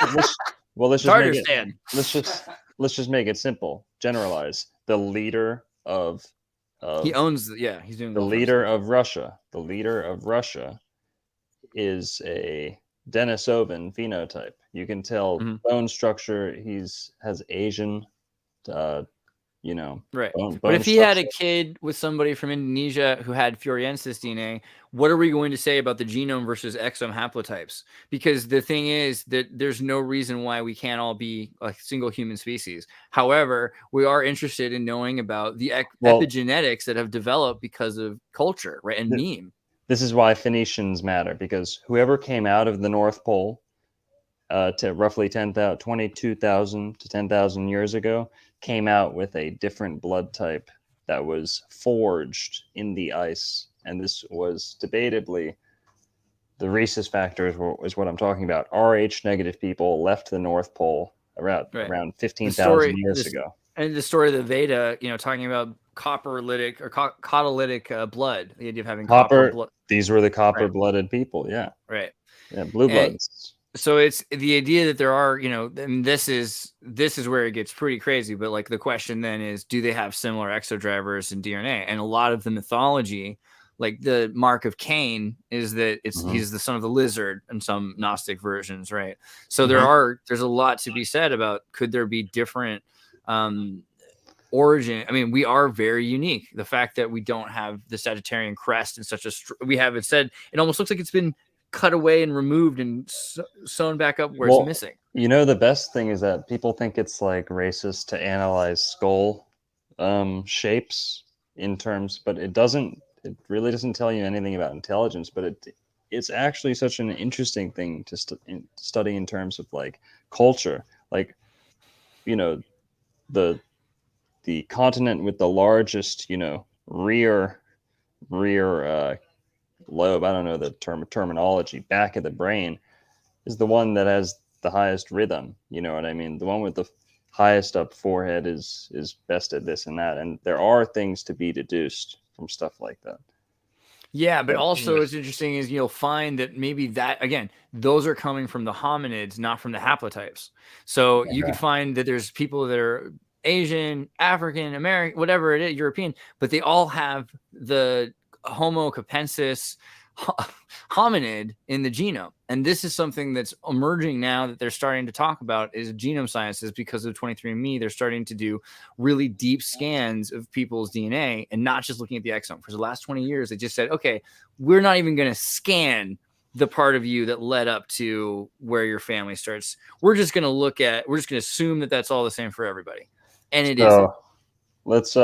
Speaker 6: Let's just make it simple. Generalize. The leader of
Speaker 7: he owns. Yeah, he's doing
Speaker 6: the leader of Russia. The leader of Russia is a Denisovan phenotype. You can tell bone structure. Has Asian. You know,
Speaker 7: right.
Speaker 6: Bone
Speaker 7: but if he had a
Speaker 6: structure.
Speaker 7: kid with somebody from Indonesia who had Floriensis DNA, what are we going to say about the genome versus exome haplotypes? Because the thing is that there's no reason why we can't all be a single human species. However, we are interested in knowing about the epigenetics that have developed because of culture, right? And meme.
Speaker 6: This is why Phoenicians matter, because whoever came out of the North Pole to roughly 22,000 to 10,000 years ago came out with a different blood type that was forged in the ice. And this was debatably the rhesus factor is what I'm talking about. Rh negative people left the North Pole around 15,000 years ago.
Speaker 7: And the story of the Veda, you know, talking about copper-lytic or catalytic blood, the idea of having copper blood.
Speaker 6: These were the copper-blooded people, yeah.
Speaker 7: Right.
Speaker 6: Yeah, blue bloods.
Speaker 7: So it's the idea that there are, you know, and this is where it gets pretty crazy. But like the question then is, do they have similar exodrivers in DNA? And a lot of the mythology, like the mark of Cain, is that he's the son of the lizard in some Gnostic versions, right? So there's a lot to be said about could there be different origin. I mean, we are very unique. The fact that we don't have the Sagittarian crest in such a we have it said it almost looks like it's been cut away and removed and sewn back up where it's missing.
Speaker 6: You know, the best thing is that people think it's like racist to analyze skull shapes in terms, but it really doesn't tell you anything about intelligence, but it's actually such an interesting thing to study in terms of like culture. Like, you know, the continent with the largest, you know, rear lobe, I don't know the terminology, back of the brain, is the one that has the highest rhythm. You know what I mean? The one with the highest up forehead is best at this and that. And there are things to be deduced from stuff like that.
Speaker 7: Yeah, but also what's interesting is you'll find that maybe that, again, those are coming from the hominids, not from the haplotypes. So you could find that there's people that are Asian, African, American, whatever it is, European, but they all have the Homo capensis hominid in the genome. And this is something that's emerging now that they're starting to talk about is genome sciences because of 23andMe. They're starting to do really deep scans of people's DNA and not just looking at the exome. For the last 20 years, they just said, okay, we're not even going to scan the part of you that led up to where your family starts. We're just going to assume that that's all the same for everybody. And it isn't.
Speaker 6: Let's,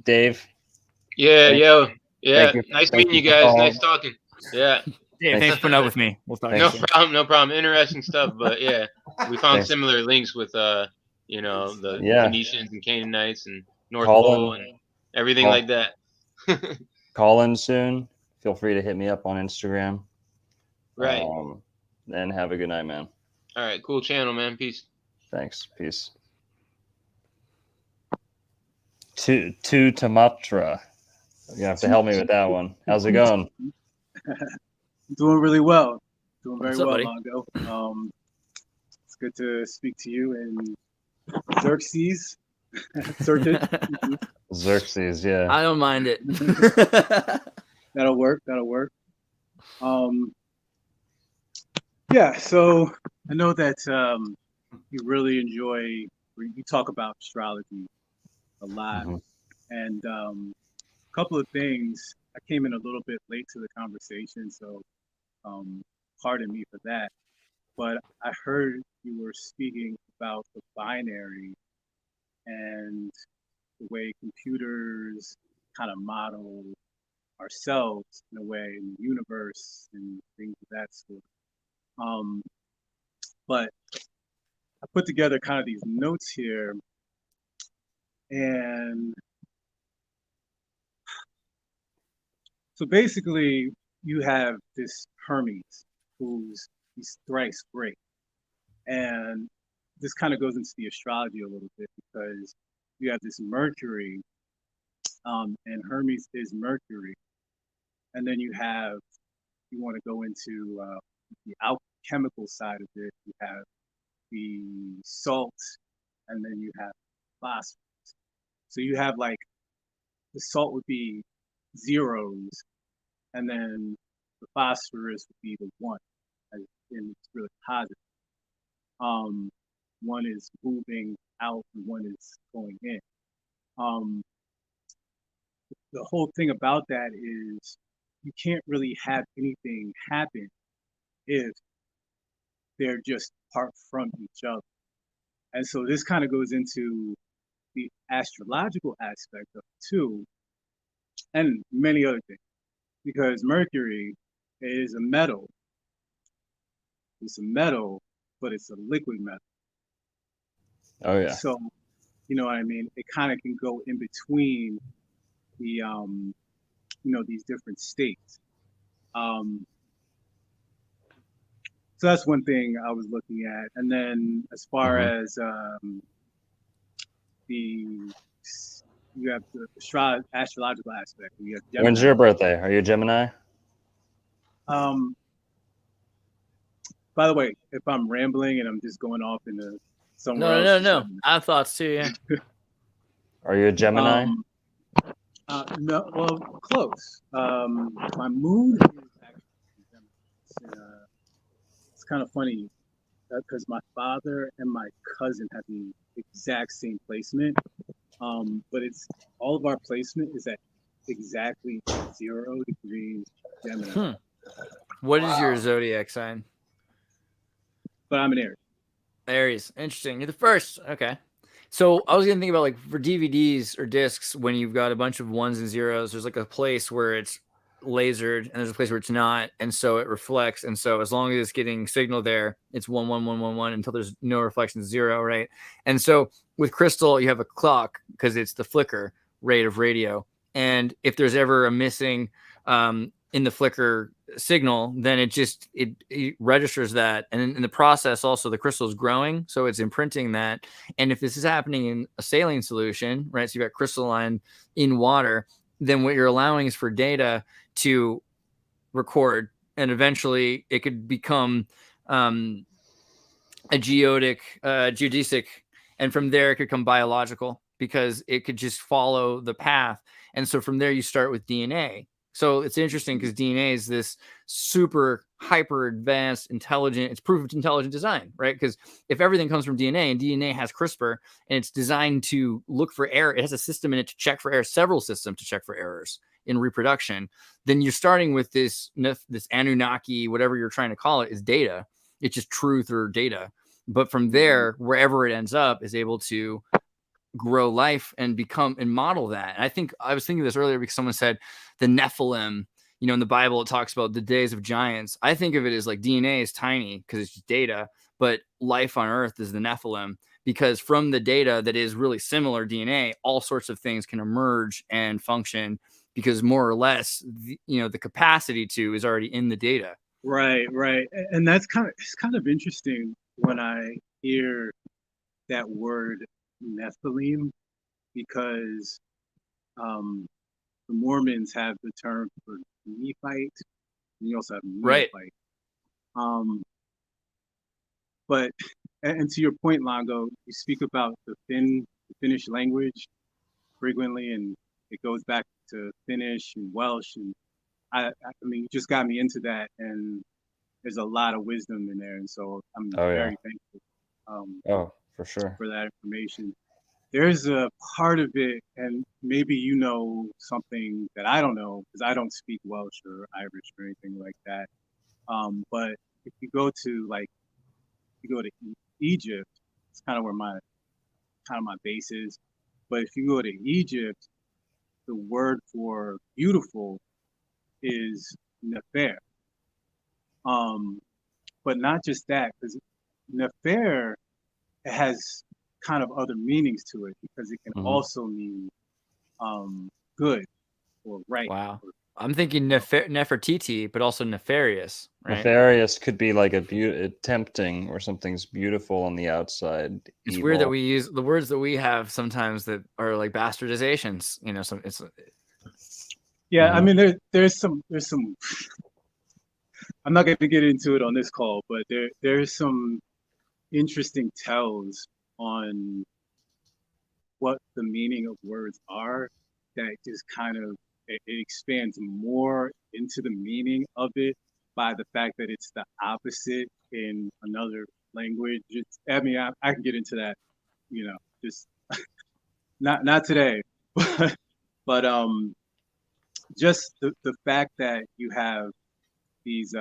Speaker 6: Dave.
Speaker 16: Yeah. Nice meeting you guys. Nice talking. Yeah.
Speaker 7: Yeah, thanks for putting up with me. We'll talk.
Speaker 16: No problem. Interesting stuff. But yeah, we found similar links with you know, the Phoenicians and Canaanites and North Pole and everything like that.
Speaker 6: Call in soon. Feel free to hit me up on Instagram.
Speaker 16: Right.
Speaker 6: And have a good night, man.
Speaker 16: All right. Cool channel, man. Peace.
Speaker 6: Thanks. Peace. To Tamatra. You have to help me with that one. How's it going?
Speaker 17: Doing really well. Doing very
Speaker 7: What's up,
Speaker 17: well,
Speaker 7: buddy?
Speaker 17: Longo. Good to speak to you and Xerxes. Xirtus.
Speaker 6: Xerxes, yeah.
Speaker 7: I don't mind it.
Speaker 17: That'll work. That'll work. Yeah. So I know that you really enjoy. You talk about astrology a lot, and a couple of things. I came in a little bit late to the conversation, so pardon me for that. But I heard you were speaking about the binary and the way computers kind of model ourselves in a way in the universe and things of that sort. But I put together kind of these notes here, and so basically you have this Hermes he's thrice great, and this kind of goes into the astrology a little bit because you have this Mercury, and Hermes is Mercury, and then you want to go into the alchemical side of it. You have the salt, and then you have phosphorus. So you have like the salt would be zeros, and then the phosphorus would be the one, and it's really positive. One is moving out, and one is going in. The whole thing about that is you can't really have anything happen if they're just apart from each other. And so this kind of goes into the astrological aspect of it too, and many other things, because Mercury is a metal. It's a metal, but it's a liquid metal.
Speaker 6: Oh yeah.
Speaker 17: So, you know what I mean? It kind of can go in between the, these different states. So that's one thing I was looking at. And then as far as you have the astrological aspect. You have Gemini.
Speaker 6: When's your birthday? Are you a Gemini?
Speaker 17: By the way, if I'm rambling and I'm just going off into somewhere else.
Speaker 7: No. I have thoughts too, yeah.
Speaker 6: Are you a Gemini?
Speaker 17: No, well, close. My moon is actually Gemini. It's kind of funny because my father and my cousin have the exact same placement, but it's all of our placement is at exactly 0 degrees Gemini.
Speaker 7: What is your zodiac sign?
Speaker 17: But I'm an Aries.
Speaker 7: Aries. Interesting. You're the first. Okay. So I was gonna think about like for DVDs or discs, when you've got a bunch of ones and zeros, there's like a place where it's lasered and there's a place where it's not, and so it reflects. And so as long as it's getting signal there, it's 1 1 1 1 1 until there's no reflection, 0, right? And so with crystal, you have a clock because it's the flicker rate of radio. And if there's ever a missing in the flicker signal, then it registers that, and in the process also the crystal is growing, so it's imprinting that. And if this is happening in a saline solution, right, so you've got crystalline in water, then what you're allowing is for data to record, and eventually it could become a geodesic, and from there it could come biological because it could just follow the path. And so from there you start with DNA. So it's interesting because DNA is this super hyper advanced, intelligent, it's proof of intelligent design, right? Because if everything comes from DNA and DNA has CRISPR and it's designed to look for error, it has a system in it to check for error, several systems to check for errors in reproduction, then you're starting with this Anunnaki, whatever you're trying to call it, is data. It's just truth or data. But from there, wherever it ends up is able to grow life and become and model that. And I think I was thinking this earlier because someone said the Nephilim, in the Bible, it talks about the days of giants. I think of it as like DNA is tiny because it's just data, but life on earth is the Nephilim, because from the data that is really similar DNA, all sorts of things can emerge and function because more or less, the capacity to is already in the data.
Speaker 17: Right. And it's kind of interesting when I hear that word Nephilim, because the Mormons have the term for Nephite, and you also have Neophyte.
Speaker 7: Right.
Speaker 17: But and to your point, Longo, you speak about the Finnish language frequently, and it goes back to Finnish and Welsh, and I mean, you just got me into that, and there's a lot of wisdom in there, and so I'm very thankful
Speaker 6: for sure
Speaker 17: for that information. There's a part of it, and maybe you know something that I don't know because I don't speak Welsh or Irish or anything like that. But if you go to Egypt, it's kind of where my base is. But if you go to Egypt, the word for beautiful is nefer. But not just that, because nefer has kind of other meanings to it, because it can also mean good or right.
Speaker 7: Wow. I'm thinking Nefertiti, but also nefarious, right?
Speaker 6: Nefarious could be like tempting, or something's beautiful on the outside.
Speaker 7: It's
Speaker 6: evil.
Speaker 7: weird that we use the words that we have sometimes that are like bastardizations. You know,
Speaker 17: Yeah, I mean, there's some. I'm not going to get into it on this call, but there's some interesting tells on what the meaning of words are that just kind of it expands more into the meaning of it by the fact that it's the opposite in another language. I mean, I can get into that, you know, just not today, but just the fact that you have these,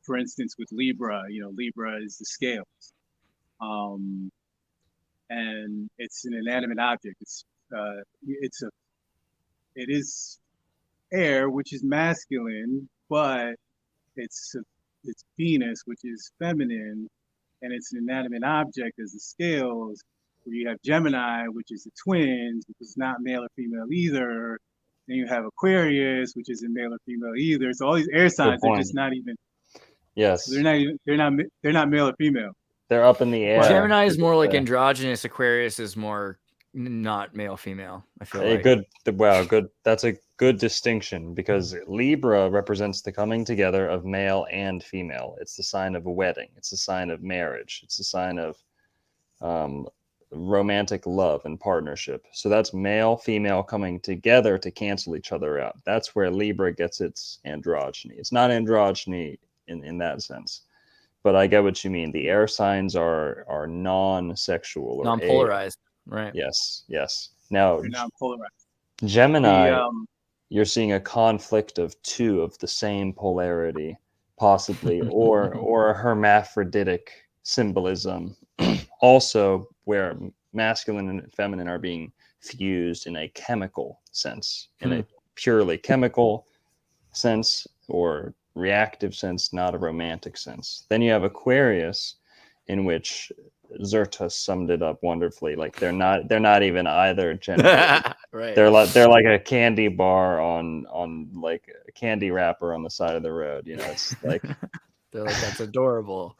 Speaker 17: for instance, with Libra, you know, Libra is the scales, and it's an inanimate object. It is air, which is masculine, but it's Venus, which is feminine, and it's an inanimate object as the scales, where you have Gemini, which is the twins, which is not male or female either. Then you have Aquarius, which isn't male or female either. So all these air signs are just not even.
Speaker 6: Yes.
Speaker 17: So they're not male or female.
Speaker 6: They're up in the air.
Speaker 7: Gemini is more like androgynous. Aquarius is more not male female. I feel like
Speaker 6: good. That's a good distinction, because Libra represents the coming together of male and female. It's the sign of a wedding. It's the sign of marriage. It's the sign of romantic love and partnership. So that's male, female coming together to cancel each other out. That's where Libra gets its androgyny. It's not androgyny in that sense, but I get what you mean. The air signs are non-sexual or
Speaker 7: non-polarized, right?
Speaker 6: Yes. Now,
Speaker 17: they're non-polarized.
Speaker 6: Gemini, you're seeing a conflict of two of the same polarity, possibly, or a hermaphroditic symbolism. Also, where masculine and feminine are being fused in a chemical sense, in a purely chemical sense or reactive sense, not a romantic sense. Then you have Aquarius, in which Xirtus summed it up wonderfully. Like they're not even either gender.
Speaker 7: Right.
Speaker 6: They're like a candy bar on like a candy wrapper on the side of the road. You know, it's like
Speaker 7: they're like, that's adorable.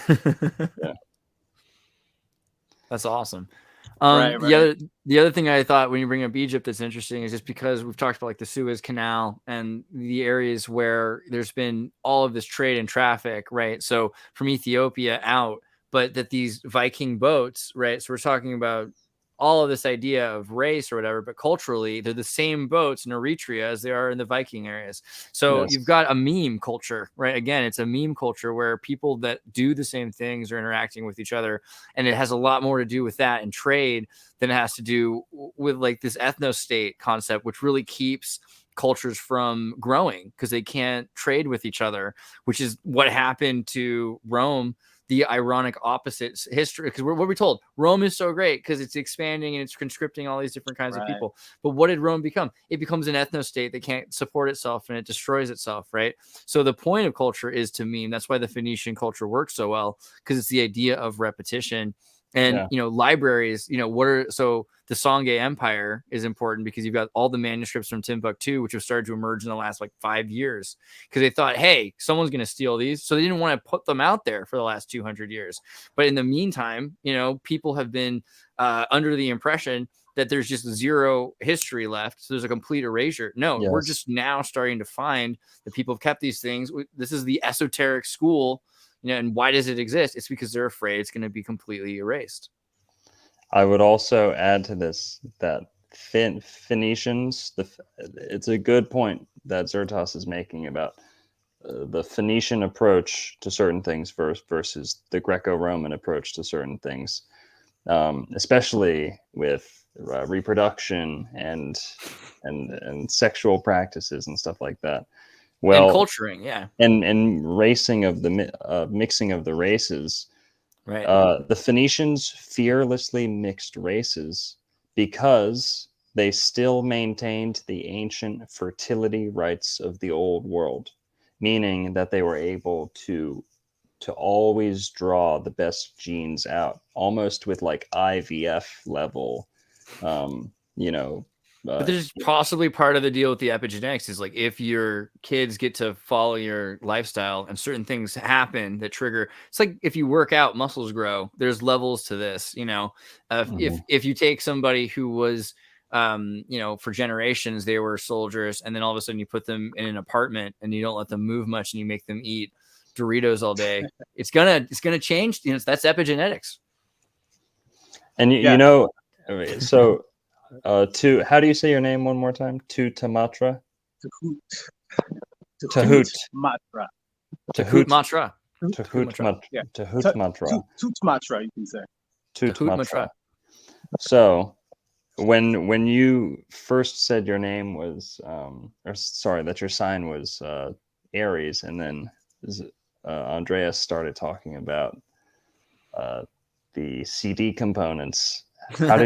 Speaker 6: Yeah.
Speaker 7: That's awesome.
Speaker 17: Right.
Speaker 7: The other thing I thought when you bring up Egypt that's interesting is just because we've talked about like the Suez Canal and the areas where there's been all of this trade and traffic, right? So from Ethiopia out, but that these Viking boats, right? So we're talking about all of this idea of race or whatever, but culturally they're the same boats in Eritrea as they are in the Viking areas. So you've got a meme culture, right? Again, it's a meme culture where people that do the same things are interacting with each other. And it has a lot more to do with that and trade than it has to do with like this ethno-state concept, which really keeps cultures from growing because they can't trade with each other, which is what happened to Rome. The ironic opposite history, because what we're told, Rome is so great because it's expanding and it's conscripting all these different kinds of people. But what did Rome become? It becomes an ethno-state that can't support itself and it destroys itself, right? So the point of culture is to meme. That's why the Phoenician culture works so well, because it's the idea of repetition. And, you know, libraries, you know, so the Songhai Empire is important because you've got all the manuscripts from Timbuktu, which have started to emerge in the last like 5 years because they thought, hey, someone's going to steal these. So they didn't want to put them out there for the last 200 years. But in the meantime, you know, people have been under the impression that there's just zero history left. So there's a complete erasure. No, we're just now starting to find that people have kept these things. This is the esoteric school, You know, and why does it exist? It's because they're afraid it's going to be completely erased.
Speaker 6: I would also add to this that Phoenicians, it's a good point that Xirtus is making about the Phoenician approach to certain things versus the Greco-Roman approach to certain things, especially with reproduction and sexual practices and stuff like that. Well,
Speaker 7: and culturing, yeah,
Speaker 6: and racing of the mixing of the races.
Speaker 7: Right.
Speaker 6: The Phoenicians fearlessly mixed races because they still maintained the ancient fertility rites of the old world, meaning that they were able to always draw the best genes out, almost with like IVF level,
Speaker 7: But there's possibly part of the deal with the epigenetics is like if your kids get to follow your lifestyle and certain things happen that trigger, it's like if you work out, muscles grow. There's levels to this, you know. If you take somebody who was, for generations they were soldiers, and then all of a sudden you put them in an apartment and you don't let them move much and you make them eat Doritos all day, it's gonna change. You know, that's epigenetics.
Speaker 6: And you know, so. How do you say your name one more time? Tamatra?
Speaker 17: Tahoot Matra.
Speaker 7: Tahoot Matra.
Speaker 6: Tahoot Matra.
Speaker 17: Matra, you can say.
Speaker 6: Tahoot Matra. So, when you first said your name was, that your sign was Aries, and then Andreas started talking about the CD components. How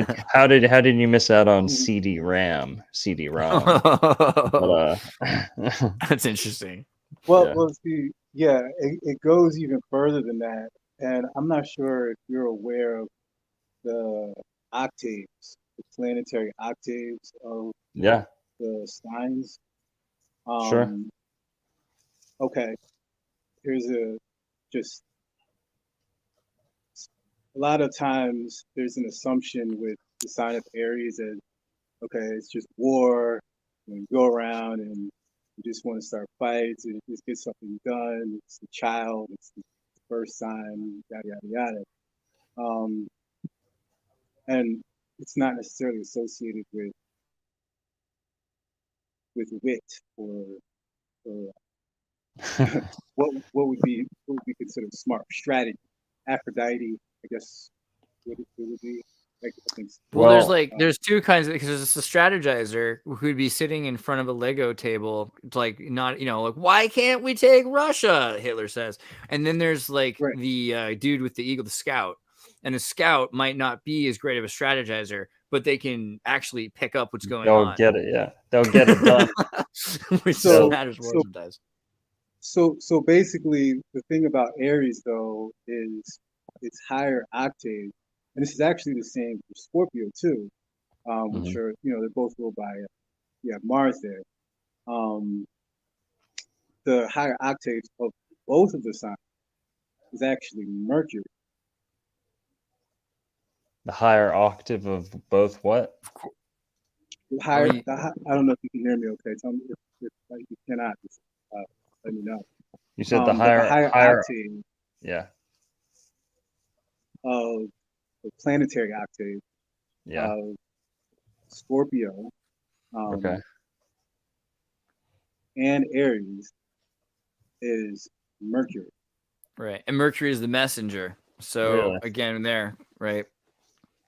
Speaker 6: did you miss out on CD-ROM? But,
Speaker 7: that's interesting.
Speaker 17: Well, see, it goes even further than that, and I'm not sure if you're aware of the octaves, the planetary octaves of the signs.
Speaker 6: Sure.
Speaker 17: Okay, here's a lot of times there's an assumption with the sign of Aries that, okay, it's just war, and you go around and you just want to start fights and just get something done. It's the child, it's the first sign, yada, yada, yada. And it's not necessarily associated with wit or what would be considered smart strategy. Aphrodite, I guess, what it would be.
Speaker 7: Well, there's two kinds of, because it's a strategizer who'd be sitting in front of a Lego table, like why can't we take Russia? Hitler says, and then there's the dude with the eagle, the scout, and the scout might not be as great of a strategizer, but they can actually pick up what's going on.
Speaker 6: They'll get it, yeah. They'll get it done.
Speaker 7: Which matters more sometimes.
Speaker 17: So basically, the thing about Aries though is it's higher octave. And this is actually the same for Scorpio too, which are, they're both ruled by, Mars there. The higher octaves of both of the signs is actually Mercury.
Speaker 6: The higher octave of both what?
Speaker 17: I don't know if you can hear me okay. Tell me if you cannot, just let me know.
Speaker 6: You said the higher
Speaker 17: octave.
Speaker 6: Yeah.
Speaker 17: Of the planetary octave of Scorpio and Aries is Mercury.
Speaker 7: Right. And Mercury is the messenger. So again, right.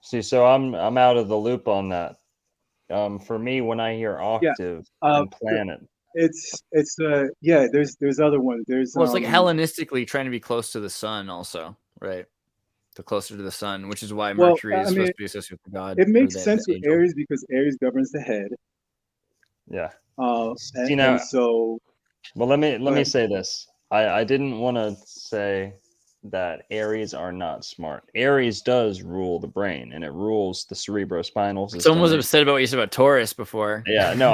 Speaker 6: See, so I'm out of the loop on that. For me, when I hear octave and planet,
Speaker 17: there's other ones. It's
Speaker 7: like Hellenistically trying to be close to the sun also, right? The closer to the sun, which is why Mercury is supposed to be associated with God.
Speaker 17: It makes sense with Aries because Aries governs the head.
Speaker 6: Yeah.
Speaker 17: Well, let
Speaker 6: me say this. I didn't want to say that Aries are not smart. Aries does rule the brain, and it rules the cerebrospinal system.
Speaker 7: Someone was upset about what you said about Taurus before.
Speaker 6: Yeah, no,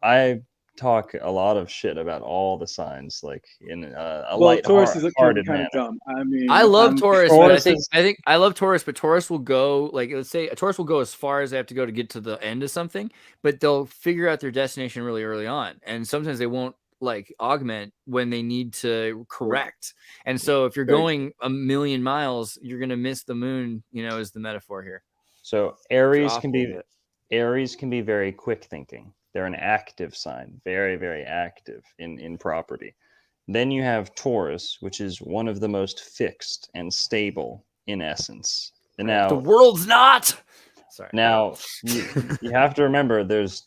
Speaker 6: I talk a lot of shit about all the signs, like in a light-hearted manner.
Speaker 17: Dumb. I mean,
Speaker 7: I love Taurus, but I think I love Taurus, but Taurus will go let's say a Taurus will go as far as they have to go to get to the end of something, but they'll figure out their destination really early on, and sometimes they won't like augment when they need to correct. And so if you're going a million miles, you're going to miss the moon, you know, is the metaphor here.
Speaker 6: So Aries can be very quick thinking. They're an active sign, very, very active in property. Then you have Taurus, which is one of the most fixed and stable in essence. And now
Speaker 7: the world's not. Sorry.
Speaker 6: Now you have to remember there's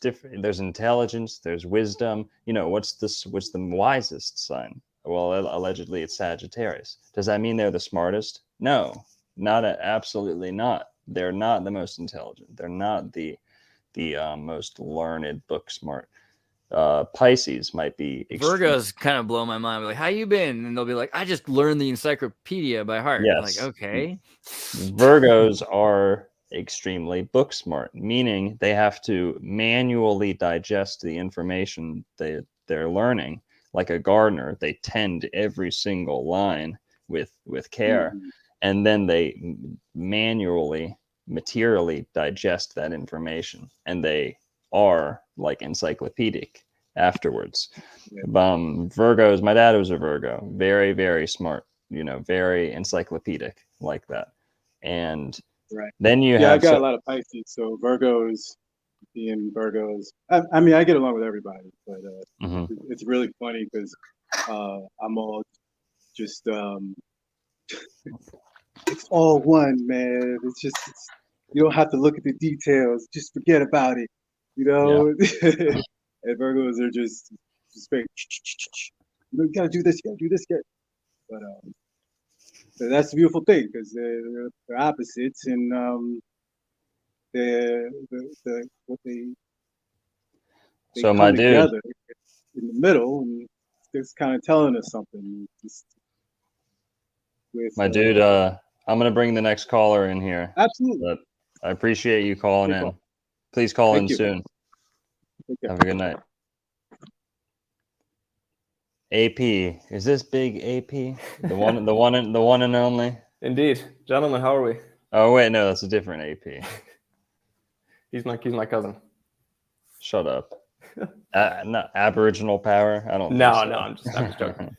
Speaker 6: intelligence, there's wisdom. You know, what's the wisest sign? Well, allegedly it's Sagittarius. Does that mean they're the smartest? No, absolutely not. They're not the most intelligent. They're not the most learned, book smart. Pisces might be
Speaker 7: Virgos kind of blow my mind. Like, how you been? And they'll be like, I just learned the encyclopedia by heart.
Speaker 6: Yes.
Speaker 7: Like, okay.
Speaker 6: Virgos are extremely book smart, meaning they have to manually digest the information they're learning. Like a gardener, they tend every single line with care, and then they materially digest that information, and they are like encyclopedic afterwards. Virgos, my dad was a Virgo, very, very smart, you know, very encyclopedic like that. And then you have
Speaker 17: I got a lot of Pisces, so Virgos being Virgos. I mean, I get along with everybody, but it's really funny because I'm all just it's all one, man. You don't have to look at the details, just forget about it, you know. And Virgos are just very, you know, you gotta do this, you gotta do this, but so that's the beautiful thing, because they're opposites, and what they
Speaker 6: so my dude
Speaker 17: together in the middle, and it's kind of telling us something.
Speaker 6: My dude, I'm gonna bring the next caller in here.
Speaker 17: Absolutely.
Speaker 6: But I appreciate you calling in. Please call in soon. Have a good night. AP, is this big AP? The one and only?
Speaker 18: Indeed. Gentlemen, how are we?
Speaker 6: Oh wait, no, that's a different AP.
Speaker 18: He's my cousin.
Speaker 6: Shut up. Not Aboriginal power. I don't
Speaker 18: No,
Speaker 6: think so.
Speaker 18: no, I'm just joking.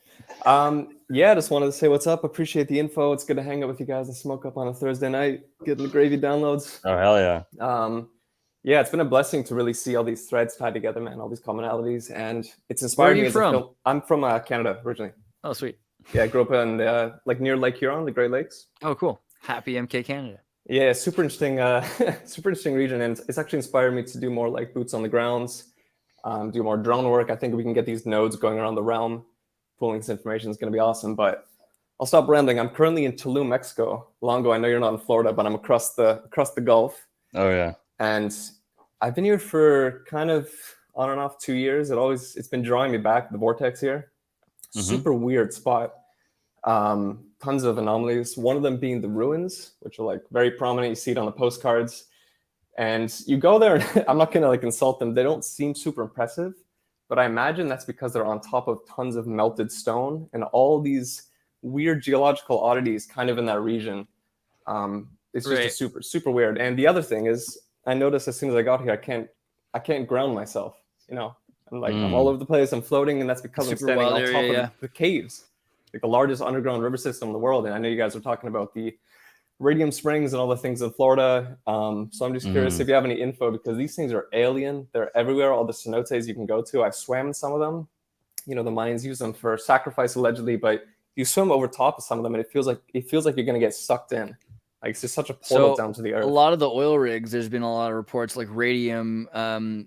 Speaker 18: Yeah, just wanted to say what's up. Appreciate the info. It's good to hang out with you guys and smoke up on a Thursday night, getting the gravy downloads.
Speaker 6: Oh hell yeah.
Speaker 18: Yeah, it's been a blessing to really see all these threads tied together, man, all these commonalities, and it's inspired me as a film. I'm from Canada originally.
Speaker 7: Oh, sweet.
Speaker 18: Yeah, I grew up in like near Lake Huron, the Great Lakes.
Speaker 7: Oh, cool. Happy MK Canada.
Speaker 18: Yeah, super interesting region, and it's actually inspired me to do more like boots on the grounds, do more drone work. I think we can get these nodes going around the realm. Pulling this information is going to be awesome, but I'll stop rambling. I'm currently in Tulum, Mexico. Longo, I know you're not in Florida, but I'm across the Gulf.
Speaker 6: Oh yeah.
Speaker 18: And I've been here for kind of on and off 2 years. It's been drawing me back, the vortex here. Super weird spot. Tons of anomalies. One of them being the ruins, which are like very prominent. You see it on the postcards. And you go there, and I'm not gonna like insult them. They don't seem super impressive, but I imagine that's because they're on top of tons of melted stone and all these weird geological oddities kind of in that region. It's just super, super weird. And the other thing is, I noticed as soon as I got here, I can't ground myself. You know, I'm all over the place. I'm floating, and that's because I'm standing on top of the caves, like the largest underground river system in the world. And I know you guys are talking about the Radium springs and all the things in Florida. So I'm just curious if you have any info, because these things are alien. They're everywhere. All the cenotes you can go to. I've swam in some of them. You know, the Mayans use them for sacrifice allegedly, but you swim over top of some of them, and it feels like you're going to get sucked in. Like it's just such a portal down to the earth.
Speaker 7: A lot of the oil rigs, there's been a lot of reports like radium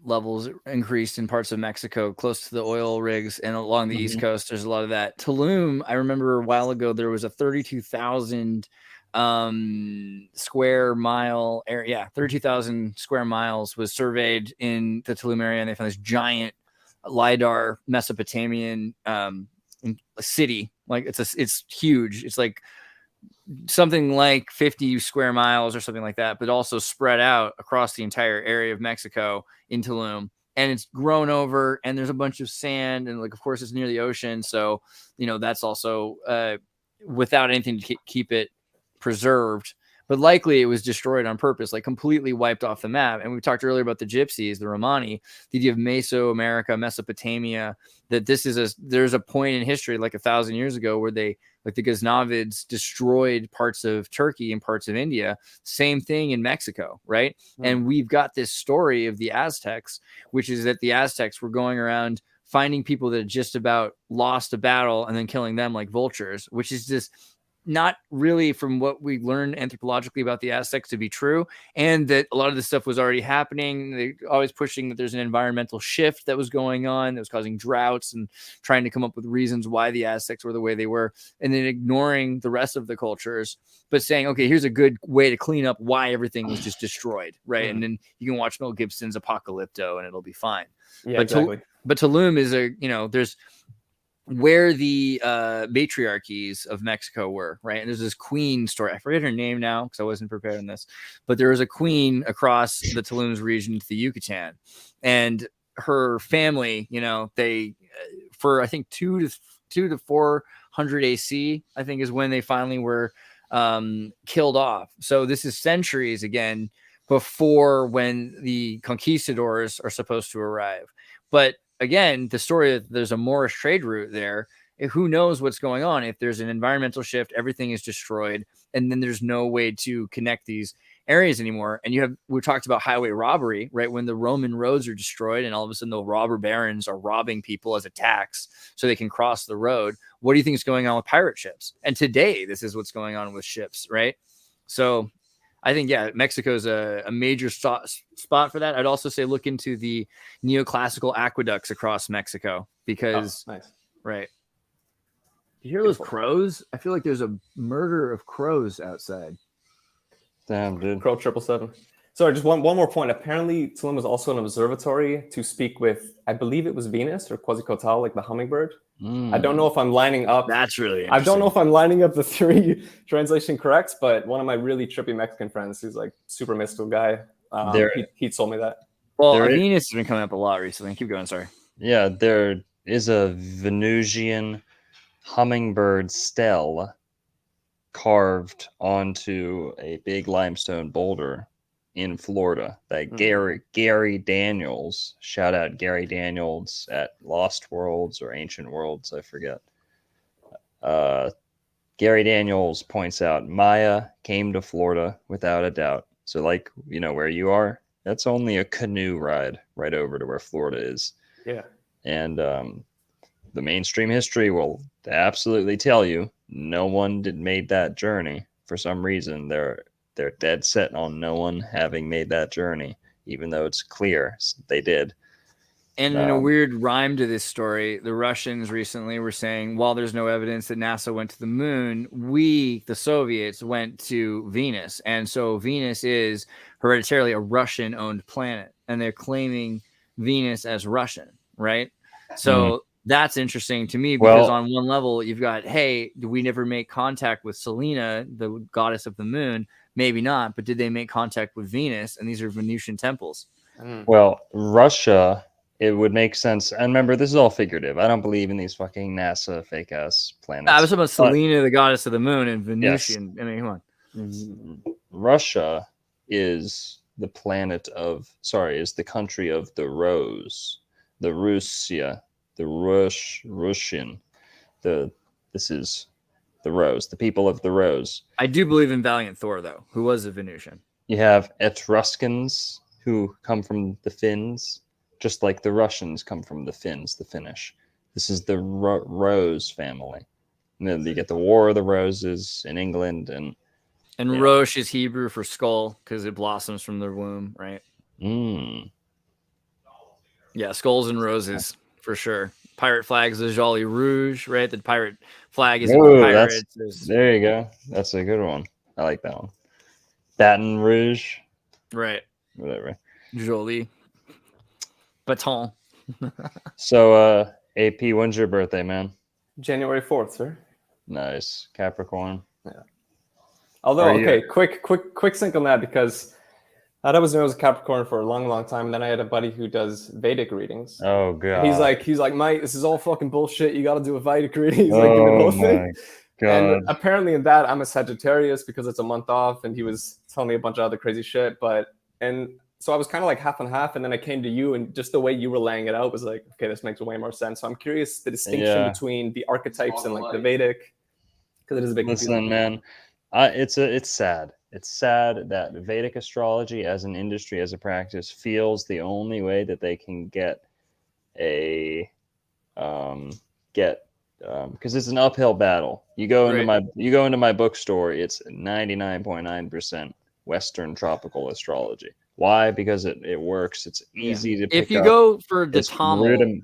Speaker 7: levels increased in parts of Mexico close to the oil rigs, and along the East Coast, there's a lot of that. Tulum, I remember a while ago, there was a 32,000 square mile area. Yeah, 32,000 square miles was surveyed in the Tulum area, and they found this giant LiDAR Mesopotamian city. Like it's huge. It's like something like 50 square miles or something like that, but also spread out across the entire area of Mexico in Tulum. And it's grown over, and there's a bunch of sand, and like, of course, it's near the ocean. So, you know, that's also without anything to keep it preserved. but likely it was destroyed on purpose, like completely wiped off the map. And we talked earlier about the gypsies, the Romani, the idea of Mesoamerica, Mesopotamia, that there's a point in history like 1,000 years ago where they, like the Ghaznavids, destroyed parts of Turkey and parts of India. Same thing in Mexico, right? And we've got this story of the Aztecs, which is that the Aztecs were going around finding people that had just about lost a battle and then killing them like vultures, which is just not really, from what we learned anthropologically about the Aztecs, to be true. And that a lot of this stuff was already happening. They're always pushing that there's an environmental shift that was going on that was causing droughts, and trying to come up with reasons why the Aztecs were the way they were, and then ignoring the rest of the cultures, but saying, okay, here's a good way to clean up why everything was just destroyed, right? And then you can watch Mel Gibson's Apocalypto and it'll be fine.
Speaker 18: Yeah, exactly.
Speaker 7: But Tulum is there's where the matriarchies of Mexico were, right? And there's this queen story. I forget her name now because I wasn't prepared on this, but there was a queen across the Tulum's region to the Yucatan, and her family, they for I think 200 to 400 AC, I think, is when they finally were killed off. So this is centuries again before when the conquistadors are supposed to arrive. But again, the story that there's a Moorish trade route there, who knows what's going on? If there's an environmental shift, everything is destroyed, and then there's no way to connect these areas anymore. And we talked about highway robbery, right? When the Roman roads are destroyed and all of a sudden the robber barons are robbing people as a tax so they can cross the road. What do you think is going on with pirate ships? And today, this is what's going on with ships, right? So I think, Mexico's a major spot for that. I'd also say look into the neoclassical aqueducts across Mexico because,
Speaker 18: nice.
Speaker 7: Right. You hear those crows? I feel like there's a murder of crows outside.
Speaker 6: Damn, dude.
Speaker 18: Crow 777. Sorry, just one more point. Apparently, Tulum was also an observatory to speak with, I believe it was Venus or Quetzalcoatl, like the hummingbird. I don't know if I'm lining up.
Speaker 7: That's really interesting.
Speaker 18: I don't know if I'm lining up the three translation correct, but one of my really trippy Mexican friends, who's like super mystical guy, he told me that.
Speaker 7: Well, Venus has been coming up a lot recently. Keep going, sorry.
Speaker 6: Yeah, there is a Venusian hummingbird stele carved onto a big limestone boulder in Florida that Gary Daniels, shout out Gary Daniels at Lost Worlds or Ancient Worlds, I forget. Gary Daniels points out Maya came to Florida without a doubt. So like, where you are, that's only a canoe ride right over to where Florida is.
Speaker 18: Yeah.
Speaker 6: And the mainstream history will absolutely tell you no one made that journey. For some reason, they're dead set on no one having made that journey, even though it's clear they did.
Speaker 7: And in a weird rhyme to this story, the Russians recently were saying, while there's no evidence that NASA went to the moon, we, the Soviets, went to Venus. And so Venus is hereditarily a Russian-owned planet, and they're claiming Venus as Russian, right? So that's interesting to me because on one level, you've got, hey, did we never make contact with Selena, the goddess of the moon? Maybe not, but did they make contact with Venus? And these are Venusian temples.
Speaker 6: Well, Russia, it would make sense. And remember, this is all figurative. I don't believe in these fucking NASA fake ass planets.
Speaker 7: I was talking about Selena, the goddess of the moon, and Venusian. Yes. I mean, come on.
Speaker 6: Russia is the is the country of the rose, the Russia, the Russian. This is the rose, the people of the rose.
Speaker 7: I do believe in Valiant Thor, though, who was a Venusian.
Speaker 6: You have Etruscans who come from the Finns, just like the Russians come from the Finns, the Finnish. This is the Rose family. And then you get the War of the Roses in England. And
Speaker 7: Rosh is Hebrew for skull because it blossoms from the womb, right? Yeah, skulls and roses, for sure. Pirate flag is the Jolly Rouge, right? The pirate flag is pirates.
Speaker 6: There you go. That's a good one. I like that one. Baton Rouge.
Speaker 7: Right.
Speaker 6: Whatever.
Speaker 7: Jolie. Baton.
Speaker 6: So, AP, when's your birthday, man?
Speaker 18: January 4th, sir.
Speaker 6: Nice. Capricorn.
Speaker 18: Yeah. Although, okay, quick sync on that because I was known as a Capricorn for a long time. And then I had a buddy who does Vedic readings.
Speaker 6: Oh god.
Speaker 18: He's like, mate, this is all fucking bullshit. You got to do a Vedic reading. He's like, doing the whole thing. And
Speaker 6: God.
Speaker 18: apparently in that I'm a Sagittarius because it's a month off, and he was telling me a bunch of other crazy shit. And so I was kind of like half and half, and then I came to you, and just the way you were laying it out was like, okay, this makes way more sense. So I'm curious the distinction
Speaker 6: Yeah.
Speaker 18: between the archetypes and like the Vedic, because it is a bit confusing.
Speaker 6: Listen, man, it's sad. It's sad that Vedic astrology as an industry, as a practice, feels the only way that they can get because it's an uphill battle. You go into my bookstore, it's 99.9% Western tropical astrology. Why? Because it works. It's easy to pick
Speaker 7: If you
Speaker 6: up.
Speaker 7: go for the
Speaker 6: It's
Speaker 7: Tamil,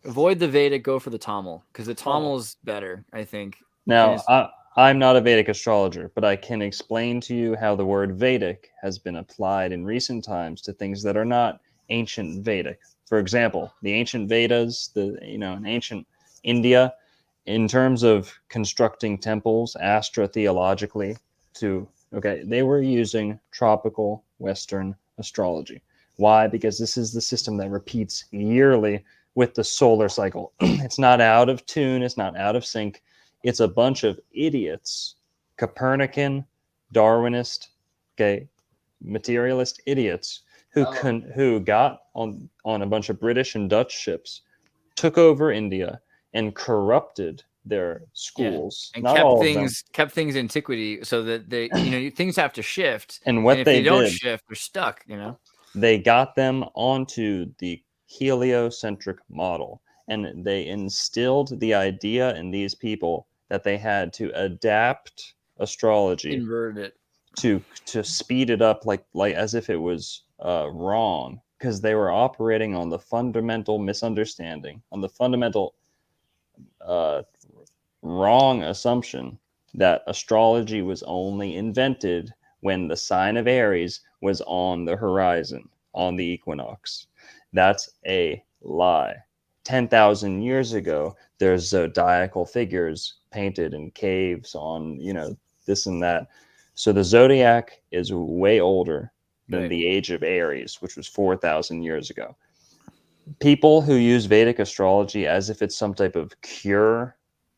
Speaker 7: avoid the Vedic, go for the Tamil, because the Tamil's better, I think.
Speaker 6: Now, I'm not a Vedic astrologer, but I can explain to you how the word Vedic has been applied in recent times to things that are not ancient Vedic. For example, the ancient Vedas, in ancient India, in terms of constructing temples astrotheologically, they were using tropical Western astrology. Why? Because this is the system that repeats yearly with the solar cycle. It's not out of tune. It's not out of sync. It's a bunch of idiots, Copernican, Darwinist, materialist idiots who got on a bunch of British and Dutch ships, took over India, and corrupted their schools.
Speaker 7: And
Speaker 6: Not all of them.
Speaker 7: kept things antiquity, so that they things have to shift.
Speaker 6: And what
Speaker 7: if
Speaker 6: they
Speaker 7: don't
Speaker 6: did,
Speaker 7: shift, they're stuck.
Speaker 6: They got them onto the heliocentric model, and they instilled the idea in these people that they had to adapt astrology,
Speaker 7: invert it
Speaker 6: to speed it up, like as if it was wrong, because they were operating on the fundamental misunderstanding, on the fundamental wrong assumption that astrology was only invented when the sign of Aries was on the horizon, on the equinox. That's a lie. 10,000 years ago, there's zodiacal figures painted in caves on, this and that. So the zodiac is way older than the age of Aries, which was 4,000 years ago. People who use Vedic astrology as if it's some type of cure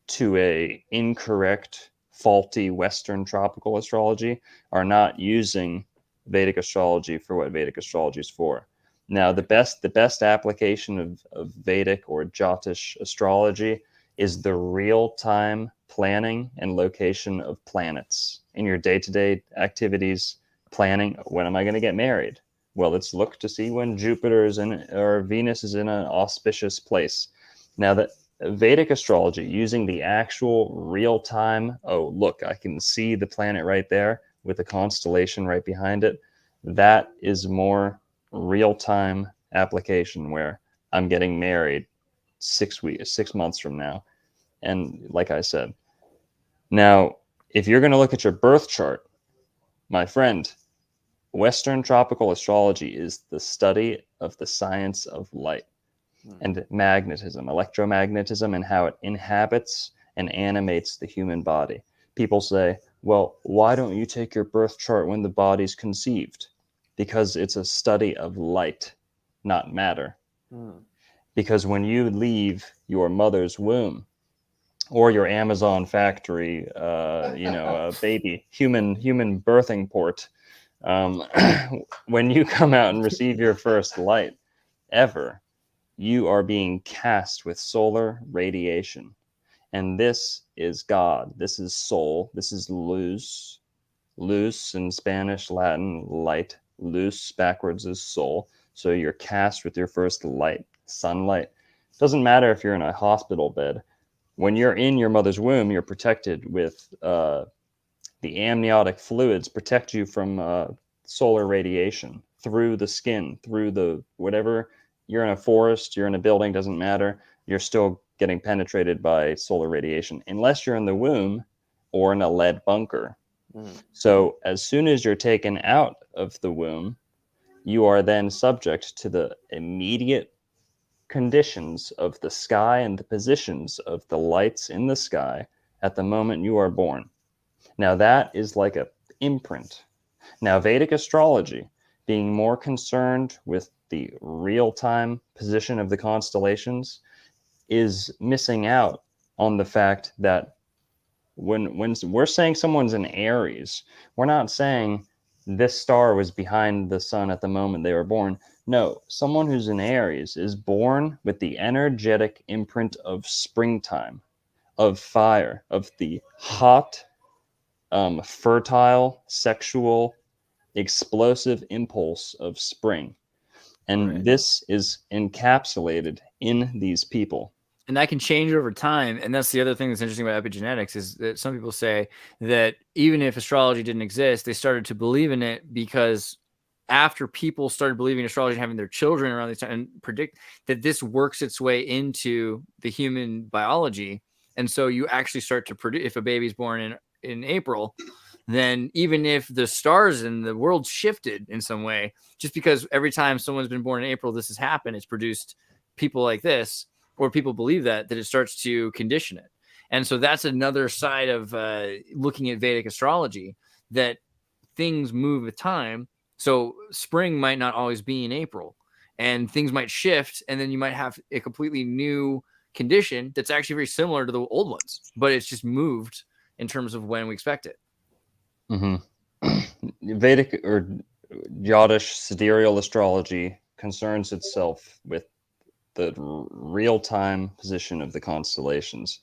Speaker 6: to a incorrect, faulty Western tropical astrology are not using Vedic astrology for what Vedic astrology is for. Now, the best application of Vedic or Jyotish astrology is the real-time planning and location of planets in your day-to-day activities. Planning, when am I going to get married? Well, let's look to see when Jupiter is or Venus is in an auspicious place. Now, that Vedic astrology, using the actual real-time, look, I can see the planet right there with the constellation right behind it, that is more real-time application where I'm getting married 6 months from now. And like I said, now, if you're going to look at your birth chart, my friend, Western tropical astrology is the study of the science of light and magnetism, electromagnetism, and how it inhabits and animates the human body. People say, well, why don't you take your birth chart when the body's conceived? Because it's a study of light, not matter. Because when you leave your mother's womb or your Amazon factory, a baby, human birthing port, when you come out and receive your first light ever, you are being cast with solar radiation. And this is God. This is soul. This is luz. Luz in Spanish, Latin, light. Luz backwards is soul. So you're cast with your first light, sunlight. Doesn't matter if you're in a hospital bed. When you're in your mother's womb, you're protected with the amniotic fluids protect you from solar radiation through the skin, through the whatever. You're in a forest, you're in a building, doesn't matter. You're still getting penetrated by solar radiation, unless you're in the womb or in a lead bunker. So as soon as you're taken out of the womb, you are then subject to the immediate conditions of the sky and the positions of the lights in the sky at the moment you are born. Now that is like an imprint. Now Vedic astrology, being more concerned with the real-time position of the constellations, is missing out on the fact that when we're saying someone's in Aries, we're not saying this star was behind the sun at the moment they were born. No, someone who's in Aries is born with the energetic imprint of springtime, of fire, of the hot, fertile, sexual, explosive impulse of spring. And this is encapsulated in these people.
Speaker 7: And that can change over time. And that's the other thing that's interesting about epigenetics is that some people say that even if astrology didn't exist, they started to believe in it because after people started believing in astrology and having their children around this time and predict that this works its way into the human biology. And so you actually start to predict if a baby's born in April, then even if the stars in the world shifted in some way, just because every time someone's been born in April, this has happened, it's produced people like this, or people believe that it starts to condition it. And so that's another side of looking at Vedic astrology, that things move with time. So spring might not always be in April, and things might shift, and then you might have a completely new condition that's actually very similar to the old ones, but it's just moved in terms of when we expect it.
Speaker 6: Vedic or Jyotish sidereal astrology concerns itself with the real-time position of the constellations.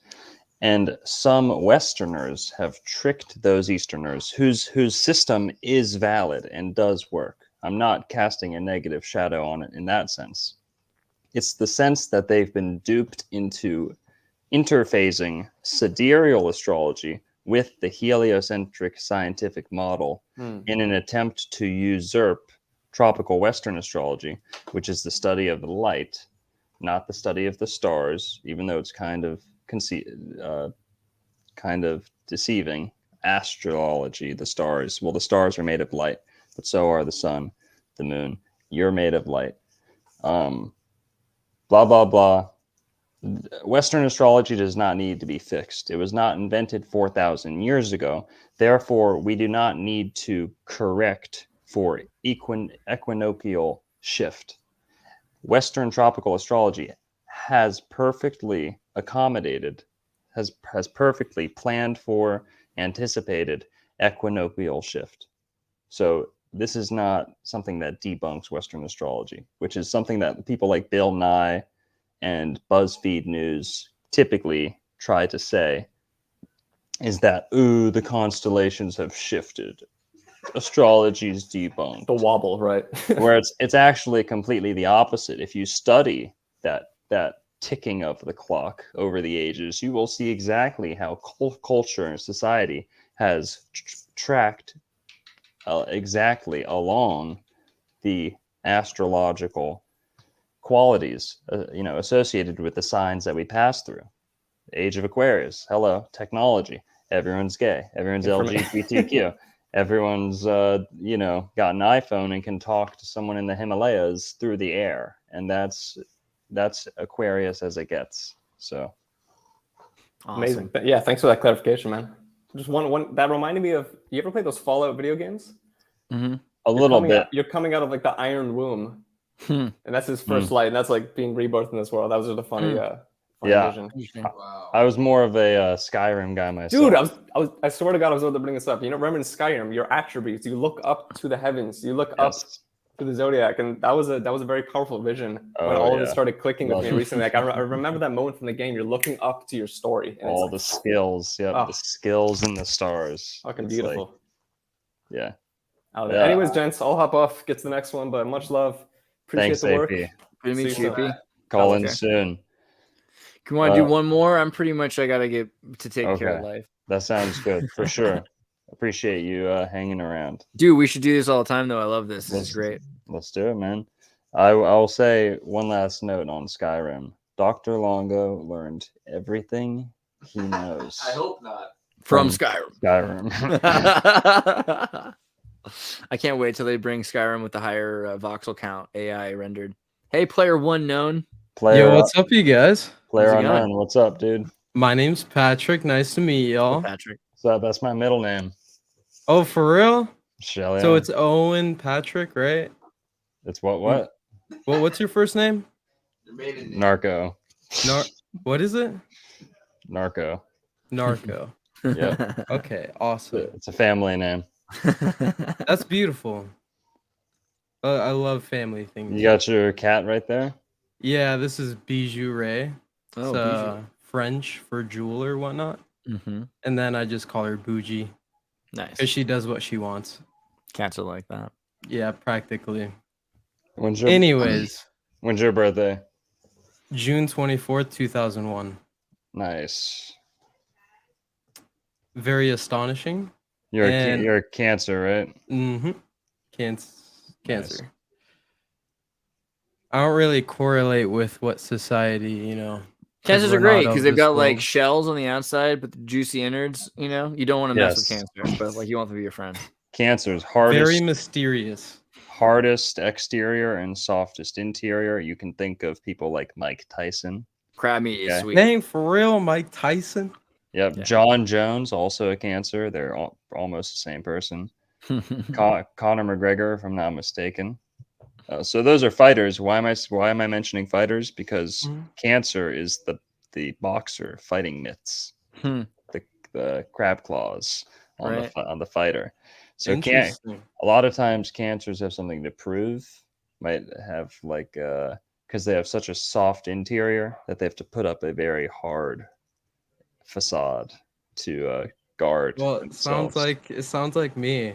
Speaker 6: And some Westerners have tricked those Easterners whose system is valid and does work. I'm not casting a negative shadow on it in that sense. It's the sense that they've been duped into interphasing sidereal astrology with the heliocentric scientific model in an attempt to usurp tropical Western astrology, which is the study of the light, not the study of the stars, even though it's kind of deceiving. Astrology, the stars. Well, the stars are made of light, but so are the sun, the moon. You're made of light. Blah, blah, blah. Western astrology does not need to be fixed. It was not invented 4,000 years ago. Therefore, we do not need to correct for equinoctial shift. Western tropical astrology has perfectly accommodated, has perfectly planned for, anticipated equinoctial shift. So this is not something that debunks Western astrology, which is something that people like Bill Nye and BuzzFeed News typically try to say, is that, ooh, the constellations have shifted. Astrology's debunked.
Speaker 18: The wobble, right?
Speaker 6: Where it's actually completely the opposite. If you study that ticking of the clock over the ages, you will see exactly how culture and society has tracked exactly along the astrological qualities associated with the signs that we pass through. The age of Aquarius, hello, technology, everyone's gay, everyone's LGBTQ, everyone's got an iPhone and can talk to someone in the Himalayas through the air, and that's Aquarius as it gets. So
Speaker 7: awesome.
Speaker 18: Amazing. Yeah, thanks for that clarification, man. Just one that reminded me of, you ever play those Fallout video games?
Speaker 6: A little bit.
Speaker 18: You're coming out of like the Iron Womb, and that's his first light, and that's like being rebirthed in this world. That was just a funny vision.
Speaker 6: I was more of a Skyrim guy myself.
Speaker 18: Dude, I swear to God, I was about to bring this up. Remember in Skyrim, your attributes, you look up to the heavens, you look up to the Zodiac, and that was a very powerful vision when all of it started clicking with me recently. Like I remember that moment from the game. You're looking up to your story. And
Speaker 6: all the skills, the skills in the stars.
Speaker 18: Fucking beautiful.
Speaker 6: Yeah.
Speaker 18: Anyways, gents, I'll hop off, get to the next one, but much love. Appreciate the work.
Speaker 7: Good to meet you, AP.
Speaker 6: Call in soon.
Speaker 7: Can you want to do one more? I gotta get to take care of life.
Speaker 6: That sounds good for sure. Appreciate you hanging around,
Speaker 7: dude. We should do this all the time, though. I love this. This is great.
Speaker 6: Let's do it, man. I'll say one last note on Skyrim. Dr. Longo learned everything he knows.
Speaker 1: I hope not.
Speaker 7: From Skyrim.
Speaker 6: Skyrim.
Speaker 7: I can't wait till they bring Skyrim with the higher voxel count AI rendered. Hey, player one known.
Speaker 19: Yo, what's up, you guys?
Speaker 6: Player unknown. What's up, dude?
Speaker 19: My name's Patrick. Nice to meet y'all.
Speaker 7: Patrick.
Speaker 6: What's up? That's my middle name.
Speaker 19: Oh, for real?
Speaker 6: Shelly.
Speaker 19: So it's Owen Patrick, right?
Speaker 6: It's what?
Speaker 19: Well, what's your first name?
Speaker 6: Narco.
Speaker 19: What is it?
Speaker 6: Narco.
Speaker 19: Narco.
Speaker 6: Yeah.
Speaker 19: Okay, awesome.
Speaker 6: It's a family name.
Speaker 19: That's beautiful. I love family things.
Speaker 6: You got your cat right there?
Speaker 19: Yeah, this is Bijou Ray.
Speaker 7: Oh,
Speaker 19: It's
Speaker 7: Bijou.
Speaker 19: French for jewel or whatnot.
Speaker 7: Mm-hmm.
Speaker 19: And then I just call her Bougie.
Speaker 7: Nice.
Speaker 19: Because she does what she wants.
Speaker 7: Cats are like that.
Speaker 19: Yeah, practically.
Speaker 6: Anyways. When's your birthday?
Speaker 19: June 24th, 2001.
Speaker 6: Nice.
Speaker 19: Very astonishing.
Speaker 6: You're a Cancer, right?
Speaker 19: Mm-hmm. Cancer. I don't really correlate with what society, you know.
Speaker 7: Cancers are
Speaker 19: we're
Speaker 7: great
Speaker 19: not
Speaker 7: because
Speaker 19: of
Speaker 7: they've
Speaker 19: this
Speaker 7: got like
Speaker 19: world.
Speaker 7: shells on the outside, but the juicy innards. You know, you don't want to mess with
Speaker 6: Yes.
Speaker 7: Cancer, but like you want them to be your friend.
Speaker 6: Cancer's hardest.
Speaker 19: Very mysterious.
Speaker 6: Hardest exterior and softest interior. You can think of people like Mike Tyson.
Speaker 7: Crab meat is sweet.
Speaker 19: Name for real, Mike Tyson.
Speaker 6: Yep.
Speaker 7: Yeah.
Speaker 6: John Jones, also a Cancer. They're almost the same person. Conor McGregor, if I'm not mistaken. So those are fighters. Why am I mentioning fighters? Because Cancer is the boxer fighting mitts, the crab claws on
Speaker 7: Right.
Speaker 6: on the fighter. So
Speaker 19: Interesting.
Speaker 6: a lot of times Cancers have something to prove. Might have like because they have such a soft interior that they have to put up a very hard facade to guard.
Speaker 19: Well, it
Speaker 6: themselves.
Speaker 19: sounds like me.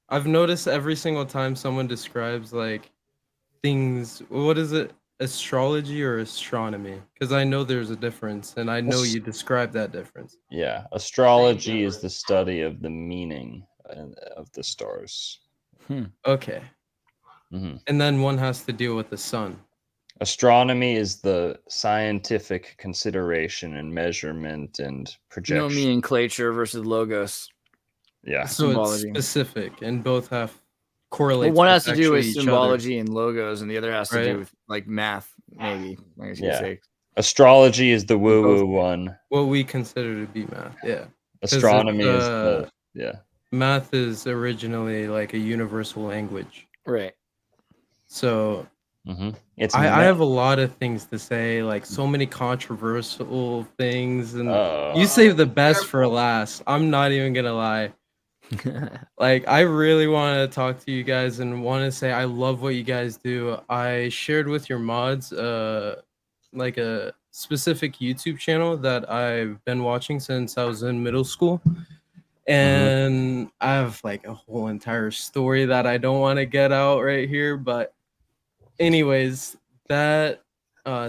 Speaker 19: I've noticed every single time someone describes like things, what is it? Astrology or astronomy? Because I know there's a difference, and I know you describe that difference.
Speaker 6: Yeah, astrology is the study of the meaning of the stars.
Speaker 19: Okay.
Speaker 6: Mm-hmm.
Speaker 19: And then one has to deal with the sun.
Speaker 6: Astronomy is the scientific consideration and measurement and projection.
Speaker 7: Nomenclature versus logos.
Speaker 6: Yeah.
Speaker 19: So
Speaker 7: Symbology.
Speaker 19: it's specific, and both have correlates.
Speaker 7: Well, one has
Speaker 19: with
Speaker 7: to do with
Speaker 19: actually each other.
Speaker 7: symbology and logos, and the other has to
Speaker 19: Right.
Speaker 7: do with like math, maybe. I guess you could
Speaker 6: Yeah.
Speaker 7: say.
Speaker 6: Astrology is the woo-woo one.
Speaker 19: What we consider to be math, yeah. 'Cause
Speaker 6: Astronomy
Speaker 19: it's,
Speaker 6: is the
Speaker 19: math is originally like a universal language.
Speaker 7: Right.
Speaker 19: So
Speaker 6: it's
Speaker 19: I have a lot of things to say, like so many controversial things, and you save the best for last. I'm not even gonna lie. Like I really want to talk to you guys and want to say I love what you guys do. I shared with your mods like a specific YouTube channel that I've been watching since I was in middle school. And I have like a whole entire story that I don't want to get out right here, but anyways, that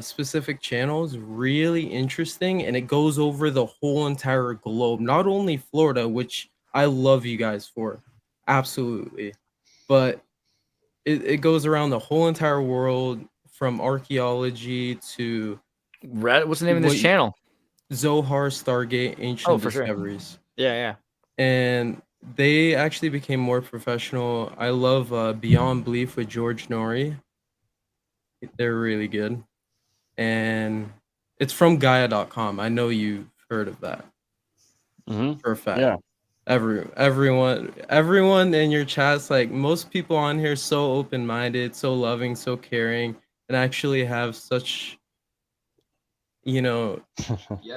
Speaker 19: specific channel is really interesting, and it goes over the whole entire globe, not only Florida, which I love you guys for, absolutely, but it goes around the whole entire world, from archaeology to
Speaker 7: What's the name of this channel?
Speaker 19: Zohar, Stargate, Ancient
Speaker 7: for sure.
Speaker 19: Discoveries.
Speaker 7: Yeah.
Speaker 19: And they actually became more professional. I love Beyond Belief with George Norrie. They're really good. And it's from Gaia.com. I know you've heard of that. For a fact.
Speaker 6: Yeah.
Speaker 19: Everyone in your chats, like most people on here, so open-minded, so loving, so caring, and actually have such, you know,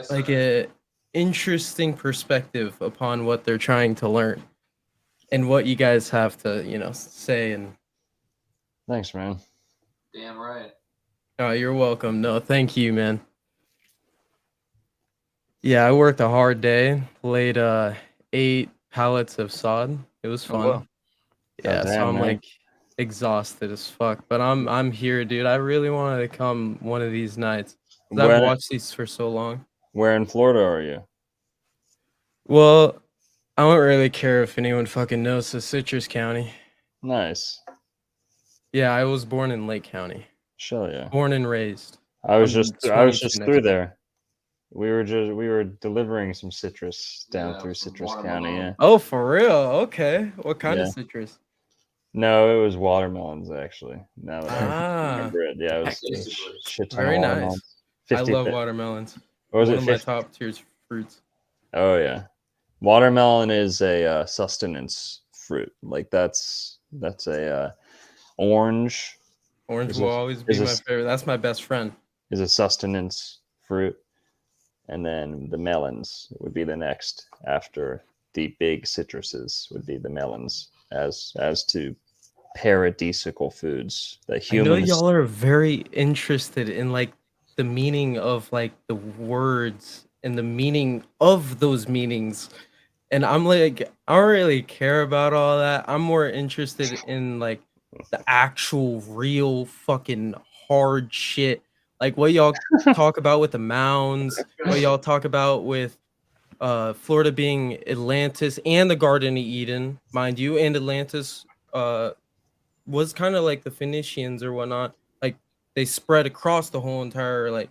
Speaker 19: like a interesting perspective upon what they're trying to learn and what you guys have to, you know, say. And
Speaker 6: thanks, man.
Speaker 1: Damn right.
Speaker 19: oh, you're welcome. No, thank you, man. Yeah, I worked a hard day, laid 8 pallets of sod. It was fun.
Speaker 7: wow.
Speaker 19: Yeah,
Speaker 6: damn,
Speaker 19: so I'm
Speaker 6: man.
Speaker 19: like exhausted as fuck, but I'm here, dude. I really wanted to come one of these nights. 'Cause I've watched these for so long.
Speaker 6: Where in Florida are you?
Speaker 19: Well, I don't really care if anyone fucking knows. So Citrus County.
Speaker 6: Nice.
Speaker 19: Yeah, I was born in Lake County.
Speaker 6: Sure, yeah.
Speaker 19: Born and raised.
Speaker 6: I was
Speaker 19: I'm
Speaker 6: just
Speaker 19: 22
Speaker 6: through
Speaker 19: next
Speaker 6: there. We were delivering some citrus down through Citrus County. Yeah.
Speaker 19: Oh, for real? Okay. What kind of
Speaker 6: Yeah.
Speaker 19: citrus?
Speaker 6: No, it was watermelons actually. Now that I
Speaker 19: Ah.
Speaker 6: remember it, yeah, it was a shit ton of
Speaker 19: Very nice.
Speaker 6: watermelons.
Speaker 19: I
Speaker 6: 50
Speaker 19: love
Speaker 6: fi-
Speaker 19: watermelons.
Speaker 6: What was
Speaker 19: One
Speaker 6: it?
Speaker 19: of my
Speaker 6: 50?
Speaker 19: top tier fruits.
Speaker 6: Oh yeah, watermelon is a sustenance fruit. Like that's a orange.
Speaker 19: Orange
Speaker 6: is
Speaker 19: will
Speaker 6: a-
Speaker 19: always be
Speaker 6: is
Speaker 19: my
Speaker 6: a-
Speaker 19: favorite. That's my best friend.
Speaker 6: Is a sustenance fruit, and then the melons would be the next after the big citruses would be the melons as to paradisical foods that
Speaker 19: I know
Speaker 6: humans.
Speaker 19: y'all are very interested in like the meaning of like the words and the meaning of those meanings. And I'm like, I don't really care about all that. I'm more interested in like the actual real fucking hard shit. Like what y'all talk about with the mounds, what y'all talk about with Florida being Atlantis and the Garden of Eden, mind you, and Atlantis was kind of like the Phoenicians or whatnot. Like they spread across the whole entire like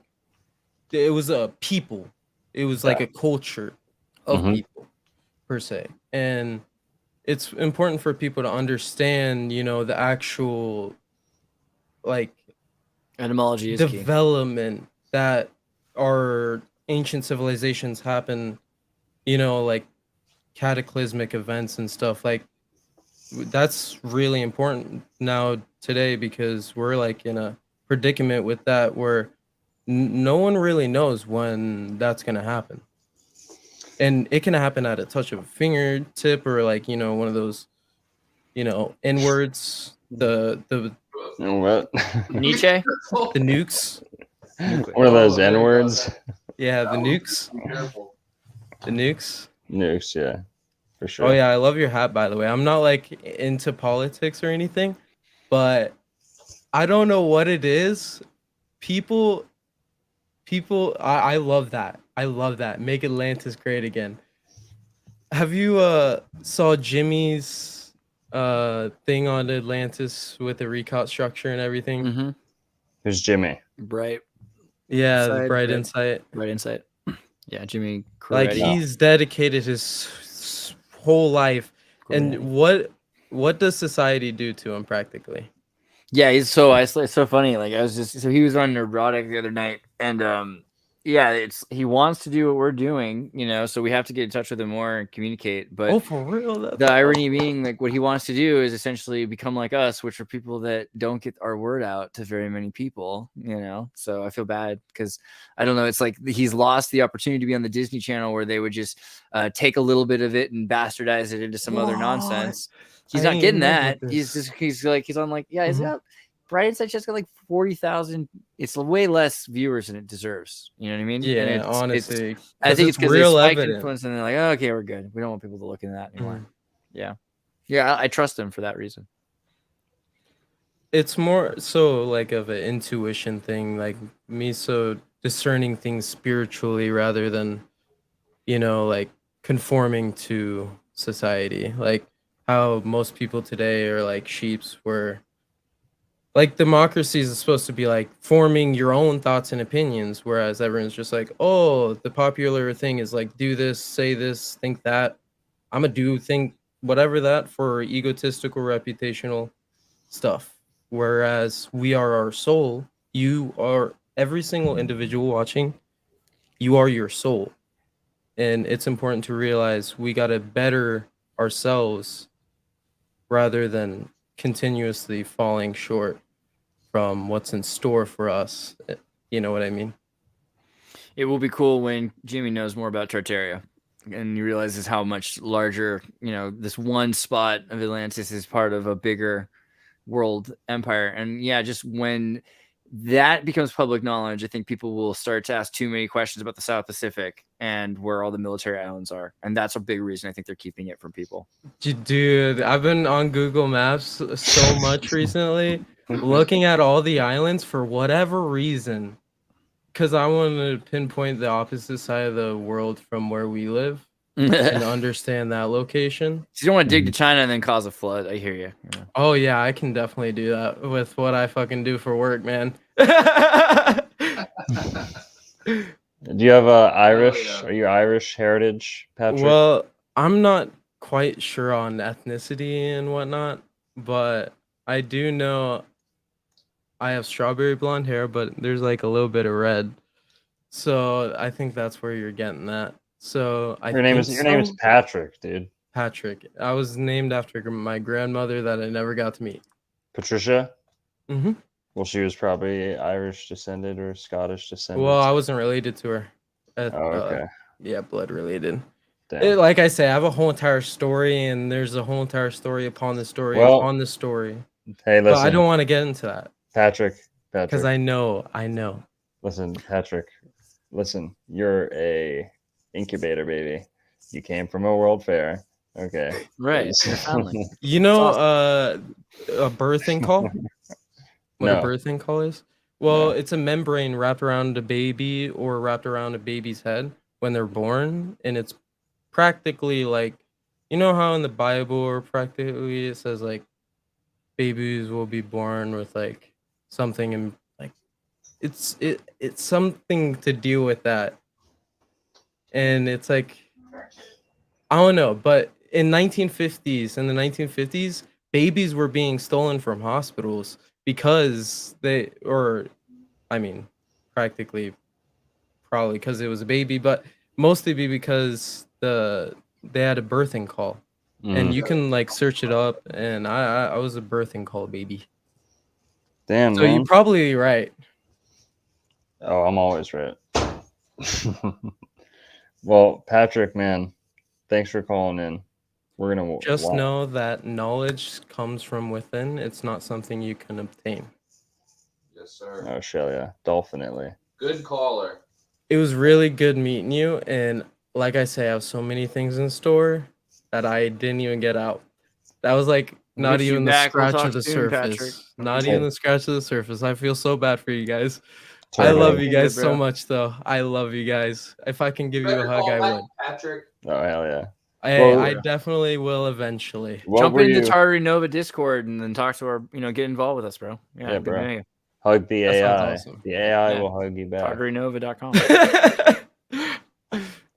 Speaker 19: it was a people. It was like a culture of people per se. And it's important for people to understand, you know, the actual like
Speaker 7: etymology is key.
Speaker 19: development that our ancient civilizations happen, you know, like cataclysmic events and stuff. Like that's really important now today because we're like in a predicament with that where no one really knows when that's going to happen. And it can happen at a touch of a fingertip or like, you know, one of those, you know, N-words, the
Speaker 6: what?
Speaker 7: Nietzsche?
Speaker 19: The nukes.
Speaker 6: One of those N-words.
Speaker 19: Yeah, the nukes. The nukes.
Speaker 6: Nukes, yeah. For sure.
Speaker 19: Oh yeah, I love your hat by the way. I'm not like into politics or anything, but I don't know what it is. People I love that. I love that. Make Atlantis great again. Have you saw Jimmy's thing on Atlantis with the recount structure and everything?
Speaker 6: Who's Jimmy?
Speaker 7: Bright.
Speaker 19: Yeah, the Bright Insight.
Speaker 7: Bright Insight. Yeah, Jimmy.
Speaker 19: Like
Speaker 7: Corretti.
Speaker 19: he's dedicated his whole life. And what does society do to him practically?
Speaker 7: Yeah, he's so isolated. It's so funny. Like he was on Neurotic the other night, and yeah, he wants to do what we're doing, you know. So we have to get in touch with him more and communicate. But
Speaker 19: oh, for real?
Speaker 7: The irony being, like, what he wants to do is essentially become like us, which are people that don't get our word out to very many people, you know. So I feel bad because I don't know. It's like he's lost the opportunity to be on the Disney Channel where they would just take a little bit of it and bastardize it into some other nonsense. He's not getting that. He's on like, yeah, is that Bright Insight just got like 40,000. It's way less viewers than it deserves. You know what I mean?
Speaker 19: Yeah,
Speaker 7: and
Speaker 19: honestly.
Speaker 7: I think it's because
Speaker 19: real
Speaker 7: they spiked
Speaker 19: evident.
Speaker 7: influence and they're like, oh, okay, we're good. We don't want people to look into that anymore. Yeah. I trust him for that reason.
Speaker 19: It's more so like of an intuition thing, like me so discerning things spiritually rather than, you know, like conforming to society. Like how most people today are like sheeps where like democracy is supposed to be like forming your own thoughts and opinions, whereas everyone's just like, oh, the popular thing is like do this, say this, think that. I'm gonna think whatever that for egotistical, reputational stuff. Whereas we are our soul, you are every single individual watching, you are your soul. And it's important to realize we gotta better ourselves rather than continuously falling short from what's in store for us. You know what I mean?
Speaker 7: It will be cool when Jimmy knows more about Tartaria and he realizes how much larger, you know, this one spot of Atlantis is part of a bigger world empire. And yeah, just when that becomes public knowledge, I think people will start to ask too many questions about the South Pacific and where all the military islands are. And that's a big reason I think they're keeping it from people.
Speaker 19: Dude, I've been on Google Maps so much recently, looking at all the islands for whatever reason, because I want to pinpoint the opposite side of the world from where we live and understand that location.
Speaker 7: So you don't want to dig to China and then cause a flood. I hear you. Yeah.
Speaker 19: Oh yeah, I can definitely do that with what I fucking do for work, man.
Speaker 6: Do you have Irish? Are you Irish heritage, Patrick?
Speaker 19: Well, I'm not quite sure on ethnicity and whatnot, but I do know I have strawberry blonde hair, but there's like a little bit of red. So I think that's where you're getting that. So
Speaker 6: your name is Patrick, dude.
Speaker 19: Patrick. I was named after my grandmother that I never got to meet.
Speaker 6: Patricia?
Speaker 19: Mm-hmm.
Speaker 6: Well, she was probably Irish descended or Scottish descended.
Speaker 19: Well, I wasn't related to her.
Speaker 6: Okay.
Speaker 19: Yeah, blood related.
Speaker 6: Damn.
Speaker 19: Like I say, I have a whole entire story, and there's a whole entire story upon the story
Speaker 6: Well,
Speaker 19: upon the story.
Speaker 6: Hey,
Speaker 19: But I
Speaker 6: listen.
Speaker 19: don't want to get into that
Speaker 6: Patrick.
Speaker 19: because I know.
Speaker 6: Listen, Patrick. Listen, you're a incubator baby. You came from a world fair. Okay.
Speaker 7: Right. Your family.
Speaker 19: You know, a birthing call. What
Speaker 6: No.
Speaker 19: a birthing call is? Well, it's a membrane wrapped around a baby or wrapped around a baby's head when they're born, and it's practically like, you know how in the Bible or practically it says like babies will be born with like something, and like it's something to deal with that. And it's like, I don't know, but in the 1950s, babies were being stolen from hospitals because practically, probably because it was a baby, but mostly because they had a birthing call, and you can like search it up, and I was a birthing call baby.
Speaker 6: Damn,
Speaker 19: So
Speaker 6: man.
Speaker 19: you're probably right.
Speaker 6: Oh, I'm always right. Well, Patrick, man, thanks for calling in. We're gonna
Speaker 19: Just know that knowledge comes from within. It's not something you can obtain.
Speaker 1: Yes, sir.
Speaker 6: Oh, shell yeah, definitely.
Speaker 1: Good caller.
Speaker 19: It was really good meeting you, and like I say, I have so many things in store that I didn't even get out. That was like
Speaker 7: We'll
Speaker 19: not
Speaker 7: get you
Speaker 19: even the
Speaker 7: back. We'll
Speaker 19: scratch
Speaker 7: talk
Speaker 19: of the
Speaker 7: soon, Patrick.
Speaker 19: surface. Not even the scratch of the surface. I feel so bad for you guys. I
Speaker 6: Totally.
Speaker 19: love you guys
Speaker 7: Good,
Speaker 19: so
Speaker 7: bro.
Speaker 19: much, though. I love you guys. If I can give you a
Speaker 1: Better
Speaker 19: hug,
Speaker 1: call
Speaker 19: I
Speaker 1: back,
Speaker 19: would.
Speaker 1: Patrick.
Speaker 6: Oh, hell yeah.
Speaker 19: I definitely will eventually.
Speaker 7: Jump into Tartary Nova Discord and then talk to our, get involved with us, bro.
Speaker 6: Yeah,
Speaker 7: good
Speaker 6: bro.
Speaker 7: to know you.
Speaker 6: Hug the
Speaker 19: That sounds
Speaker 6: AI.
Speaker 19: awesome.
Speaker 6: The AI
Speaker 7: Yeah.
Speaker 6: will hug you back.
Speaker 7: TartaryNova.com.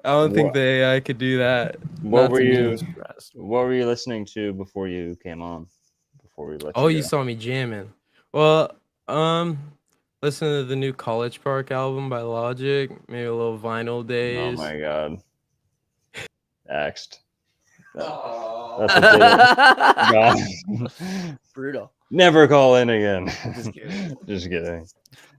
Speaker 19: I don't think the AI could do that.
Speaker 6: What
Speaker 19: Not
Speaker 6: were
Speaker 19: to me.
Speaker 6: you? What were you listening to before you came on? Before we let
Speaker 19: Oh,
Speaker 6: you
Speaker 19: you
Speaker 6: go?
Speaker 19: saw me jamming. Well, listen to the new College Park album by Logic. Maybe a little Vinyl Days.
Speaker 6: Oh my god. Axed. That's a bit.
Speaker 7: Brutal.
Speaker 6: Never call in again.
Speaker 7: Just kidding.
Speaker 6: Just kidding.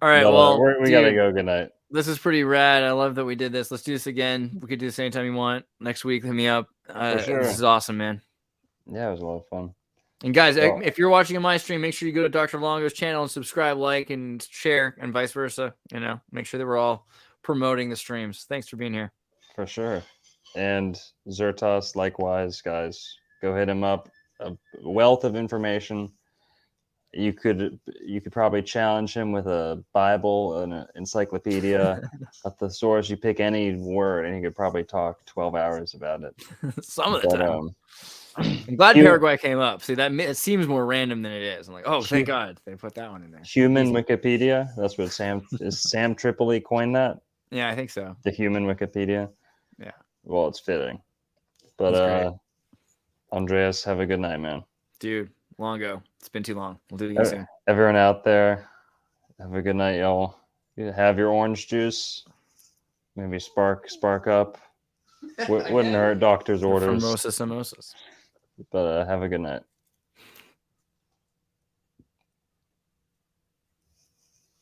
Speaker 7: All right,
Speaker 6: But,
Speaker 7: well,
Speaker 6: we gotta
Speaker 7: dude,
Speaker 6: go. Good night.
Speaker 7: This is pretty rad. I love that we did this. Let's do this again. We could do this anytime you want. Next week, hit me up.
Speaker 6: sure.
Speaker 7: This is awesome, man.
Speaker 6: Yeah, it was a lot of fun.
Speaker 7: And guys,
Speaker 6: Well-
Speaker 7: if you're watching on my stream, make sure you go to Dr. Longo's channel and subscribe, like, and share, and vice versa. Make sure that we're all promoting the streams. Thanks for being here.
Speaker 6: For sure. And Xirtus, likewise, guys. Go hit him up. A wealth of information. You could probably challenge him with a Bible, an encyclopedia. At the source, you pick any word, and he could probably talk 12 hours about it.
Speaker 7: Some of the time. I'm glad Paraguay came up. See, it seems more random than it is. I'm like, oh, thank God they put that one in there.
Speaker 6: Human Wikipedia. That's what Sam Tripoli coined that.
Speaker 7: Yeah, I think so.
Speaker 6: The human Wikipedia.
Speaker 7: Yeah.
Speaker 6: Well, it's fitting. But
Speaker 7: That's great.
Speaker 6: Andreas, have a good night, man.
Speaker 7: Dude, Longo. It's been too long. We'll do it again soon.
Speaker 6: Everyone out there, have a good night, y'all. You have your orange juice. Maybe spark up. Wouldn't hurt. Doctor's orders.
Speaker 7: Mimosas.
Speaker 6: But have a good night.